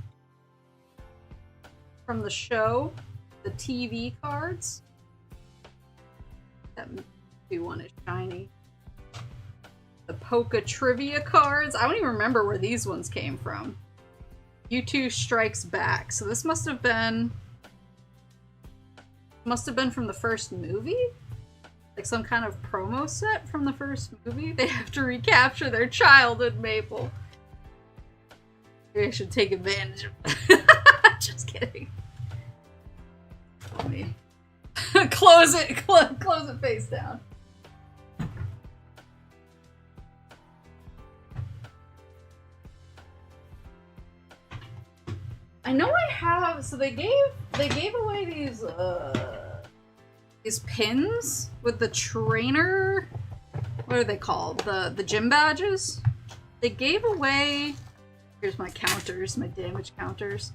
from the show, the TV cards. That one is shiny. The Poké Trivia cards. I don't even remember where these ones came from. U2 Strikes Back. So this must have been from the first movie? Like some kind of promo set from the first movie? They have to recapture their childhood, Maple. Maybe I should take advantage of that. Just kidding. Let me close it face down. I know I have, so they gave away these pins with the trainer, what are they called? The gym badges? They gave away, here's my counters, my damage counters.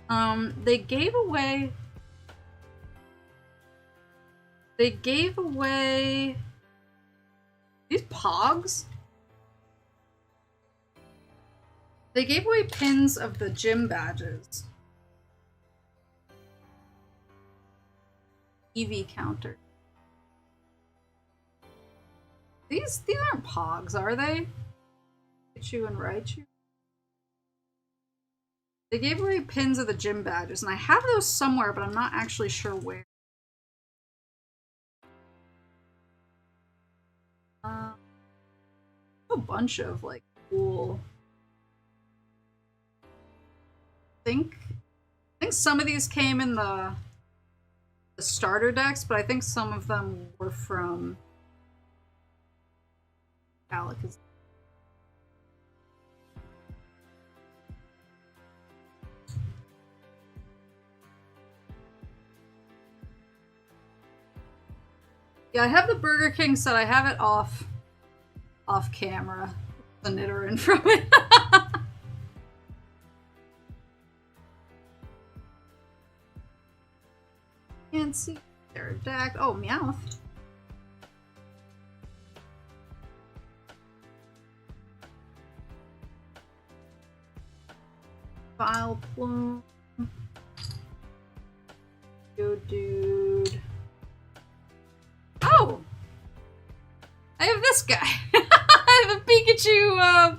They gave away these pogs. They gave away pins of the gym badges. EV counter. These aren't pogs, are they? Pichu and Raichu. They gave away pins of the gym badges, and I have those somewhere, but I'm not actually sure where. A bunch of like cool. I think some of these came in the starter decks, but I think some of them were from Alcesia. Yeah, I have the Burger King set. I have it off camera. The Nidoran from it. Can't see Aerodactyl. Oh, Meowth. Vile Plume. Yo, dude. Oh! I have this guy. Pikachu,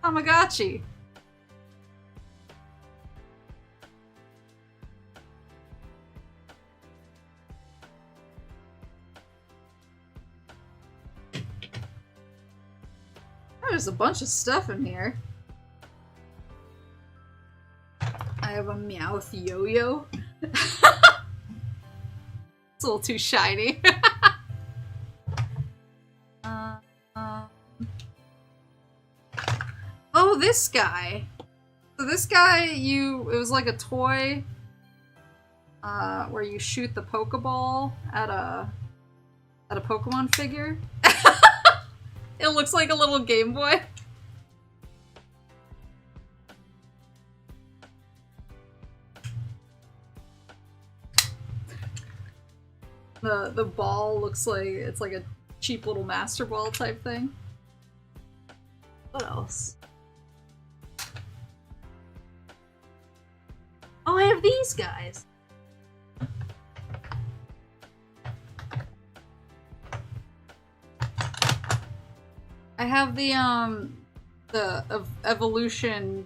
Tamagotchi. There's a bunch of stuff in here. I have a Meowth yo-yo. It's a little too shiny. Oh, this guy. So this guy, it was like a toy where you shoot the Pokeball at a Pokemon figure. It looks like a little Game Boy. The ball looks like it's like a cheap little Master Ball type thing. What else? Oh, I have these guys. I have the Evolution.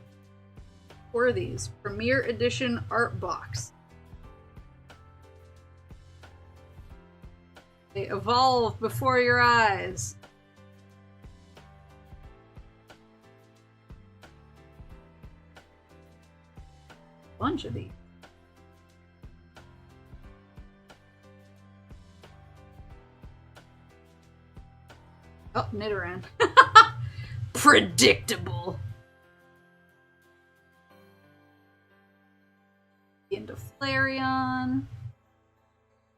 What are these? Premier Edition Art Box. They evolve before your eyes. Bunch of these. Oh, Nidoran. Predictable. Into Flareon.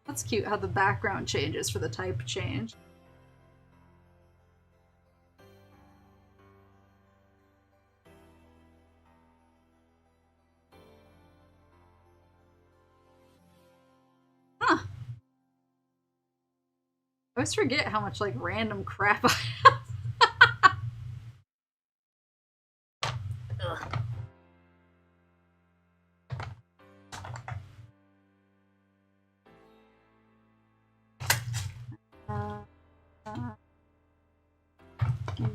That's cute how the background changes for the type change. Huh. I always forget how much like random crap I have. Ugh.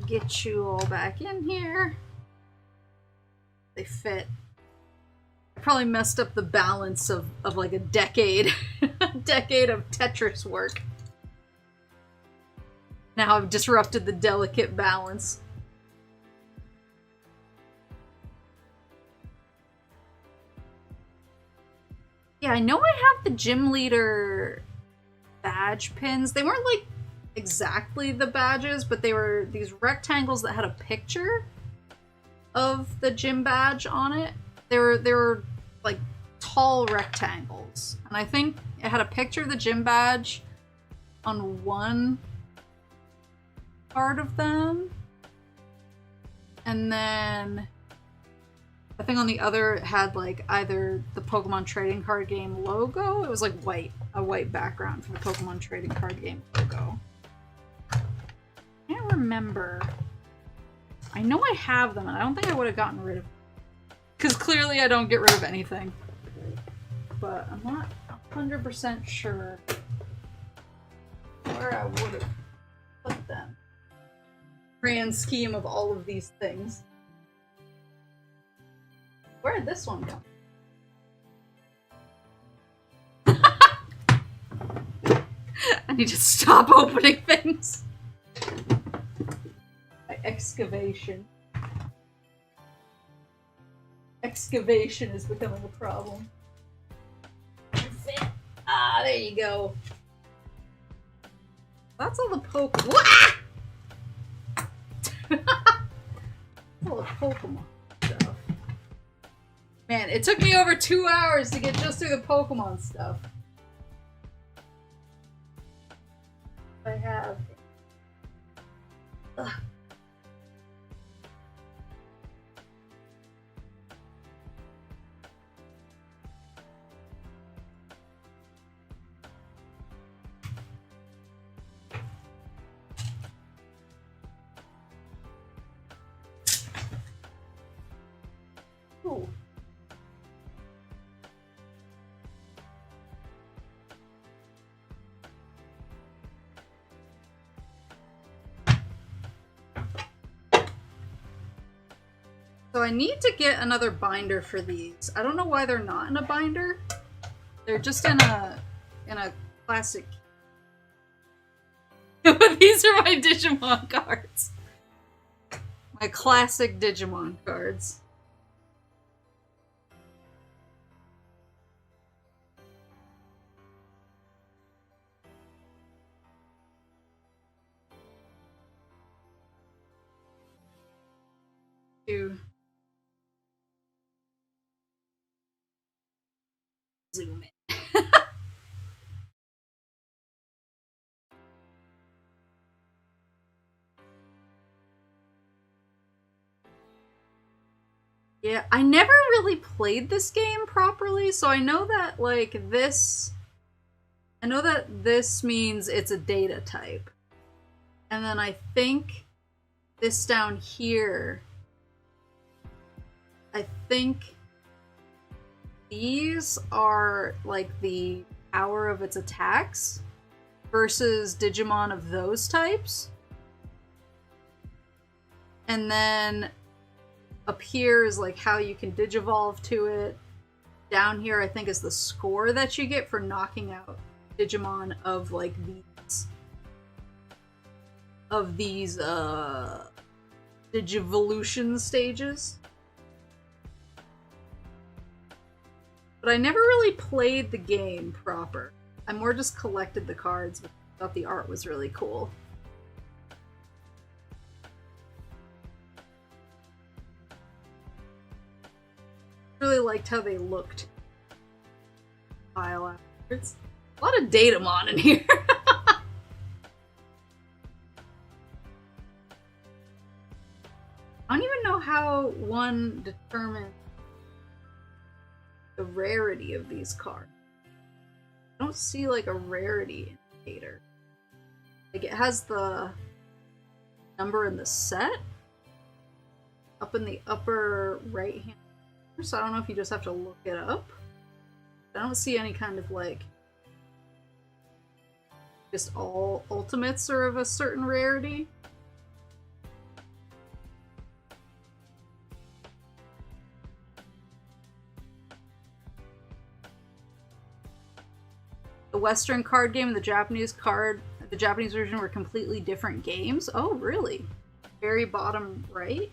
Get you all back in here. They fit. I probably messed up the balance of like a decade. A decade of Tetris work. Now I've disrupted the delicate balance. Yeah, I know I have the gym leader badge pins. They weren't like exactly the badges, but they were these rectangles that had a picture of the gym badge on it. They were like tall rectangles, and I think it had a picture of the gym badge on one part of them, and then I think on the other it had like either the Pokemon trading card game logo. It was like white, a white background for the Pokemon trading card game logo. I can't remember. I know I have them, and I don't think I would have gotten rid of them. Because clearly I don't get rid of anything. But I'm not 100% sure where I would have put them. Grand scheme of all of these things. Where did this one go? I need to stop opening things. My excavation. Excavation is becoming a problem. Ah, there you go. That's all the Pokemon. All the Pokemon stuff. Man, it took me over 2 hours to get just through the Pokemon stuff. I have. Ugh. Ooh. So I need to get another binder for these. I don't know why they're not in a binder. They're just in a classic. These are my Digimon cards. My classic Digimon cards. Zoom in. Yeah, I never really played this game properly, so I know that, like, this... I know that this means it's a data type. And then I think this down here... I think these are, like, the power of its attacks versus Digimon of those types. And then up here is like how you can digivolve to it. Down here I think is the score that you get for knocking out Digimon of like these Digivolution stages. But I never really played the game proper. I more just collected the cards, but I thought the art was really cool. Really liked how they looked. File afterwards. A lot of Datamon in here. I don't even know how one determines the rarity of these cards. I don't see like a rarity indicator. Like it has the number in the set up in the upper right hand. So I don't know if you just have to look it up. I don't see any kind of like just all ultimates are of a certain rarity. The Western card game and the Japanese version were completely different games. Oh, really? Very bottom right?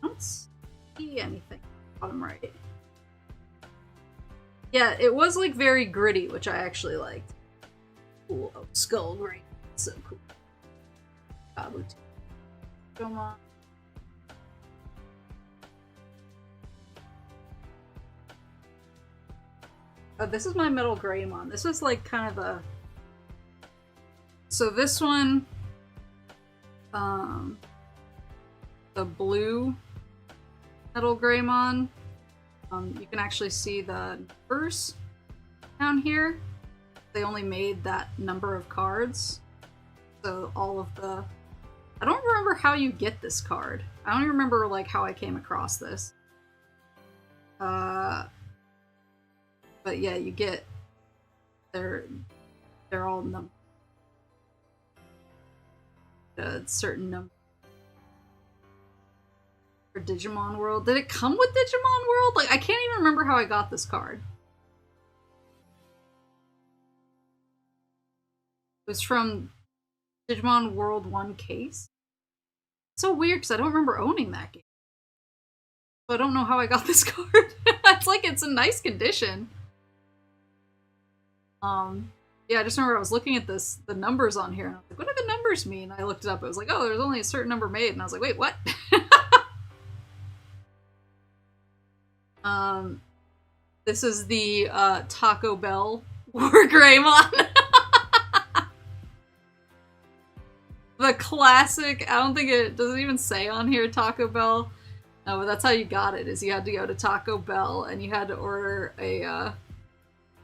I don't see anything bottom right. Yeah, it was like very gritty, which I actually liked. Cool. Oh, skull green. So cool. Kabuto. Come on. Oh, this is my Metal Greymon. This is like kind of a... So this one, the blue Metal Greymon, you can actually see the numbers down here. They only made that number of cards. So all of the... I don't remember how you get this card. I don't even remember like how I came across this. But yeah, you get... They're all numbered. A certain number. For Digimon World. Did it come with Digimon World? Like, I can't even remember how I got this card. It was from Digimon World 1 case. It's so weird because I don't remember owning that game. So I don't know how I got this card. It's like it's in nice condition. Yeah, I just remember I was looking at the numbers on here, and I was like, what do the numbers mean? I looked it up, it was like, oh, there's only a certain number made, and I was like, wait, what? This is the, Taco Bell War Greymon. The classic, I don't think it, does it even say on here Taco Bell? No, but that's how you got it, is you had to go to Taco Bell, and you had to order a,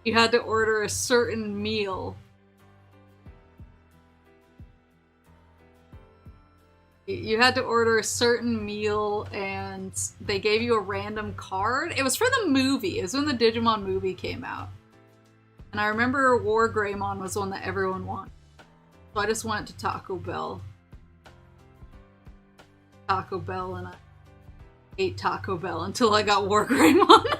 you had to order a certain meal. You had to order a certain meal, and they gave you a random card. It was for the movie. It was when the Digimon movie came out. And I remember War Greymon was one that everyone wanted. So I just went to Taco Bell. And I ate Taco Bell until I got War Greymon.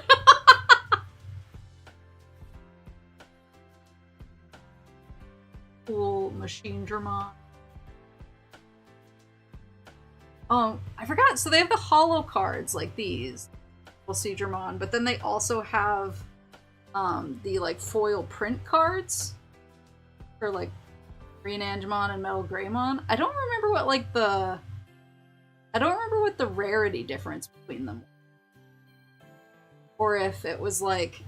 Cool Machine Dramon. I forgot. So they have the holo cards like these. We'll see Dramon, but then they also have the like foil print cards for like Green Angemon and Metal Greymon. I don't remember what like the rarity difference between them, or if it was like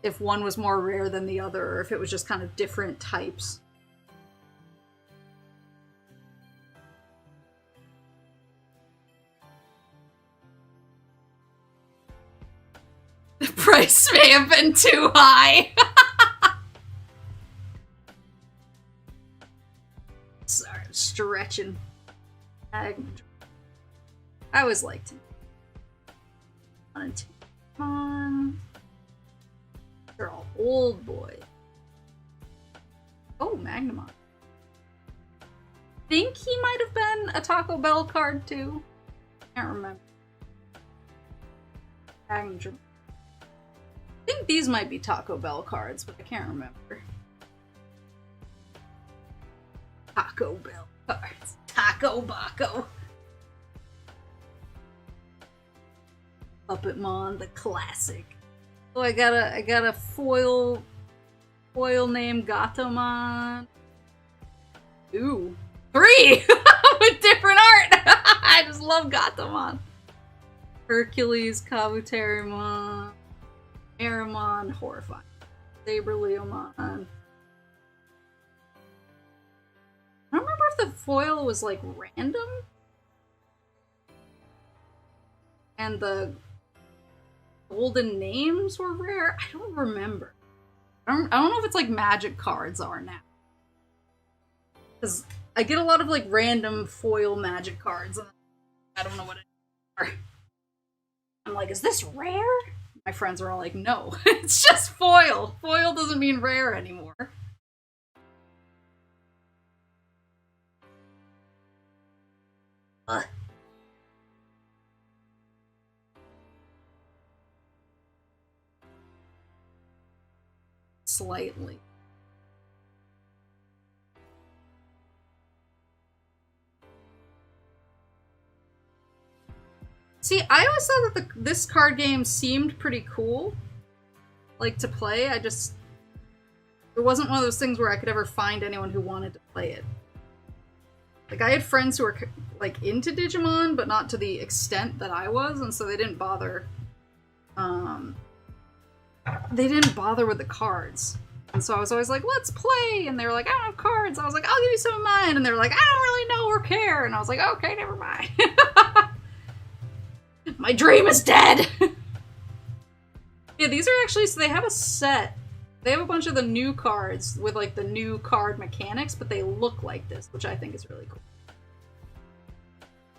if one was more rare than the other, or if it was just kind of different types. The price may have been too high. Sorry, I'm stretching. I always liked him. 1 and 2. Come on. They're all old boys. Oh, Magnamon. Think he might have been a Taco Bell card too. Can't remember. Magnum. I think these might be Taco Bell cards, but I can't remember. Taco Bell cards. Taco Baco. Puppetmon, the classic. Oh, I got a foil named Gatomon. Ooh, 3 with different art. I just love Gatomon. Hercules, Kabuterimon, Aramon, horrifying. Saberleomon. I don't remember if the foil was like random, and the golden names were rare. I don't remember. I don't know if it's like magic cards are now, because I get a lot of like random foil magic cards, and I don't know what it are. I'm like, is this rare? My friends are all like, no, it's just foil. Foil doesn't mean rare anymore. Ugh. Slightly. See, I always thought that this card game seemed pretty cool, like, to play. It wasn't one of those things where I could ever find anyone who wanted to play it. Like, I had friends who were, like, into Digimon, but not to the extent that I was, and so they didn't bother, with the cards. And so I was always like, let's play! And they were like, I don't have cards! I was like, I'll give you some of mine! And they were like, I don't really know or care! And I was like, okay, never mind. My dream is dead! Yeah, these are actually, so they have a set. They have a bunch of the new cards with, like, the new card mechanics, but they look like this, which I think is really cool.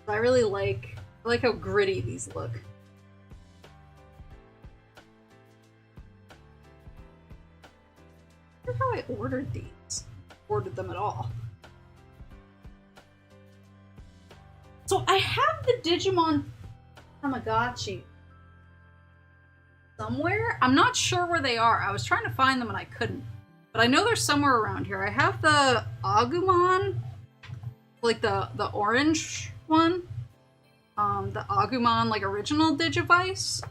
I really like how gritty these look. I wonder how I ordered these. Ordered them at all. So I have the Digimon Tamagotchi somewhere. I'm not sure where they are. I was trying to find them and I couldn't. But I know they're somewhere around here. I have the Agumon, like the orange one. The Agumon, like, original Digivice.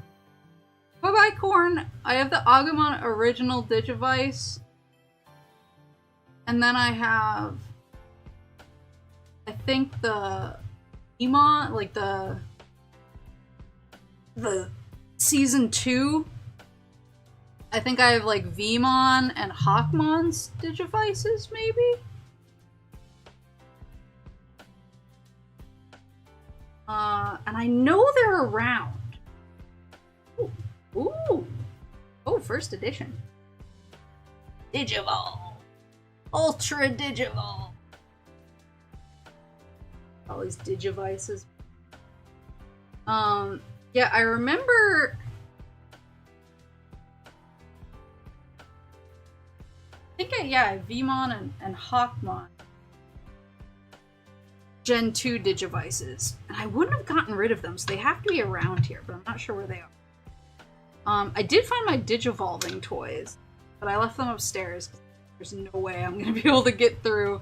Bye-bye, Corn. I have the Agumon original Digivice. And then I have, I think, the Emon, like the season 2. I think I have like Vmon and Hawkmon's Digivices, maybe? And I know they're around. Ooh. Ooh. Oh, first edition. Digivolve. Ultra Digivolve. All these Digivices. Yeah, I remember... I think I have Vmon and Hawkmon. Gen 2 Digivices. And I wouldn't have gotten rid of them, so they have to be around here, but I'm not sure where they are. I did find my Digivolving toys, but I left them upstairs because there's no way I'm going to be able to get through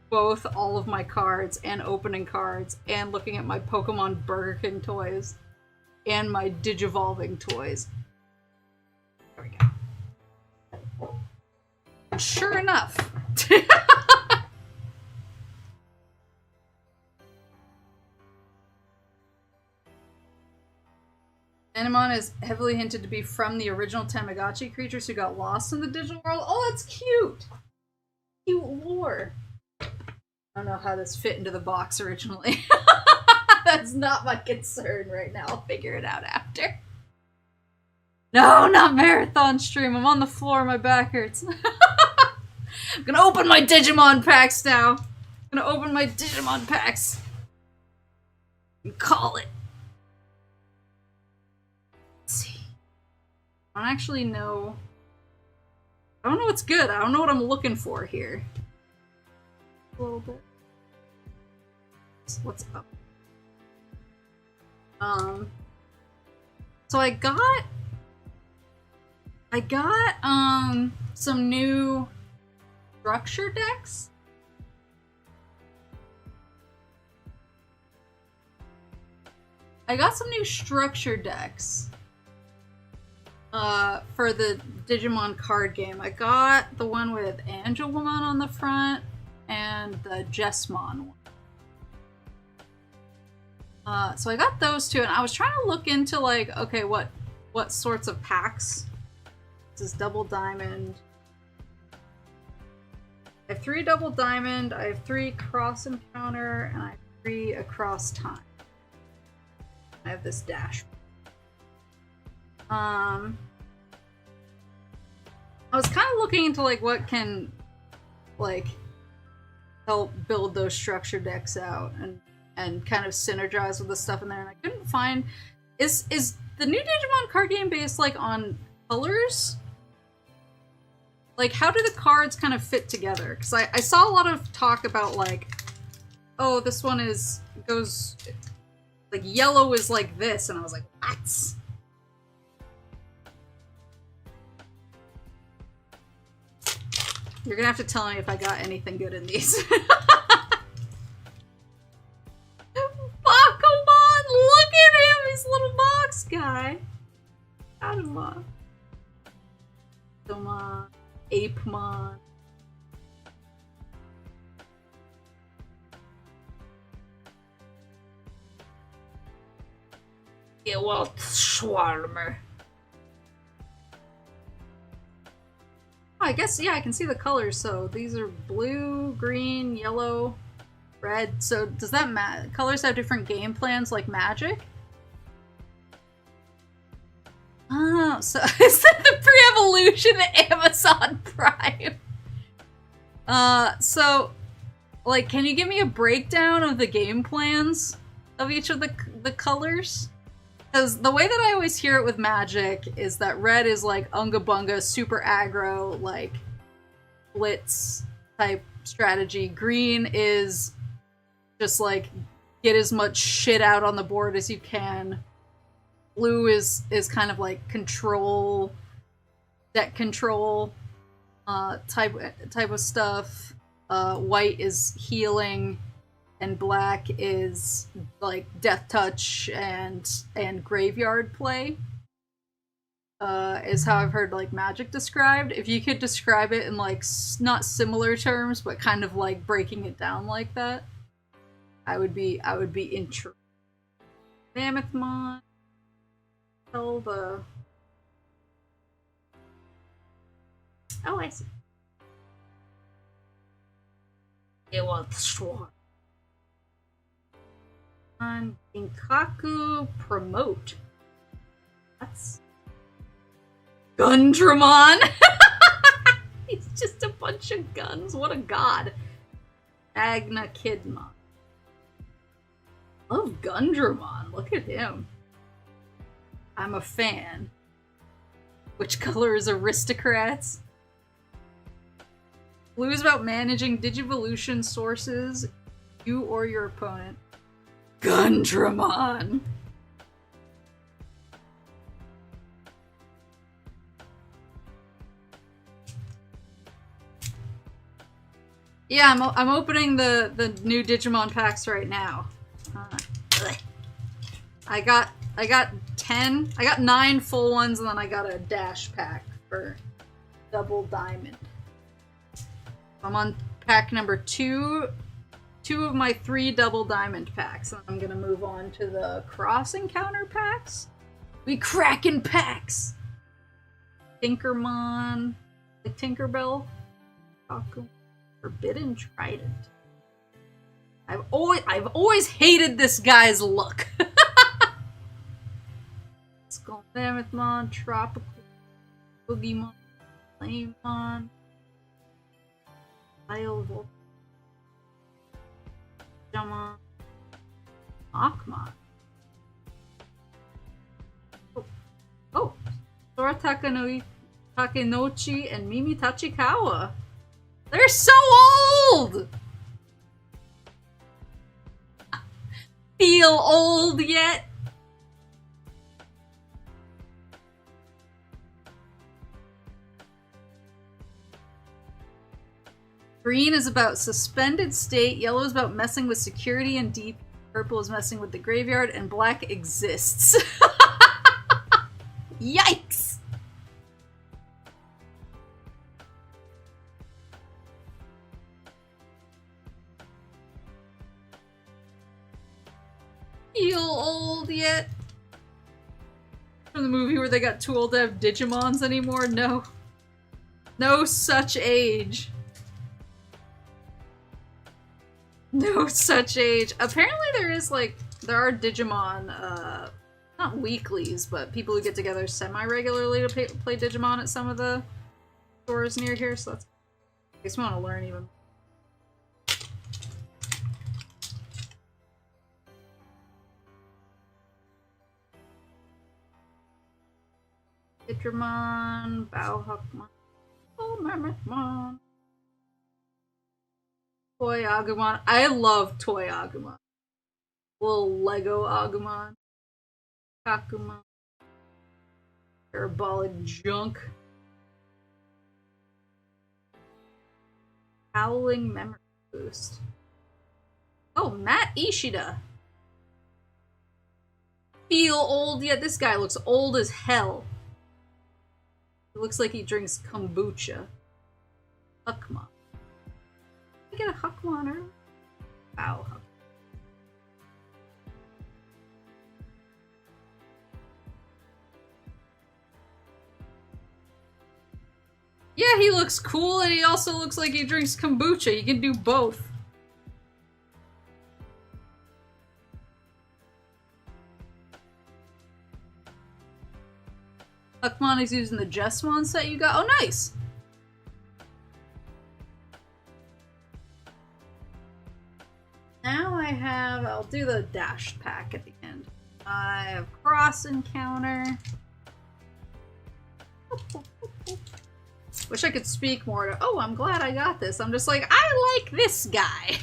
both all of my cards and opening cards and looking at my Pokemon Burger King toys and my Digivolving toys. There we go. And sure enough, Digimon is heavily hinted to be from the original Tamagotchi creatures who got lost in the digital world. Oh, that's cute! Cute lore. I don't know how this fit into the box originally. That's not my concern right now. I'll figure it out after. No, not marathon stream. I'm on the floor. My back hurts. I'm gonna open my Digimon packs now. I'm gonna open my Digimon packs. And call it. Let's see. I don't actually know. I don't know what's good. I don't know what I'm looking for here. A little bit. What's up? So I got some new structure decks. I got some new structure decks for the Digimon card game. I got the one with Angelmon on the front and the Jessmon one. So I got those two, and I was trying to look into, like, okay, what sorts of packs. This is Double Diamond. I have 3 Double Diamond, I have 3 Cross Encounter, and I have 3 Across Time. I have this dash. I was kind of looking into, like, what can, like, help build those structure decks out, and kind of synergize with the stuff in there, and I couldn't find... Is the new Digimon card game based, like, on colors? Like, how do the cards kind of fit together? Because I saw a lot of talk about, like, oh, this one goes... Like, yellow is like this, and I was like, what? You're gonna have to tell me if I got anything good in these. Pokemon! Look at him! His little box guy! Adamon. Domon. Apemon. Gewalt Schwarmer. Oh, I guess, yeah, I can see the colors, so these are blue, green, yellow, red. So does that matter? Colors have different game plans like Magic? Oh, so is that the pre-evolution at Amazon Prime? So, like, can you give me a breakdown of the game plans of each of the colors? Because the way that I always hear it with Magic is that red is like Unga Bunga, super aggro, like blitz type strategy. Green is just like get as much shit out on the board as you can. Blue is kind of like control, deck control type of stuff. White is healing. And black is like death touch and graveyard play. Is how I've heard like Magic described. If you could describe it in like not similar terms, but kind of like breaking it down like that, I would be intrigued. Mammothmon. Tell the. Oh, I see. It was Schwarm. On Inkaku Promote. That's Gundramon! He's just a bunch of guns. What a god. Agna Kidmon. Love Gundramon. Look at him. I'm a fan. Which color is Aristocrats? Blue is about managing Digivolution sources You or your opponent. Gundramon! Yeah, I'm opening the new Digimon packs right now. I got 10. I got 9 full ones, and then I got a dash pack for double diamond. I'm on pack number 2. 2 of my 3 double diamond packs, and I'm gonna move on to the cross encounter packs. We crackin' packs. Tinkermon, like Tinkerbell, Forbidden Trident. I've always hated this guy's look. Skull Mammothmon, Tropical Boogeyman, Flamemon, Isle Jamon, Akmon. Oh, Sora Takenochi and Mimi Tachikawa. They're so old! Feel old yet? Green is about suspended state, yellow is about messing with security and deep, purple is messing with the graveyard, and black exists. Yikes! Feel old yet? From the movie where they got too old to have Digimons anymore? No. No such age. No such age. Apparently there is, like, there are Digimon, not weeklies, but people who get together semi-regularly to play Digimon at some of the stores near here, so that's... I guess we want to learn even. Digimon, Bauhawkmon, oh, Mammothmon. Toy Agumon. I love Toy Agumon. Little Lego Agumon. Kakumon. Parabolic junk. Howling Memory Boost. Oh, Matt Ishida. Feel old yet? This guy looks old as hell. He looks like he drinks kombucha. Huckmon. I get a Huckmon early? Wow. Yeah, he looks cool, and he also looks like he drinks kombucha. You can do both. Huckmon is using the Jessmon set you got. Oh, nice! Now I have... I'll do the dash pack at the end. I have Cross Encounter. Wish I could speak more to... Oh, I'm glad I got this. I'm just like, I like this guy.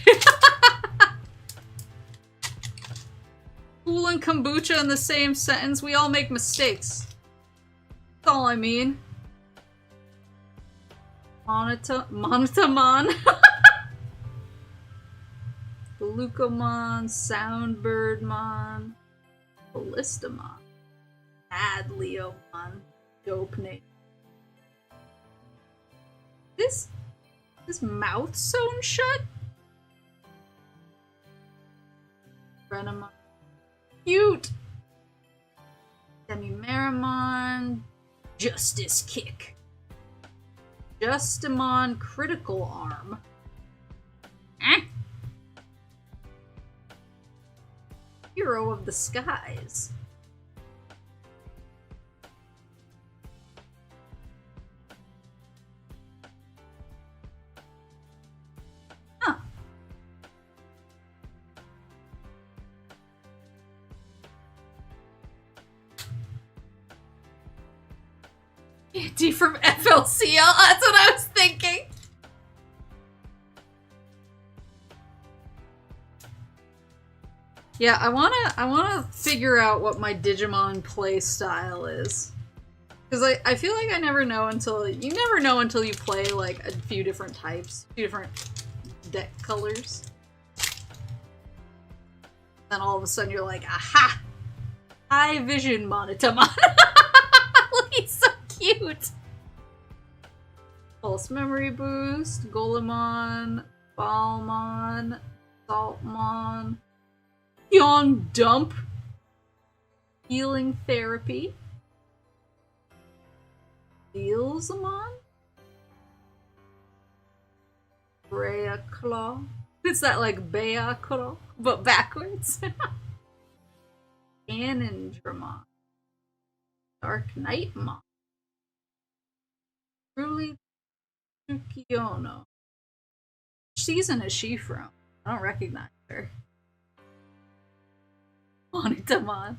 Cool and kombucha in the same sentence. We all make mistakes. That's all I mean. Monotamon. Belucomon, Soundbirdmon, Ballistamon, Adleomon, dope name. This mouth sewn shut? Renamon. Cute! Demimeramon, Justice Kick. Justimon, Critical Arm. Eh? Hero of the Skies. Huh. Andy from FLCL, that's what I was thinking. Yeah, I wanna figure out what my Digimon play style is. Because I feel like I never know until you play like a few different types, a few different deck colors. Then all of a sudden you're like, aha! High vision Monotamon. He's so cute. Pulse memory boost, Golemon, Balmon, Saltmon, Yon dump, healing therapy, Dealsamon, Brea Claw. It's that like Bea Claw, but backwards. Ganondramon, Dark Knightmon, Truly Tsukiono. Which season is she from? I don't recognize her. Monitamon.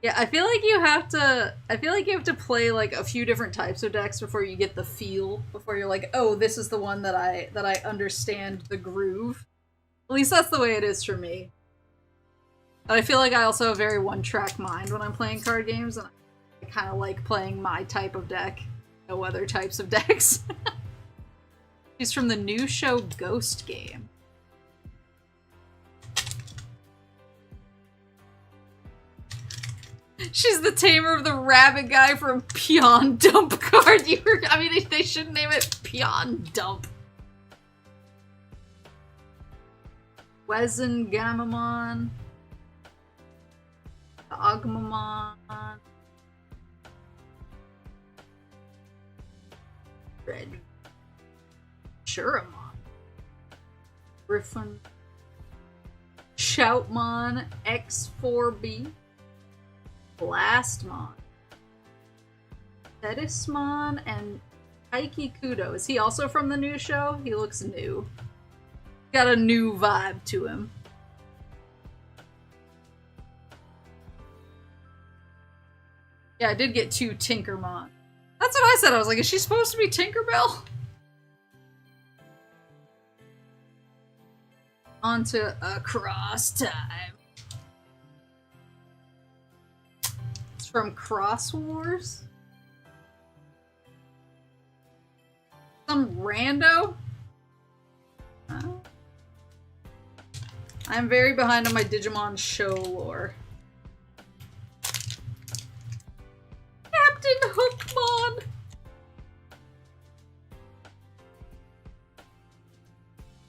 Yeah, I feel like you have to play like a few different types of decks before you get the feel, before you're like, oh, this is the one that I understand the groove. At least that's the way it is for me. But I feel like I also have a very one-track mind when I'm playing card games, and I kind of like playing my type of deck, no other types of decks. She's from the new show Ghost Game. She's the tamer of the rabbit guy from Peon Dump card. I mean, they shouldn't name it Peon Dump. Wezengamamon. Agmamon. Red. Shuramon. Griffin. Shoutmon. X4B. Blastmon. Thetismon and Taiki Kudo. Is he also from the new show? He looks new. Got a new vibe to him. Yeah, I did get 2 Tinkermon. That's what I said. I was like, is she supposed to be Tinkerbell? On to Across Time. It's from Cross Wars? Some rando? Oh. I'm very behind on my Digimon show lore. Captain Hookmon!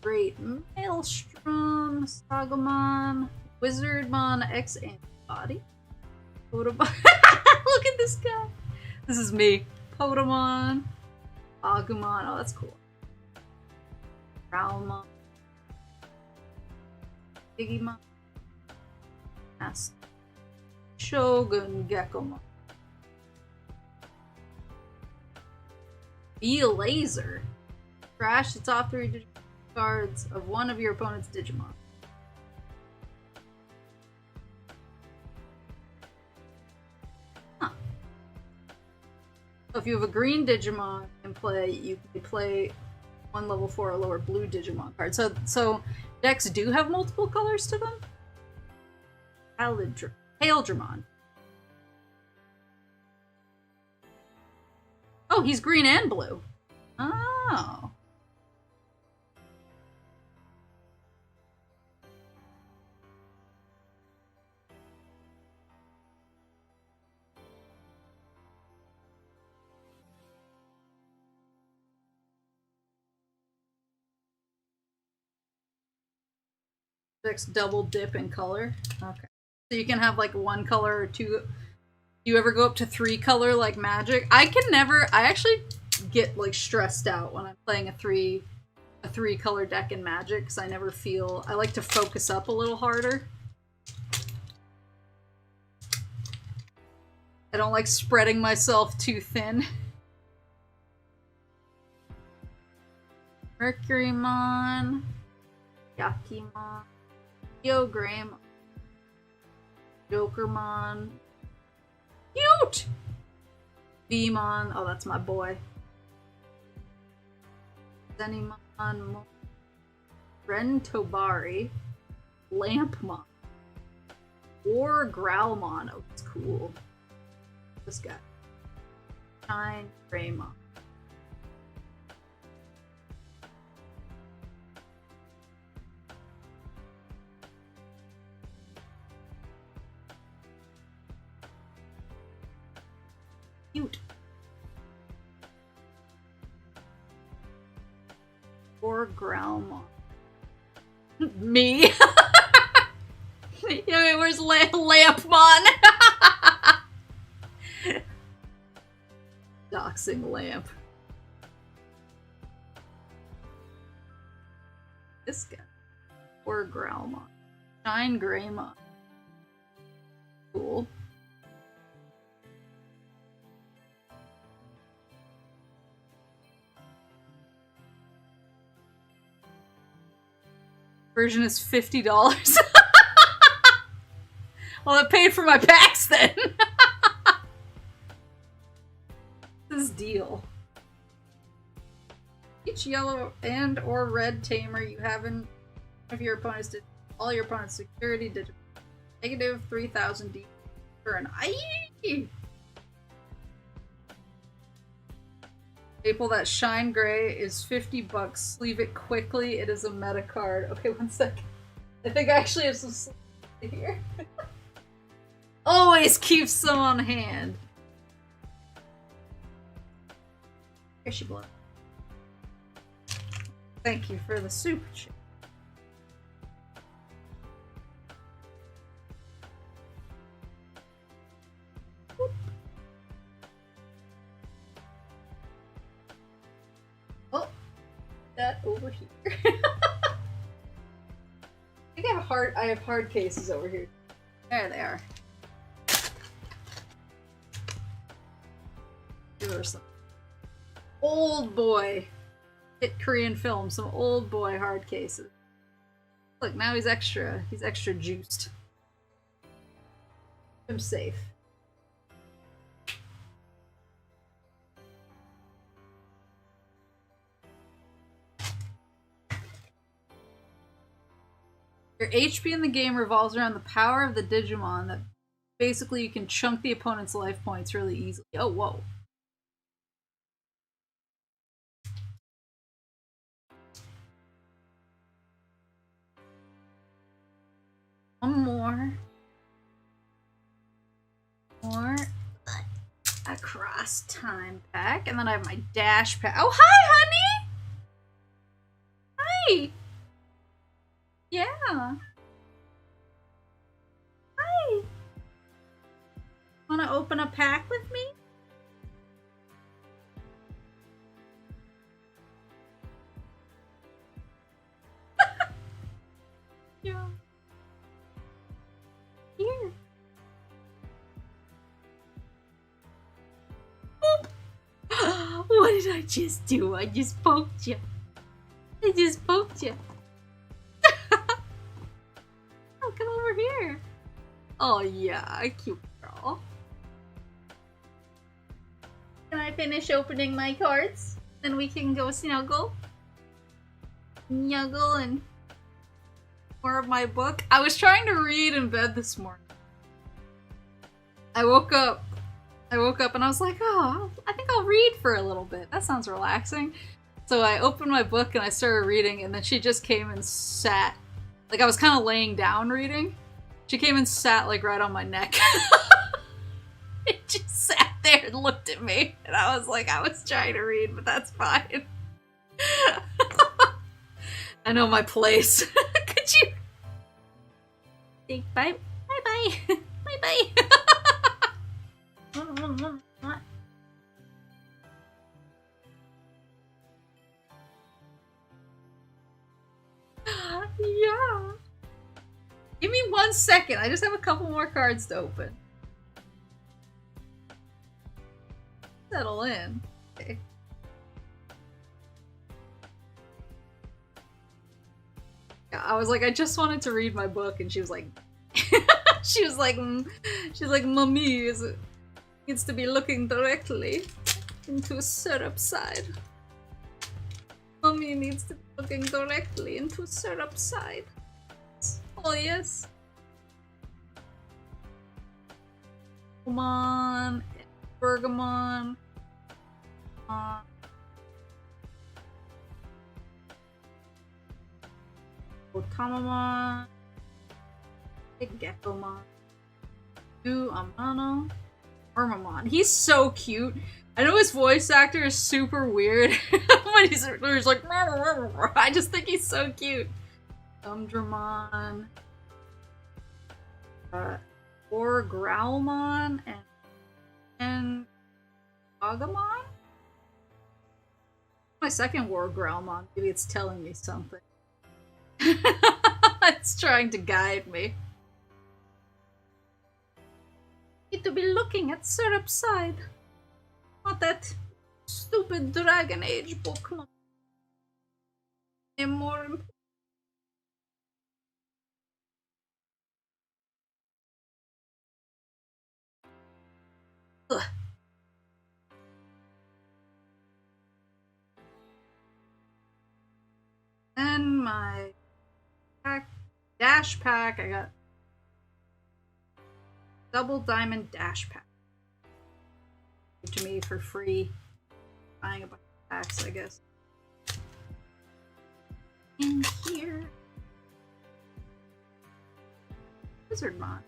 Great Maelstrom, Sagamon, Wizardmon X Antibody, Potamon. Look at this guy! This is me. Potamon, Agumon. Oh, that's cool. Growlmon, Digimon, Shogun Gekomon. Be a laser. Crash the top 3 Digimon cards of one of your opponent's Digimon. Huh. So if you have a green Digimon in play, you can play 1 level 4 or lower blue Digimon card. So decks do have multiple colors to them? Haildramon. Oh, he's green and blue. Oh. Decks double dip in color. Okay. So you can have like 1 color or 2. You ever go up to 3 color like Magic? I actually get like stressed out when I'm playing a 3 color deck in Magic because I never feel, I like to focus up a little harder. I don't like spreading myself too thin. Mercurymon, Yakimon, Kyogreymon, Jokermon. Cute! Veemon. Oh, that's my boy. Zenimon. Ren Tobari, Lampmon, or Growlmon. Oh, that's cool. This guy. Shine Greymon. Cute. Or Growlmon. Me? Yeah, wait, where's Lampmon? Doxing Lamp. This guy. Or Growlmon. Shine Greymon. Cool. Version is $50. Well, it paid for my packs then. This deal. Each yellow and or red tamer you have in of your opponent's all your opponent's security digit negative 3,000 D for an IE. Maple, that Shine Gray is $50. Sleeve it quickly. It is a meta card. Okay, one second. I think I actually have some sleeve here. Always keep some on hand. Here she blows. Thank you for the super chat. Oh, that over here. I think I have hard cases over here. There they are. Here are some old boy hit Korean film, some old boy hard cases. Look, now he's extra juiced. I'm safe. Your HP in the game revolves around the power of the Digimon that basically you can chunk the opponent's life points really easily. Oh, whoa. One more across time pack, and then I have my dash pack. Oh, hi, honey! Hi! Yeah. Hi! Wanna open a pack with me? Yeah. Here. Boop. What did I just do? I just poked you. I just poked you. Oh, come over here. Oh yeah, cute girl. Can I finish opening my cards? Then we can go snuggle. Snuggle and more of my book. I was trying to read in bed this morning. I woke up and I was like, oh, I think I'll read for a little bit. That sounds relaxing. So I opened my book and I started reading, and then she just came and sat. Like, I was kind of laying down reading. She came and sat, like, right on my neck. It just sat there and looked at me. And I was like, I was trying to read, but that's fine. I know my place. Could you? Say bye. Bye-bye. Bye-bye. Yeah. Give me 1 second. I just have a couple more cards to open. Settle in. Okay. Yeah, I was like, I just wanted to read my book, and she was like, she's like, Mummy needs to be looking directly into a syrup side. Mummy needs to be Looking directly into syrup side. Oh yes. Come on, Bergamon. Otamamon. Big Geckomon. New Amano. Ormamon. He's so cute. I know his voice actor is super weird, but he's like, I just think he's so cute. Gumdramon. Or Growlmon and Agamon? My second War Growlmon. Maybe it's telling me something. It's trying to guide me. Need to be looking at Syrup side. Not that stupid Dragon Age Pokemon. And more important. Ugh. And my pack, dash pack, I got double diamond dash pack. Give to me for free. Buying a bunch of packs, I guess. In here. Wizardmon.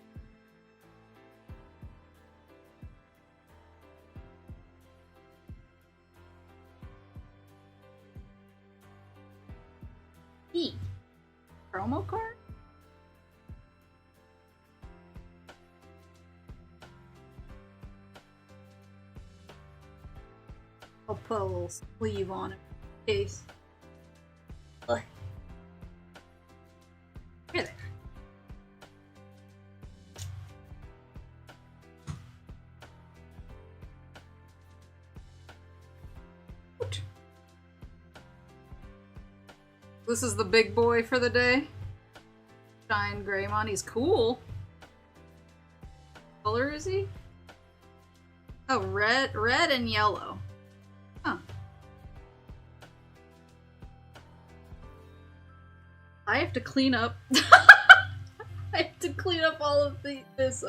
E. Promo card? I'll put a little sleeve on it in case. Ugh. Here there. Ouch. This is the big boy for the day. Shine Greymon. He's cool. What color is he? Oh, red and yellow. Huh. I have to clean up. I have to clean up all of this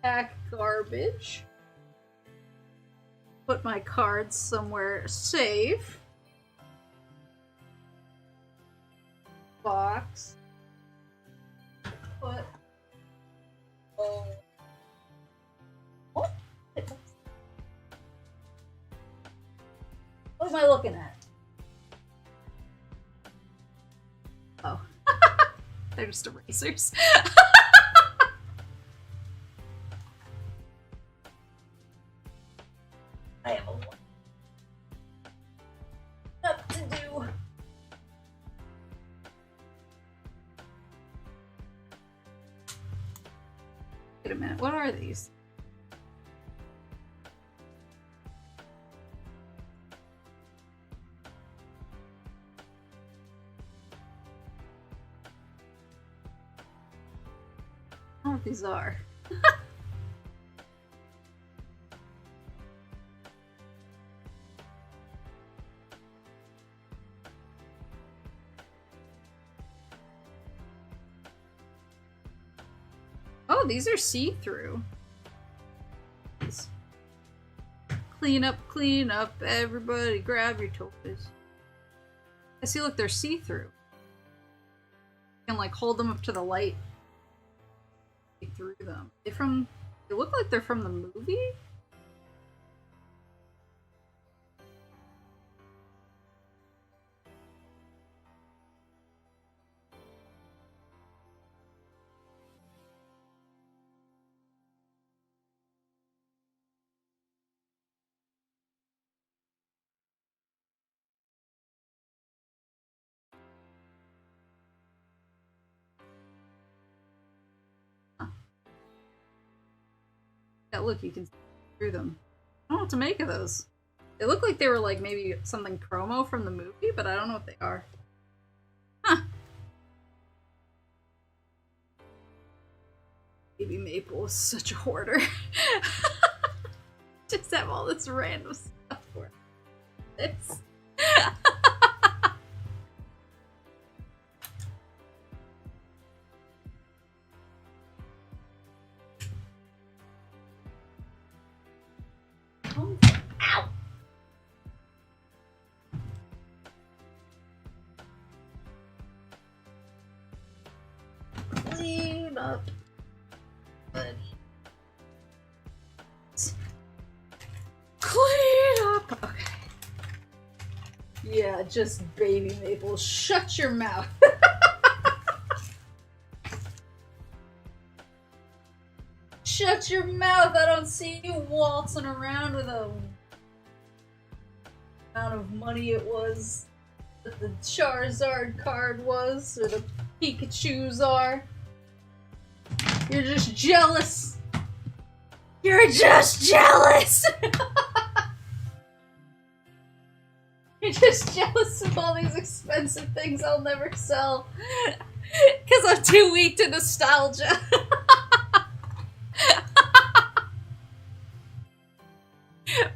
pack garbage. Put my cards somewhere safe. Box. Put. Oh. What? What am I looking at? Oh. They're just erasers. I have a lot to do. Wait a minute, what are these? I don't know what these are. Oh, these are see-through. Clean up, everybody grab your toys. I see, look, they're see-through. You can like hold them up to the light. Through them. They look like they're from the movie? Yeah, look, you can see through them. I don't know what to make of those. They look like they were like maybe something promo from the movie, but I don't know what they are. Huh. Baby Maple is such a hoarder. Just have all this random stuff for this. home from? Ow! Clean up. Good. Clean up! Okay. Yeah, just baby Maple. Shut your mouth. Shut your mouth! I don't see you waltzing around with a amount of money it was that the Charizard card was, or the Pikachus are. You're just jealous. You're just jealous! You're just jealous of all these expensive things I'll never sell. Because I'm too weak to nostalgia.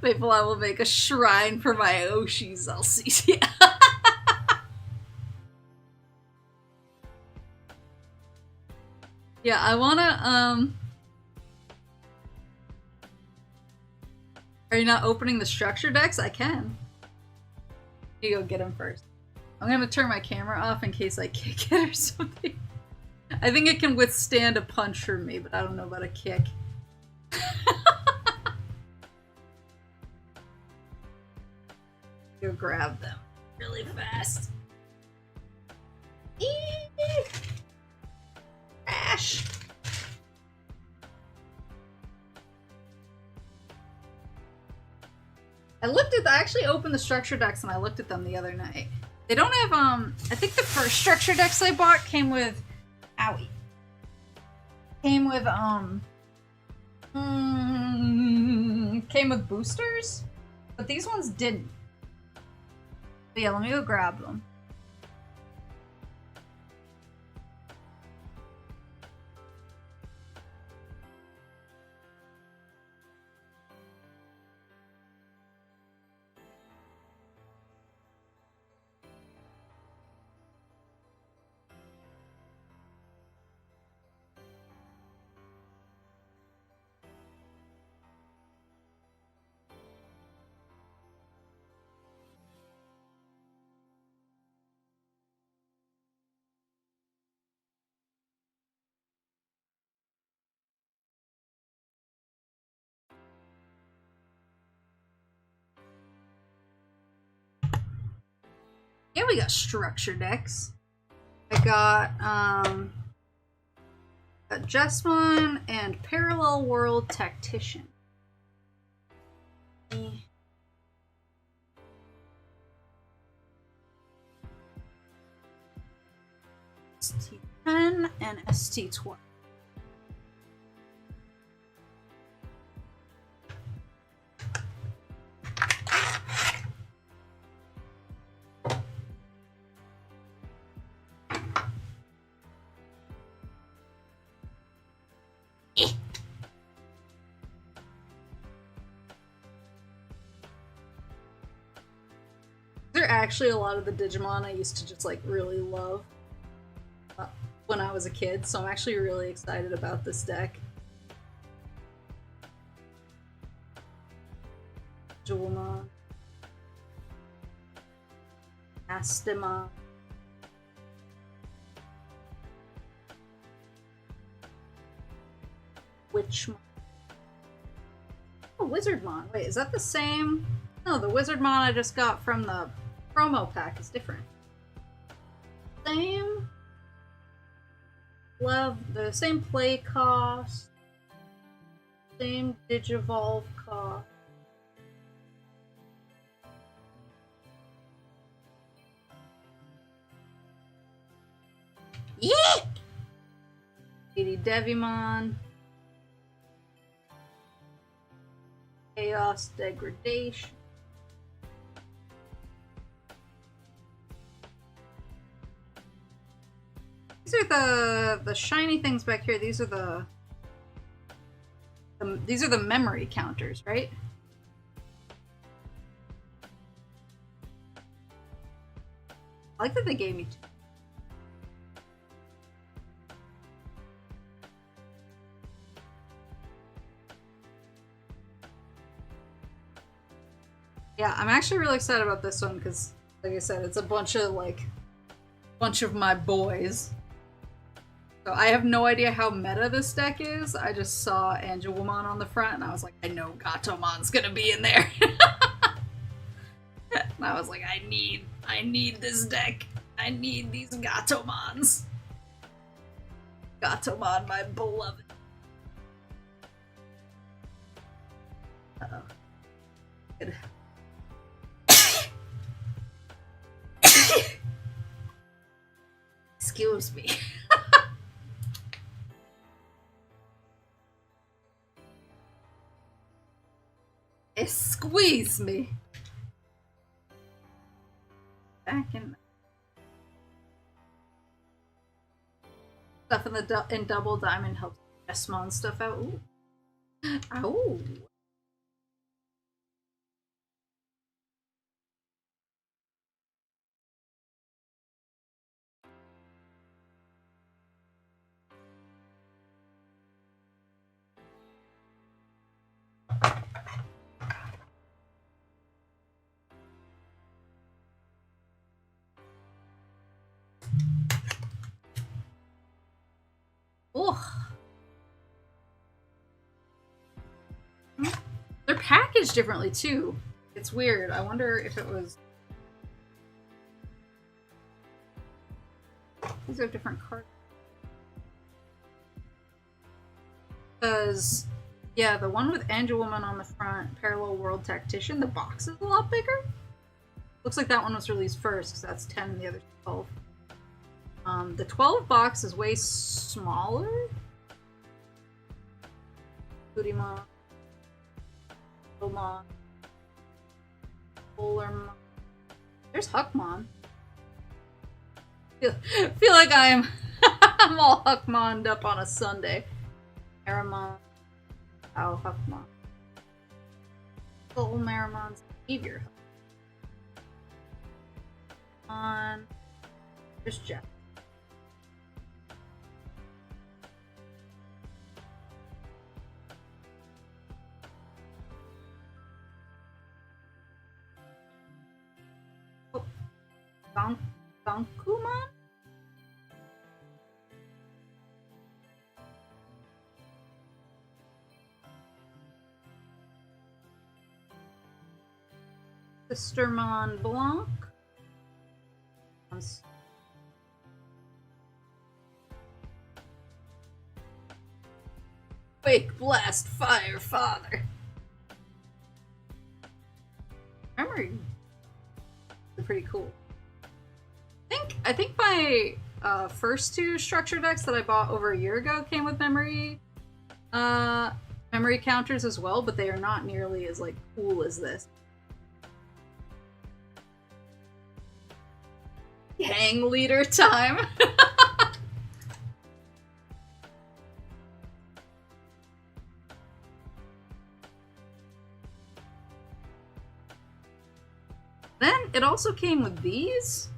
Maple, I will make a shrine for my Oshis, Alcesia. Yeah, I wanna, Are you not opening the structure decks? I can. You go get him first. I'm gonna turn my camera off in case I kick it or something. I think it can withstand a punch from me, but I don't know about a kick. Go grab them really fast. Trash. I actually opened the structure decks and I looked at them the other night. They don't have, I think the first structure decks I bought came with, owie. Came with, came with boosters? But these ones didn't. But yeah, let me go grab them. Yeah, we got structure decks. I got Jessamine and Parallel World Tactician. ST10 and ST12. There are actually a lot of the Digimon I used to just like really love when I was a kid, so I'm actually really excited about this deck. Jewelmon, Astimon, Witchmon. Oh, Wizardmon. Wait, is that the same? No, the Wizardmon I just got from the promo pack is different. Same. Love the same play cost. Same Digivolve cost. Yeah! 80 Devimon. Chaos Degradation. These are the shiny things back here. These are these are the memory counters, right? I like that they gave me two. Yeah, I'm actually really excited about this one because, like I said, it's a bunch of my boys. So I have no idea how meta this deck is. I just saw Angelwomon on the front and I was like, I know Gatomon's gonna be in there. And I was like, I need this deck. I need these Gatomons. Gatomon, my beloved. Uh-oh. Good. Excuse me. Squeeze me. Back in stuff in double diamond helps Esmon stuff out. Ooh. Ow. Oh. They're packaged differently too. It's weird. I wonder if it was. These are different cards. Because, yeah, the one with Angelwoman on the front, Parallel World Tactician, the box is a lot bigger. Looks like that one was released first because that's 10 and the other's 12. The 12 box is way smaller. HOWDY, Mon, Polarmon. There's Huckmon. Feel like I'm all Huckmoned up on a Sunday. Aramon. Oh, Huckmon. Full Maramon's behavior. On. There's Jeff. Oh. Gonkumon? Sistermon Blanc. Wake, blast, fire, father. Memory. They're pretty cool. I think my first two structure decks that I bought over a year ago came with memory counters as well, but they are not nearly as like cool as this. Hang leader time. Then it also came with these.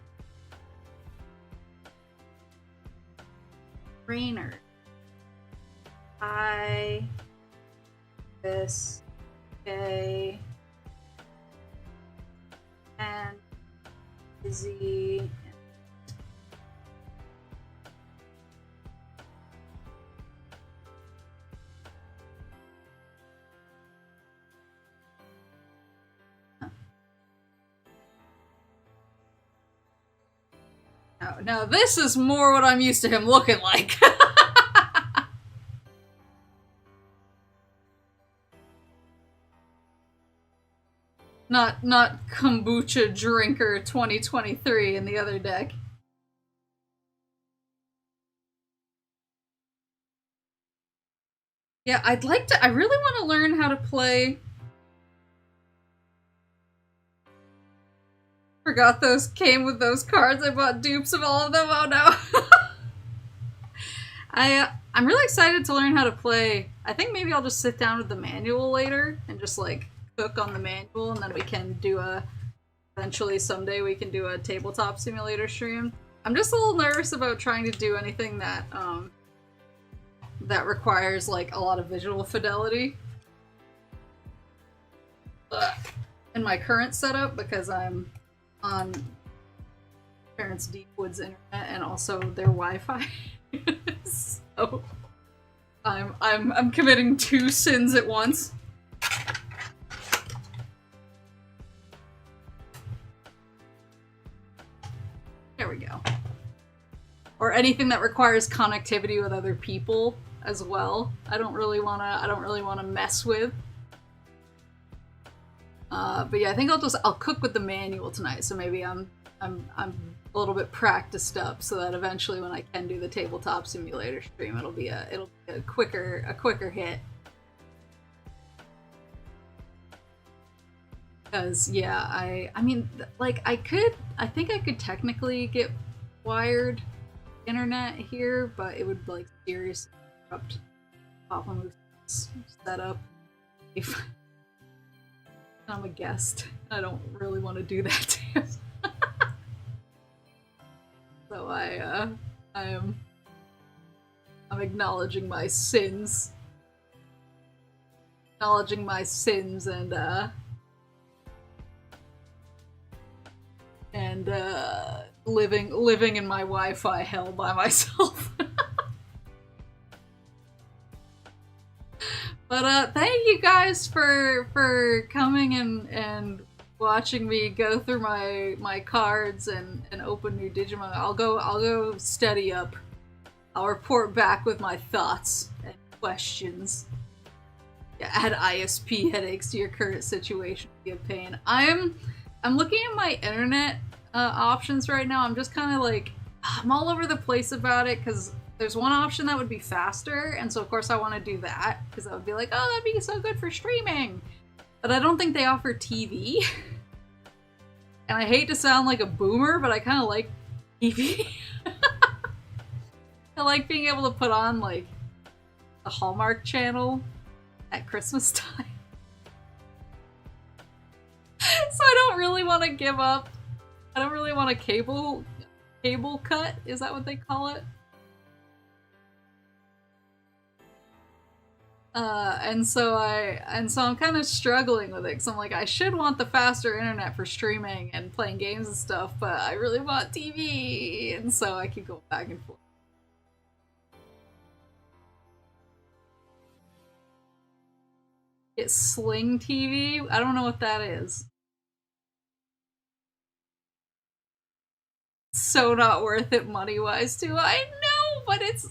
Trainer. This. Okay. And Izzy. Now this is more what I'm used to him looking like. Not kombucha drinker 2023 in the other deck. Yeah, I really want to learn how to play. Forgot those came with those cards. I bought dupes of all of them. Oh no. I'm really excited to learn how to play. I think maybe I'll just sit down with the manual later and just like cook on the manual, and then we can do eventually someday we can do a tabletop simulator stream. I'm just a little nervous about trying to do anything that that requires like a lot of visual fidelity. Ugh. in my current setup because I'm on parents' Deep Woods internet and also their Wi-Fi. So I'm committing 2 sins at once. There we go. Or anything that requires connectivity with other people as well. I don't really wanna mess with. But yeah, I think I'll cook with the manual tonight, so maybe I'm a little bit practiced up so that eventually when I can do the tabletop simulator stream, it'll be a quicker hit. Because yeah, I mean, like I think I could technically get wired internet here, but it would like seriously interrupt Papa Moose's setup. If I'm a guest, I don't really want to do that to him. So I'm acknowledging my sins. Acknowledging my sins and living in my Wi-Fi hell by myself. But thank you guys for coming and watching me go through my cards and open new Digimon. I'll go study up. I'll report back with my thoughts and questions. Yeah, add ISP headaches to your current situation would be a pain. I'm looking at my internet options right now. I'm just kind of like, I'm all over the place about it because there's one option that would be faster, and so of course I want to do that because I would be like, oh, that'd be so good for streaming. But I don't think they offer TV. And I hate to sound like a boomer, but I kind of like TV. I like being able to put on like the Hallmark Channel at Christmas time. So I don't really want to give up. I don't really want a cable cut. Is that what they call it? And so I'm kind of struggling with it because I'm like, I should want the faster internet for streaming and playing games and stuff, but I really want TV, and so I keep going back and forth. It's Sling TV? I don't know what that is. So not worth it money-wise too. I know, but it's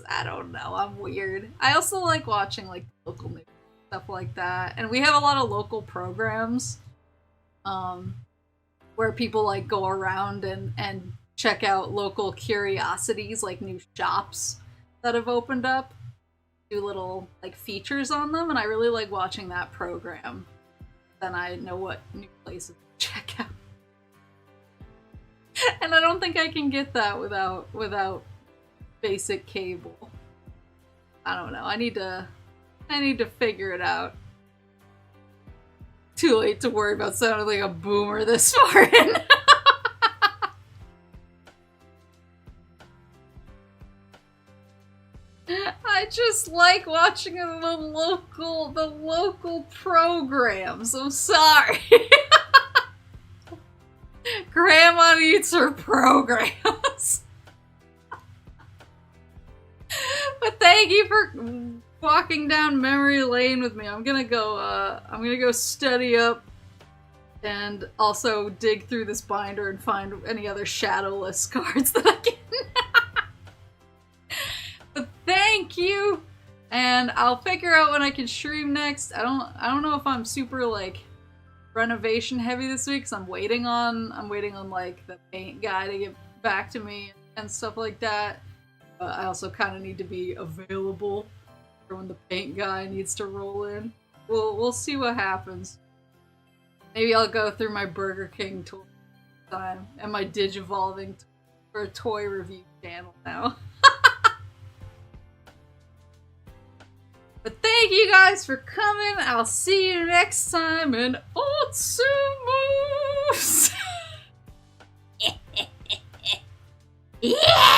I don't know, I'm weird. I also like watching like local news, stuff like that. And we have a lot of local programs where people like go around and check out local curiosities, like new shops that have opened up, do little like features on them, and I really like watching that program. Then I know what new places to check out. And I don't think I can get that without basic cable. I don't know. I need to figure it out. Too late to worry about sounding like a boomer this far in. I just like watching the local programs. I'm sorry. Grandma needs her programs. But thank you for walking down memory lane with me. I'm gonna go study up and also dig through this binder and find any other shadowless cards that I can. But thank you, and I'll figure out when I can stream next. I don't know if I'm super like renovation heavy this week because I'm waiting on like the paint guy to get back to me and stuff like that. But I also kind of need to be available for when the paint guy needs to roll in. We'll see what happens. Maybe I'll go through my Burger King toy time and my Digivolving for a toy review channel now. But thank you guys for coming. I'll see you next time in Otsumus! Yeah!